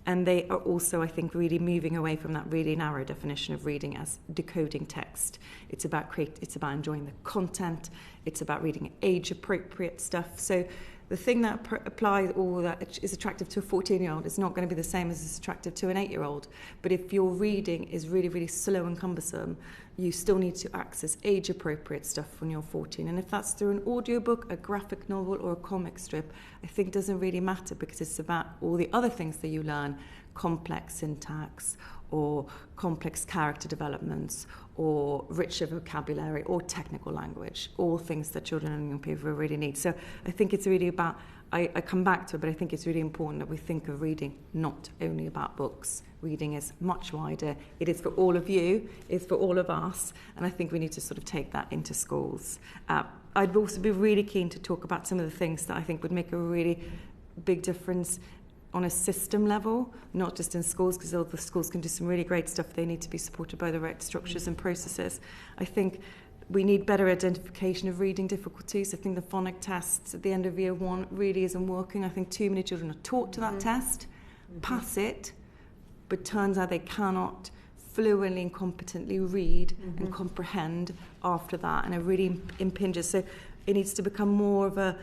Speaker 15: And they are also, I think, really moving away from that really narrow definition of reading as decoding text. It's about enjoying the content. It's about reading age-appropriate stuff. So the thing that applies or that is attractive to a 14-year-old is not going to be the same as is attractive to an 8-year-old. But if your reading is really, really slow and cumbersome, you still need to access age-appropriate stuff when you're 14. And if that's through an audiobook, a graphic novel, or a comic strip, I think doesn't really matter, because it's about all the other things that you learn, complex syntax, or complex character developments, or richer vocabulary, or technical language, all things that children and young people really need. So I think it's really about, I come back to it, but I think it's really important that we think of reading not only about books. Reading is much wider. It is for all of you, it's for all of us, and I think we need to sort of take that into schools. I'd also be really keen to talk about some of the things that I think would make a really big difference on a system level, not just in schools, because all the schools can do some really great stuff. They need to be supported by the right structures and processes. I think we need better identification of reading difficulties. I think the phonic tests at the end of year 1 really isn't working. I think too many children are taught to that test, pass it, but turns out they cannot fluently and competently read and comprehend after that, and it really impinges. So it needs to become more of a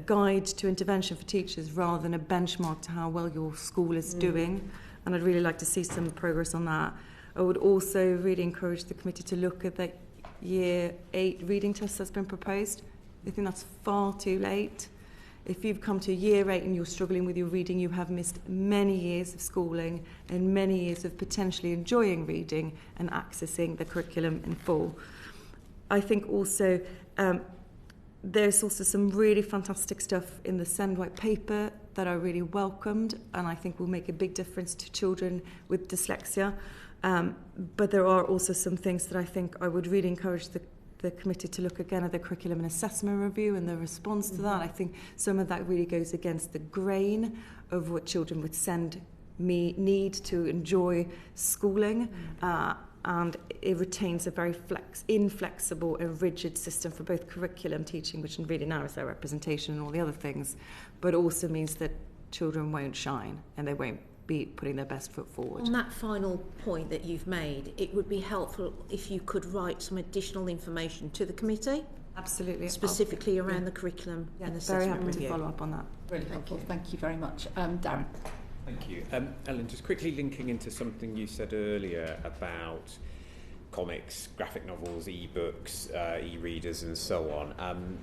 Speaker 15: guide to intervention for teachers rather than a benchmark to how well your school is doing, and I'd really like to see some progress on that. I would also really encourage the committee to look at the Year 8 reading test that's been proposed. I think that's far too late. If you've come to Year 8 and you're struggling with your reading, you have missed many years of schooling and many years of potentially enjoying reading and accessing the curriculum in full. I think also there's also some really fantastic stuff in the SEND white paper that I really welcomed, and I think will make a big difference to children with dyslexia. But there are also some things that I think I would really encourage the committee to look again at the curriculum and assessment review and the response to that. I think some of that really goes against the grain of what children with SEND need to enjoy schooling, and it retains a very inflexible and rigid system for both curriculum teaching, which really narrows their representation and all the other things, but also means that children won't shine and they won't be putting their best foot forward.
Speaker 2: On that final point that you've made, it would be helpful if you could write some additional information to the committee.
Speaker 15: Absolutely.
Speaker 2: Specifically around the curriculum and assessment
Speaker 15: very happy
Speaker 2: review.
Speaker 15: to follow up on that.
Speaker 1: Really helpful. Thank you very much. Darren.
Speaker 10: Thank you. Ellen, just quickly linking into something you said earlier about comics, graphic novels, e-books, e-readers and so on.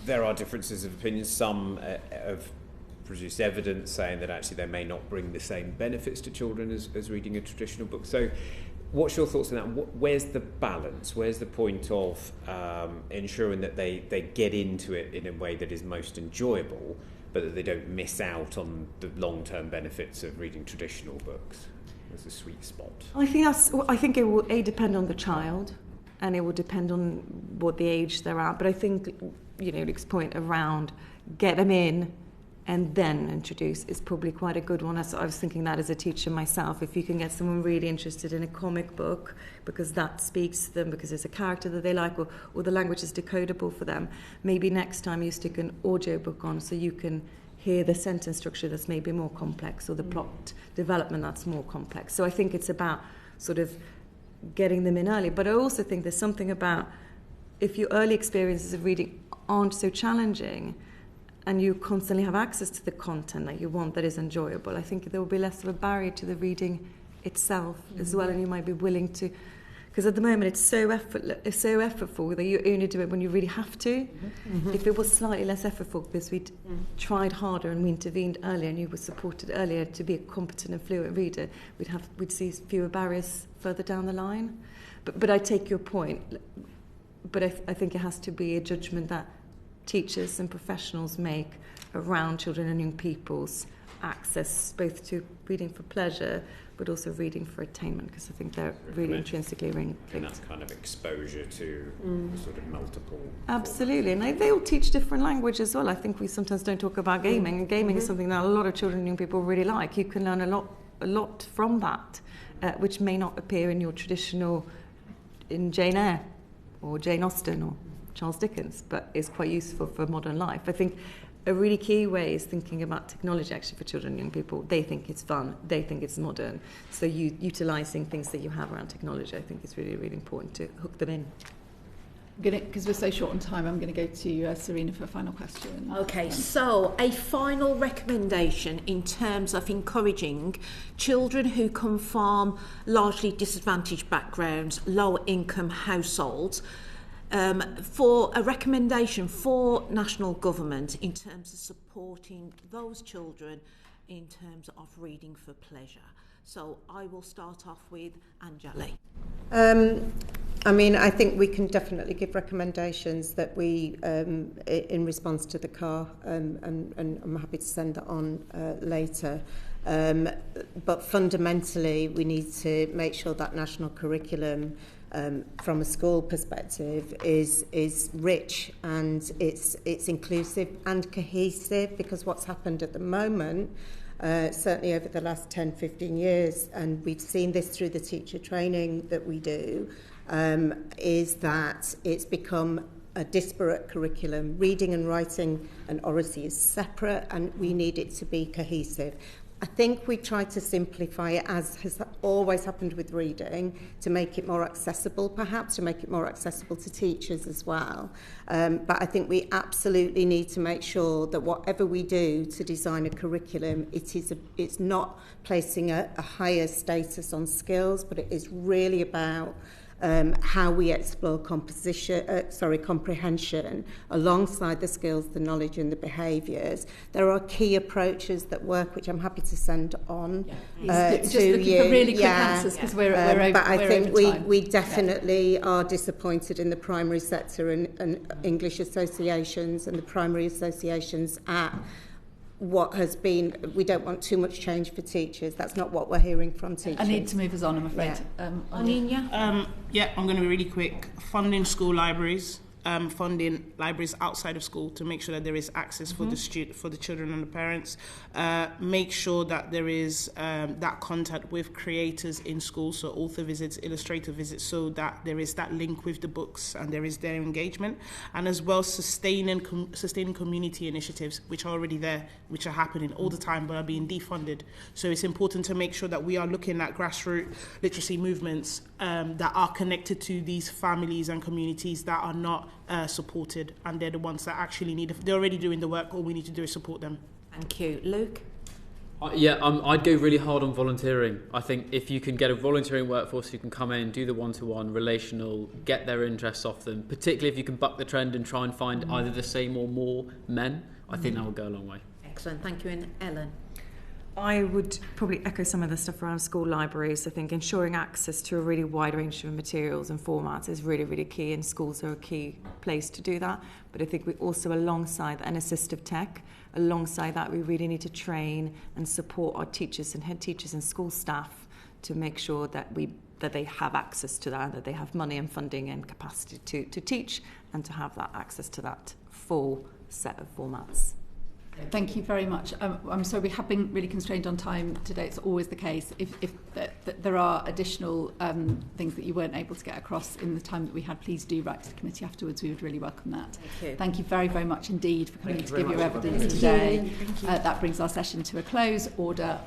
Speaker 10: There are differences of opinion. Some have produced evidence saying that actually they may not bring the same benefits to children as reading a traditional book. So what's your thoughts on that? Where's the balance? Where's the point of ensuring that they get into it in a way that is most enjoyable, but that they don't miss out on the long-term benefits of reading traditional books? There's a sweet spot.
Speaker 15: I think it will depend on the child, and it will depend on what the age they're at. But I think, Luke's point around get them in and then introduce is probably quite a good one. I was thinking that as a teacher myself. If you can get someone really interested in a comic book because that speaks to them, because there's a character that they like, or the language is decodable for them, maybe next time you stick an audio book on so you can hear the sentence structure that's maybe more complex, or the plot development that's more complex. So I think it's about sort of getting them in early. But I also think there's something about, if your early experiences of reading aren't so challenging and you constantly have access to the content that you want that is enjoyable, I think there will be less of a barrier to the reading itself as well, and you might be willing to, because at the moment it's so effortful that you only do it when you really have to. If it was slightly less effortful because we'd tried harder and we intervened earlier and you were supported earlier to be a competent and fluent reader, we'd see fewer barriers further down the line. But I take your point, but I think it has to be a judgment that teachers and professionals make around children and young people's access both to reading for pleasure but also reading for attainment, because I think they're really intrinsically linked.
Speaker 10: And that's kind of exposure to sort of multiple...
Speaker 15: Absolutely, and they all teach different language as well. I think we sometimes don't talk about gaming, and gaming is something that a lot of children and young people really like. You can learn a lot from that, which may not appear in your traditional, in Jane Eyre or Jane Austen or Charles Dickens, but is quite useful for modern life. I think a really key way is thinking about technology actually for children and young people. They think it's fun, they think it's modern, so utilising things that you have around technology I think is really, really important to hook them in.
Speaker 1: Because we're so short on time, I'm going to go to Serena for a final question.
Speaker 2: Okay, so a final recommendation in terms of encouraging children who come from largely disadvantaged backgrounds, lower income households, for a recommendation for national government in terms of supporting those children in terms of reading for pleasure. So I will start off with Anjali.
Speaker 13: I think we can definitely give recommendations that we, in response to the CAR, and I'm happy to send that on later. But fundamentally, we need to make sure that national curriculum from a school perspective is rich and it's inclusive and cohesive, because what's happened at the moment certainly over the last 10, 15 years, and we've seen this through the teacher training that we do, is that it's become a disparate curriculum. Reading and writing and oracy is separate, and we need it to be cohesive. I think we try to simplify it, as has always happened with reading, to make it more accessible, perhaps, to make it more accessible to teachers as well. But I think we absolutely need to make sure that whatever we do to design a curriculum, it's not placing a higher status on skills, but it is really about how we explore comprehension alongside the skills, the knowledge and the behaviours. There are key approaches that work, which I'm happy to send on to you.
Speaker 1: Just looking for really quick answers, because we're over
Speaker 13: but I think
Speaker 1: over time.
Speaker 13: we definitely are disappointed in the primary sector and English associations and the primary associations at what has been. We don't want too much change for teachers. That's not what we're hearing from teachers.
Speaker 1: I need to move us on, I'm afraid.
Speaker 2: Onyinye?
Speaker 12: Yeah, I'm going to be really quick. Funding school libraries, funding libraries outside of school to make sure that there is access for the children and the parents. Make sure that there is that contact with creators in school, so author visits, illustrator visits, so that there is that link with the books and there is their engagement, and as well sustaining community initiatives which are already there, which are happening all the time but are being defunded. So it's important to make sure that we are looking at grassroots literacy movements that are connected to these families and communities that are not supported, and they're the ones that actually need it. They're already doing the work. All we need to do is support them.
Speaker 2: Thank you. Luke?
Speaker 14: I'd go really hard on volunteering. I think if you can get a volunteering workforce who can come in, do the one-to-one, relational, get their interests off them, particularly if you can buck the trend and try and find either the same or more men, I think that will go a long way.
Speaker 2: Excellent. Thank you. And Ellen?
Speaker 15: I would probably echo some of the stuff around school libraries. I think ensuring access to a really wide range of materials and formats is really, really key, and schools are a key place to do that. But I think we also, alongside an assistive tech, alongside that, we really need to train and support our teachers and head teachers and school staff to make sure that they have access to that, that they have money and funding and capacity to teach, and to have that access to that full set of formats.
Speaker 1: Thank you very much. I'm sorry, we have been really constrained on time today. It's always the case. If there are additional things that you weren't able to get across in the time that we had, please do write to the committee afterwards. We would really welcome that.
Speaker 2: Thank you.
Speaker 1: Thank you very, very much indeed for coming to give your evidence today. That brings our session to a close. Order.